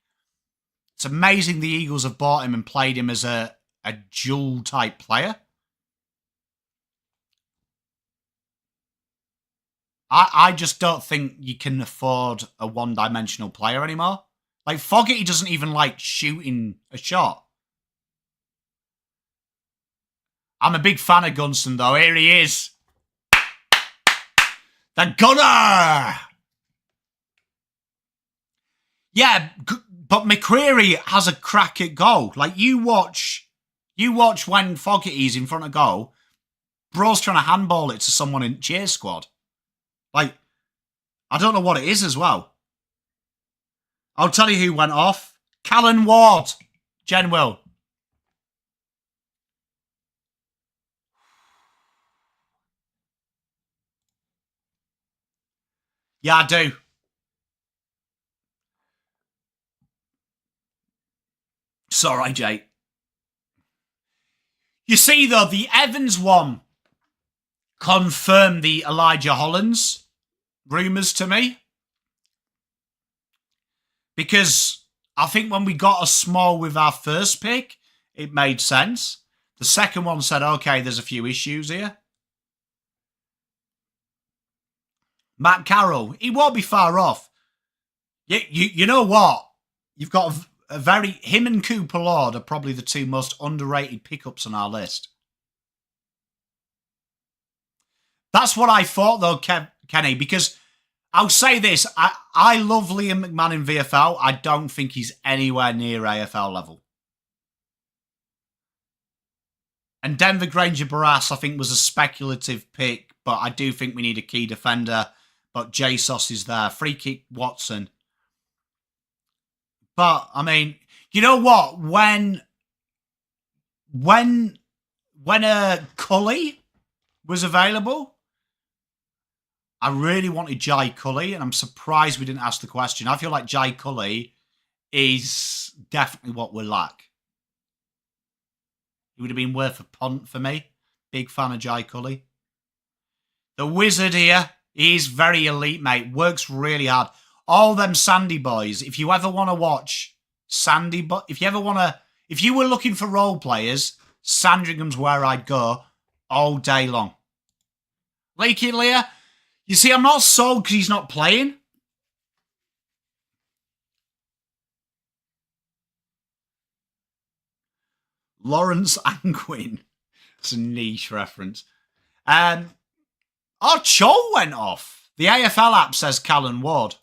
It's amazing the Eagles have bought him and played him as a dual type player. I just don't think you can afford a one-dimensional player anymore. Like, Fogarty doesn't even like shooting a shot. I'm a big fan of Gunston, though. Here he is. The gunner! Yeah, but McCreary has a crack at goal. Like, you watch when Fogarty's in front of goal, bro's trying to handball it to someone in cheer squad. Like, I don't know what it is as well. I'll tell you who went off. Callan Ward. Jen will. Yeah, I do. It's all right, Jay. You see, though, the Evans one confirmed the Elijah Hollands rumours to me. Because I think when we got a small with our first pick, it made sense. The second one said, okay, there's a few issues here. Matt Carroll, he won't be far off. You know what? You've got a very... Him and Cooper Lord are probably the two most underrated pickups on our list. That's what I thought, though, Kenny, because I'll say this. I love Liam McMahon in VFL. I don't think he's anywhere near AFL level. And Denver Granger Barras, I think, was a speculative pick, but I do think we need a key defender. But JSOS is there. Free kick Watson. But, I mean, you know what? When Cully was available, I really wanted Jai Cully, and I'm surprised we didn't ask the question. I feel like Jai Cully is definitely what we lack. It would have been worth a punt for me. Big fan of Jai Cully. The wizard here, he's very elite, mate. Works really hard. All them Sandy boys, if you ever want to watch Sandy, if you were looking for role players, Sandringham's where I'd go all day long. Leaky Lear, you see, I'm not sold because he's not playing. Lawrence Anquin. It's a niche reference. Oh, Chol went off. The AFL app says Callan Ward.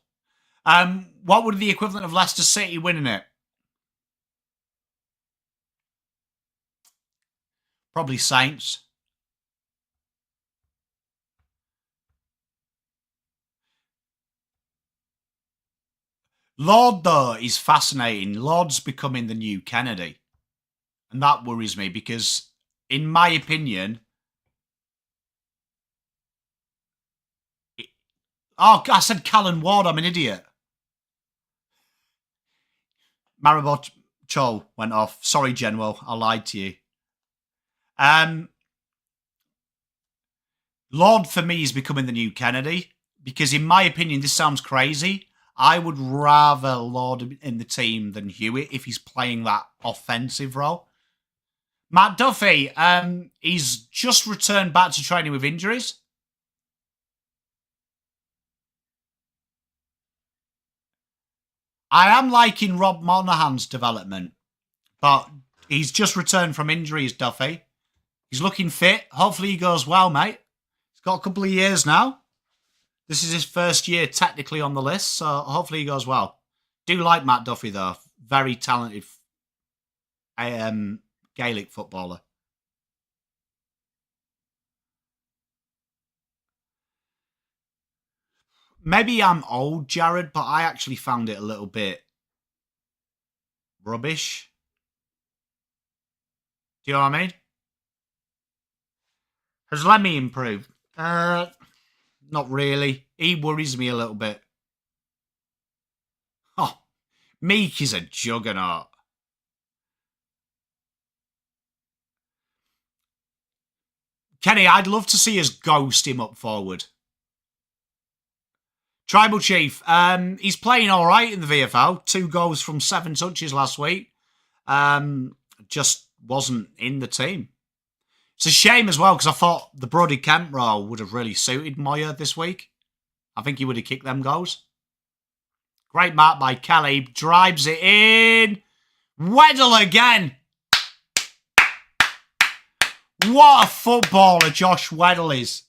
What would be the equivalent of Leicester City winning it? Probably Saints. Lord, though, is fascinating. Lord's becoming the new Kennedy. And that worries me because, in my opinion... Oh, I said Callan Ward. I'm an idiot. Maribor Chol went off. Sorry, General. I lied to you. Lord, for me, is becoming the new Kennedy. Because, in my opinion, this sounds crazy. I would rather Lord in the team than Hewitt if he's playing that offensive role. Matt Duffy, he's just returned back to training with injuries. I am liking Rob Monahan's development, but he's just returned from injuries, Duffy. He's looking fit. Hopefully he goes well, mate. He's got a couple of years now. This is his first year technically on the list, so hopefully he goes well. Do like Matt Duffy, though. Very talented Gaelic footballer. Maybe I'm old, Jared, but I actually found it a little bit rubbish. Do you know what I mean? Has Lemmy improved? Not really. He worries me a little bit. Oh, Meek is a juggernaut. Kenny, I'd love to see us ghost him up forward. Tribal Chief, he's playing all right in the VFL. 2 goals from 7 touches last week. Just wasn't in the team. It's a shame as well because I thought the Brody Kemp role would have really suited Moyer this week. I think he would have kicked them goals. Great mark by Kelly. Drives it in. Weddle again. What a footballer Josh Weddle is.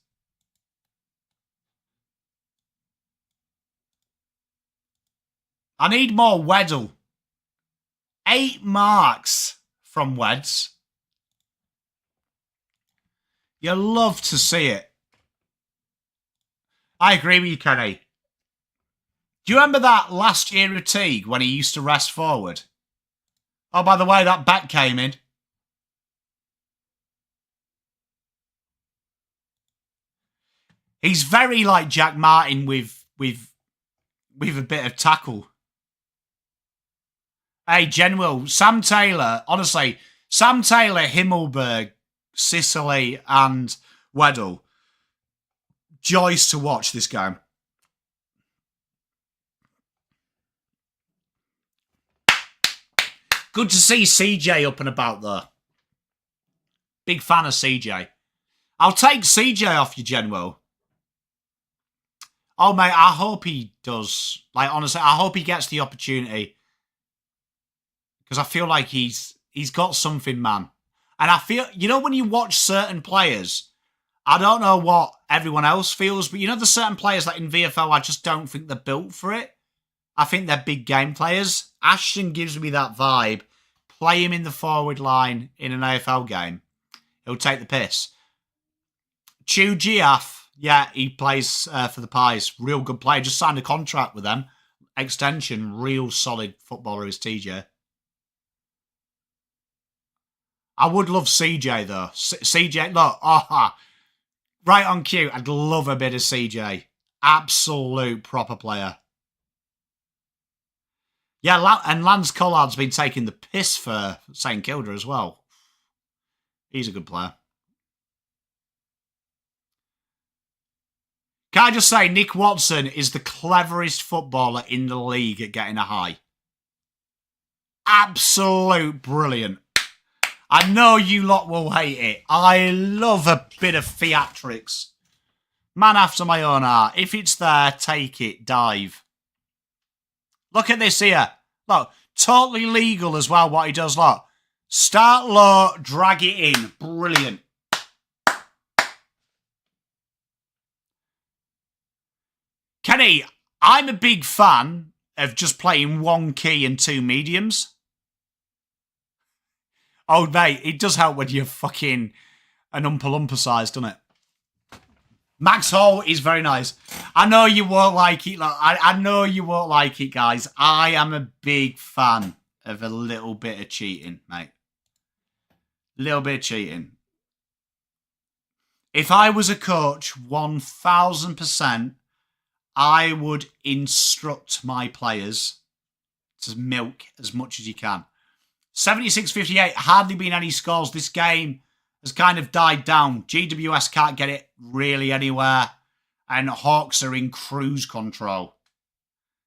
I need more Weddle. 8 marks from Weds. You love to see it. I agree with you, Kenny. Do you remember that last year of Teague when he used to rest forward? Oh, by the way, that back came in. He's very like Jack Martin with a bit of tackle. Hey, Genwell, Sam Taylor, honestly, Sam Taylor, Himmelberg, Sicily and Weddle. Joys to watch this game. Good to see CJ up and about there. Big fan of CJ. I'll take CJ off you, Genwell. Oh, mate, I hope he does. Like, honestly, I hope he gets the opportunity. Because I feel like he's got something, man. And I feel, you know, when you watch certain players, I don't know what everyone else feels, but you know, there's certain players that in VFL, I just don't think they're built for it. I think they're big game players. Ashton gives me that vibe. Play him in the forward line in an AFL game. He'll take the piss. Chu Giaf, yeah, he plays for the Pies. Real good player. Just signed a contract with them. Extension. Real solid footballer is TJ. I would love CJ, though. CJ, look. Right on cue. I'd love a bit of CJ. Absolute proper player. Yeah, and Lance Collard's been taking the piss for St Kilda as well. He's a good player. Can I just say, Nick Watson is the cleverest footballer in the league at getting a high. Absolute brilliant. I know you lot will hate it. I love a bit of theatrics. Man after my own heart. If it's there, take it. Dive. Look at this here. Look, totally legal as well what he does. Look, start low, drag it in. Brilliant. Kenny, I'm a big fan of just playing 1 key and 2 mediums. Oh, mate, it does help when you're fucking an Oompa size, doesn't it? Max Hall is very nice. I know you won't like it. I know you won't like it, guys. I am a big fan of a little bit of cheating, mate. Little bit of cheating. If I was a coach, 1000%, I would instruct my players to milk as much as you can. 76-58, hardly been any scores. This game has kind of died down. GWS can't get it really anywhere. And Hawks are in cruise control.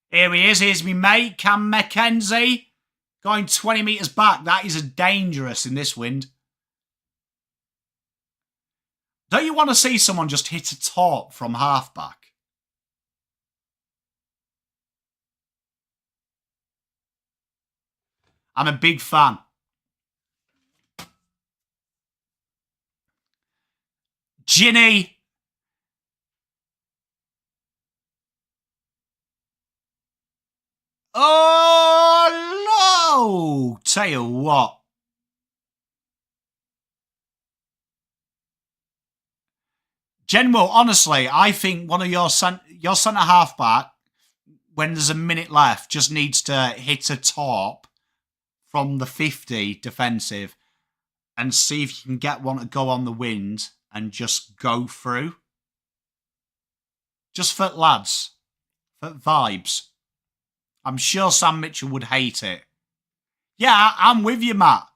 Here he is. Here's me mate, Cam McKenzie. Going 20 metres back. That is dangerous in this wind. Don't you want to see someone just hit a top from halfback? I'm a big fan. Ginny. Oh, no. Tell you what. General, honestly, I think one of your centre halfback, when there's a minute left, just needs to hit a top from the 50 defensive and see if you can get one to go on the wind and just go through. Just for lads. For vibes. I'm sure Sam Mitchell would hate it. Yeah, I'm with you, Matt.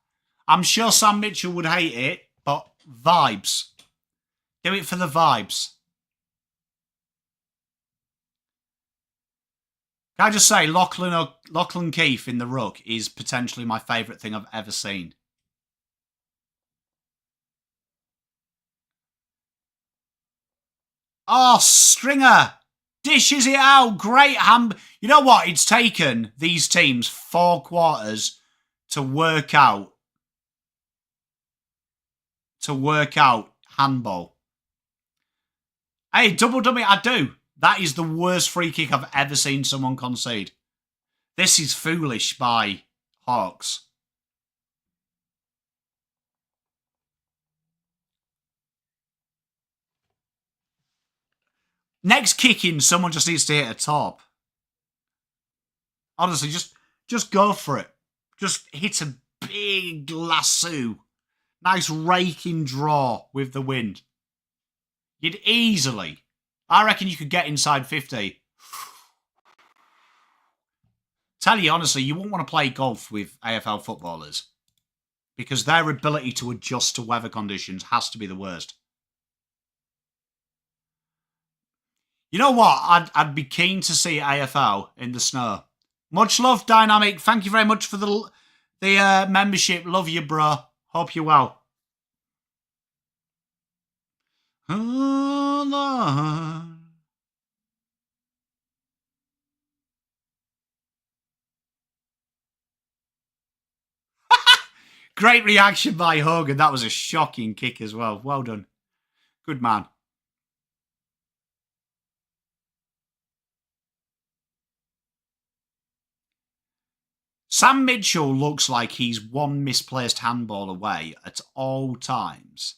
I'm sure Sam Mitchell would hate it, but vibes. Do it for the vibes. Can I just say, Lachlan Keefe in the ruck is potentially my favourite thing I've ever seen. Oh, Stringer dishes it out. Great hand. You know what? It's taken these teams 4 quarters to work out handball. Hey, double dummy, I do. That is the worst free kick I've ever seen someone concede. This is foolish by Hawks. Next kicking, someone just needs to hit a top. Honestly, just go for it. Just hit a big lasso. Nice raking draw with the wind. You'd easily... I reckon you could get inside 50. Tell you honestly, you wouldn't want to play golf with AFL footballers because their ability to adjust to weather conditions has to be the worst. You know what? I'd be keen to see AFL in the snow. Much love, Dynamic. Thank you very much for the membership. Love you, bro. Hope you're well. Oh, Lord. Great reaction by Hogan. That was a shocking kick as well. Well done. Good man. Sam Mitchell looks like he's one misplaced handball away at all times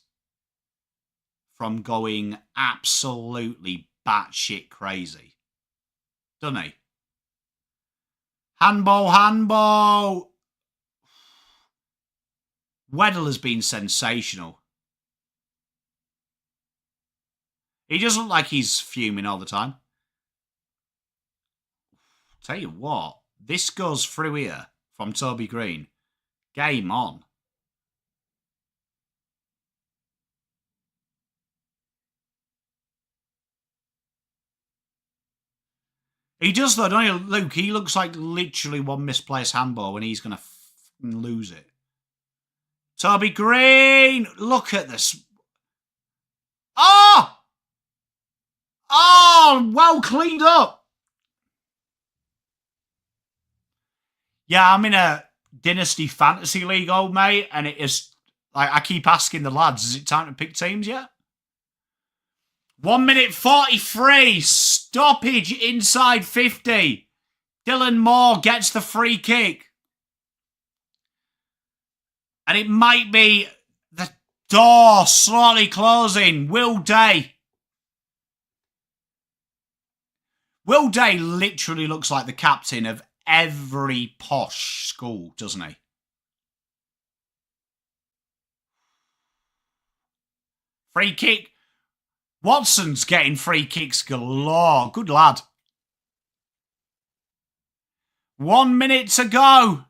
from going absolutely batshit crazy. Doesn't he? Handball. Weddle has been sensational. He doesn't look like he's fuming all the time. Tell you what, this goes through here from Toby Green. Game on. He does though, don't he, Luke? He looks like literally one misplaced handball when he's going to lose it. Toby Green! Look at this. Oh! Oh, well cleaned up. Yeah, I'm in a Dynasty Fantasy League, old mate, and it is... I keep asking the lads, is it time to pick teams yet? 1 minute 43. Stoppage inside 50. Dylan Moore gets the free kick. And it might be the door slowly closing. Will Day. Will Day literally looks like the captain of every posh school, doesn't he? Free kick. Watson's getting free kicks galore. Good lad. 1 minute to go.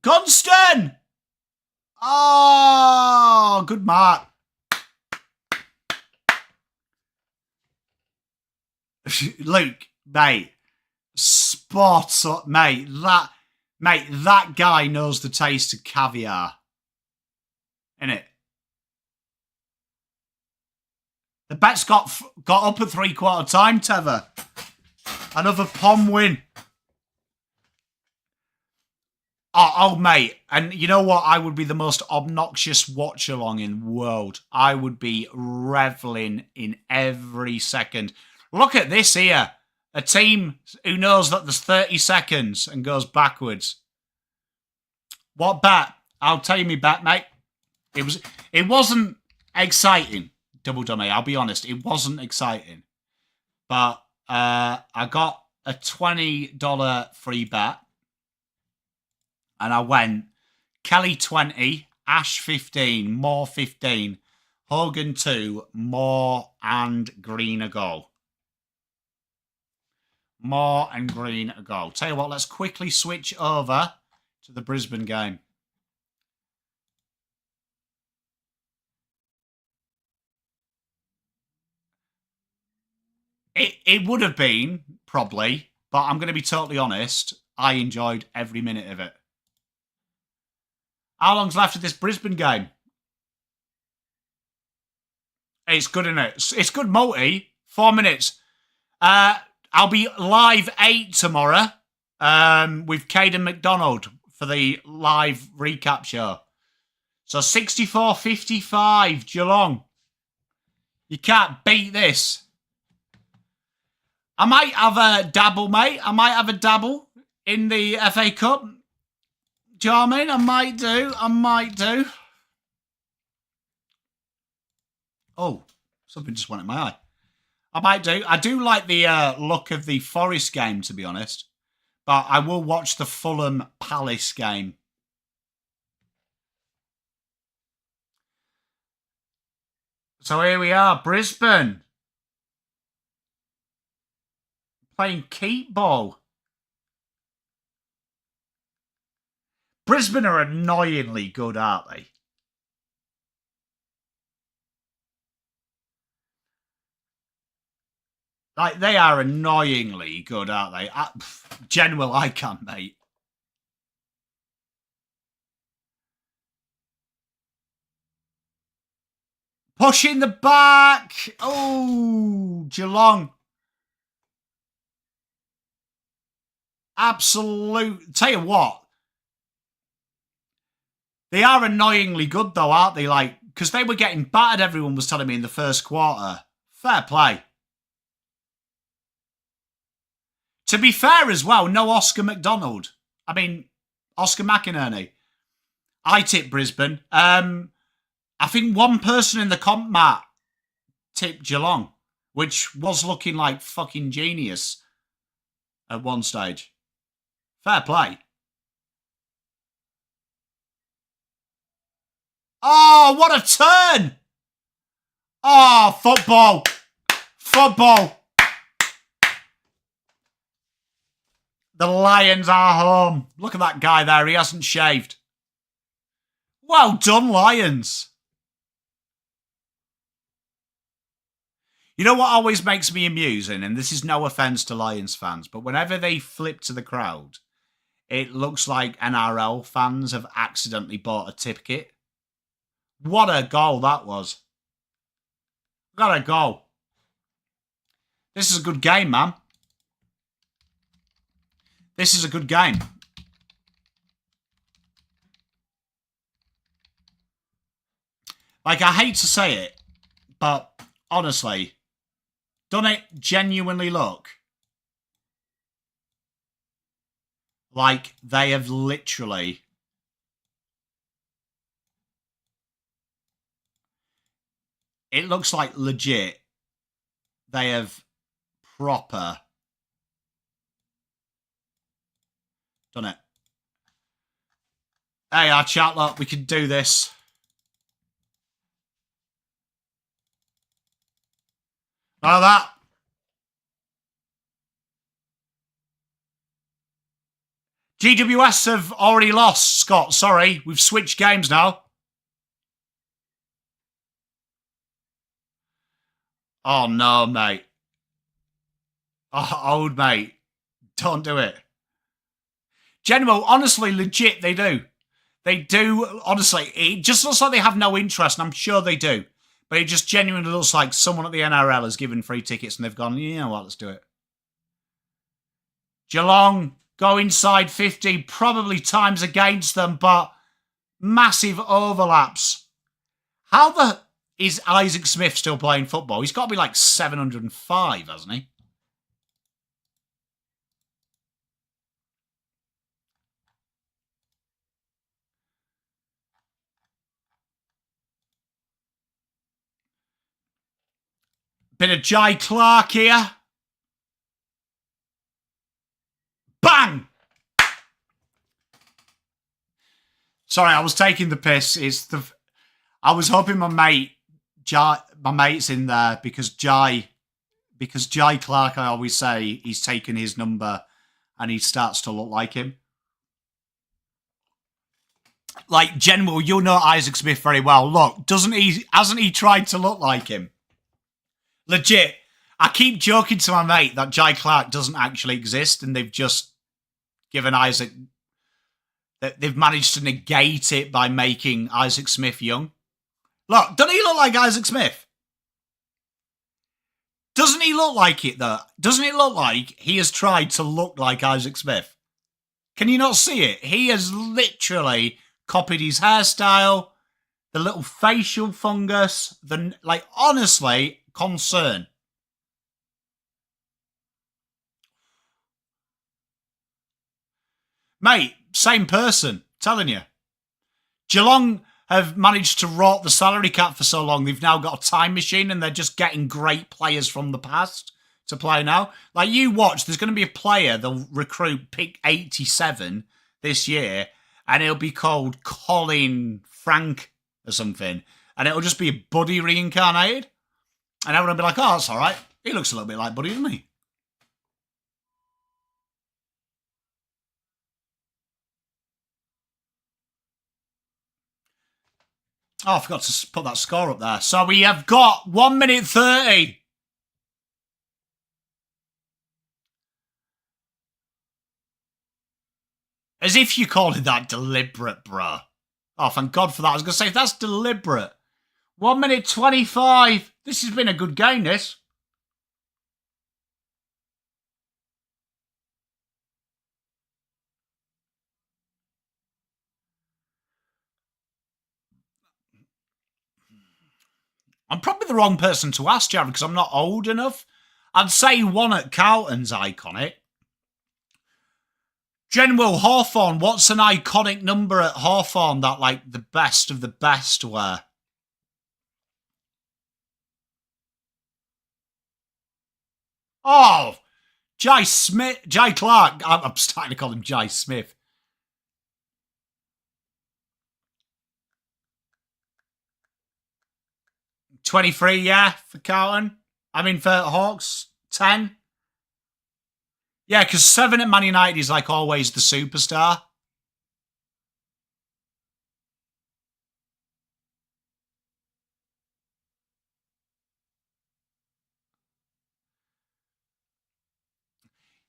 Gunston! Oh, good mark. Luke, mate, spot up, mate. That guy knows the taste of caviar. Innit? The bet's got up at 3/4 time, Tether. Another Pom win. Oh, mate. And you know what? I would be the most obnoxious watch-along in the world. I would be reveling in every second. Look at this here. A team who knows that there's 30 seconds and goes backwards. What bet? I'll tell you me bet, mate. It wasn't exciting, Double Dummy. I'll be honest. It wasn't exciting. But I got a $20 free bet. And I went Kelly 20, Ash 15, Moore 15, Hogan 2, Moore and Green a goal. Moore and Green a goal. Tell you what, let's quickly switch over to the Brisbane game. It would have been, probably, but I'm going to be totally honest, I enjoyed every minute of it. How long's left of this Brisbane game? It's good, isn't it? It's good multi. 4 minutes. I'll be live 8 tomorrow with Caden McDonald for the live recap show. So 64-55, Geelong. You can't beat this. I might have a dabble, mate. I might have a dabble in the FA Cup. Do you know what I mean? I might do. Oh, something just went in my eye. I might do. I do like the look of the Forest game, to be honest. But I will watch the Fulham Palace game. So here we are, Brisbane. Playing keep ball. Brisbane are annoyingly good, aren't they? Like, they are annoyingly good, aren't they? General, I can't, mate. Pushing the back. Oh, Geelong. Absolute. Tell you what. They are annoyingly good, though, aren't they? Like, because they were getting battered, everyone was telling me, in the first quarter. Fair play. To be fair as well, no Oscar McDonald. I mean, Oscar McInerney. I tipped Brisbane. I think one person in the comp, Matt, tipped Geelong, which was looking like fucking genius at one stage. Fair play. Oh, what a turn! Oh, football. Football. The Lions are home. Look at that guy there. He hasn't shaved. Well done, Lions. You know what always makes me amusing, and this is no offence to Lions fans, but whenever they flip to the crowd, it looks like NRL fans have accidentally bought a ticket. What a goal that was. What a goal. This is a good game, man. This is a good game. Like, I hate to say it, but honestly, doesn't it genuinely look like they have literally... It looks like legit they have proper... Done it. Hey, our chat lot, we can do this. Like that. GWS have already lost, Scott. Sorry, we've switched games now. Oh, no, mate. Oh, old mate. Don't do it. General, honestly, legit, they do. They do, honestly. It just looks like they have no interest, and I'm sure they do. But it just genuinely looks like someone at the NRL has given free tickets, and they've gone, you know what, let's do it. Geelong go inside 50, probably times against them, but massive overlaps. How is Isaac Smith still playing football? He's got to be like 705, hasn't he? Bit of Jai Clark here. Sorry, I was taking the piss. I was hoping my mate's in there because Jai Clark, I always say, he's taken his number and he starts to look like him. Like, General, you'll know Isaac Smith very well. Look, hasn't he tried to look like him? Legit. I keep joking to my mate that Jai Clark doesn't actually exist and they've just given Isaac... They've managed to negate it by making Isaac Smith young. Look, doesn't he look like Isaac Smith? Doesn't he look like it, though? Doesn't it look like he has tried to look like Isaac Smith? Can you not see it? He has literally copied his hairstyle, the little facial fungus, honestly, concern. Mate, same person, telling you. Geelong have managed to rot the salary cap for so long, they've now got a time machine and they're just getting great players from the past to play now. Like, you watch, there's going to be a player they'll recruit pick 87 this year and it'll be called Colin Frank or something. And it'll just be Buddy reincarnated. And everyone will be like, oh, that's all right. He looks a little bit like Buddy, doesn't he? Oh, I forgot to put that score up there. So we have got 1 minute 30. As if you call it that deliberate, bruh. Oh, thank God for that. I was going to say, if that's deliberate. 1 minute 25. This has been a good game, this. I'm probably the wrong person to ask, Jared, because I'm not old enough. I'd say one at Carlton's iconic. General Hawthorn, what's an iconic number at Hawthorn that, like, the best of the best were? Oh, Jai Clark. I'm starting to call him Jai Smith. $23, yeah, for Carlton. I mean, for Hawks, 10. Yeah, because 7 at Man United is, like, always the superstar.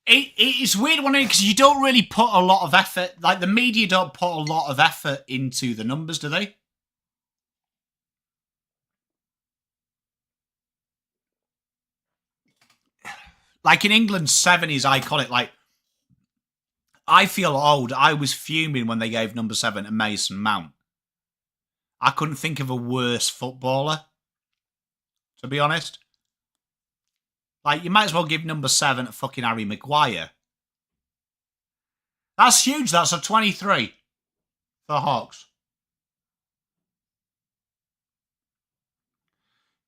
It's weird one because you don't really put a lot of effort, like the media don't put a lot of effort into the numbers, do they? Like in England, 7 is iconic. Like, I feel old. I was fuming when they gave number 7 to Mason Mount. I couldn't think of a worse footballer, to be honest. Like, you might as well give number 7 to fucking Harry Maguire. That's huge. That's a 23 for Hawks.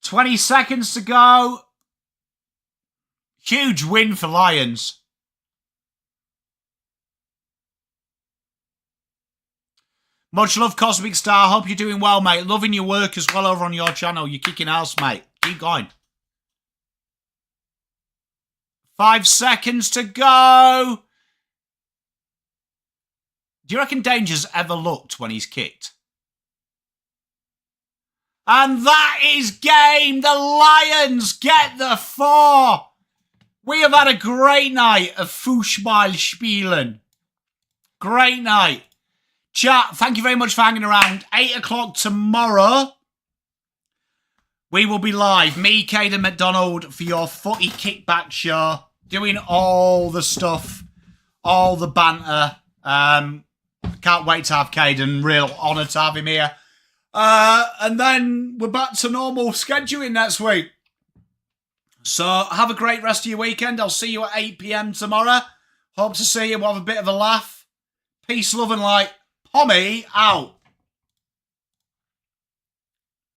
20 seconds to go. Huge win for Lions. Much love, Cosmic Star. Hope you're doing well, mate. Loving your work as well over on your channel. You're kicking ass, mate. Keep going. 5 seconds to go. Do you reckon Danger's ever looked when he's kicked? And that is game. The Lions get the 4. We have had a great night of Fußball spielen. Great night. Chat, thank you very much for hanging around. 8 o'clock tomorrow. We will be live. Me, Caden McDonald, for your footy kickback show. Doing all the stuff. All the banter. Can't wait to have Caden. Real honour to have him here. And then we're back to normal scheduling next week. So have a great rest of your weekend. I'll see you at 8 PM tomorrow. Hope to see you. We'll have a bit of a laugh. Peace, love and light. Pommy out.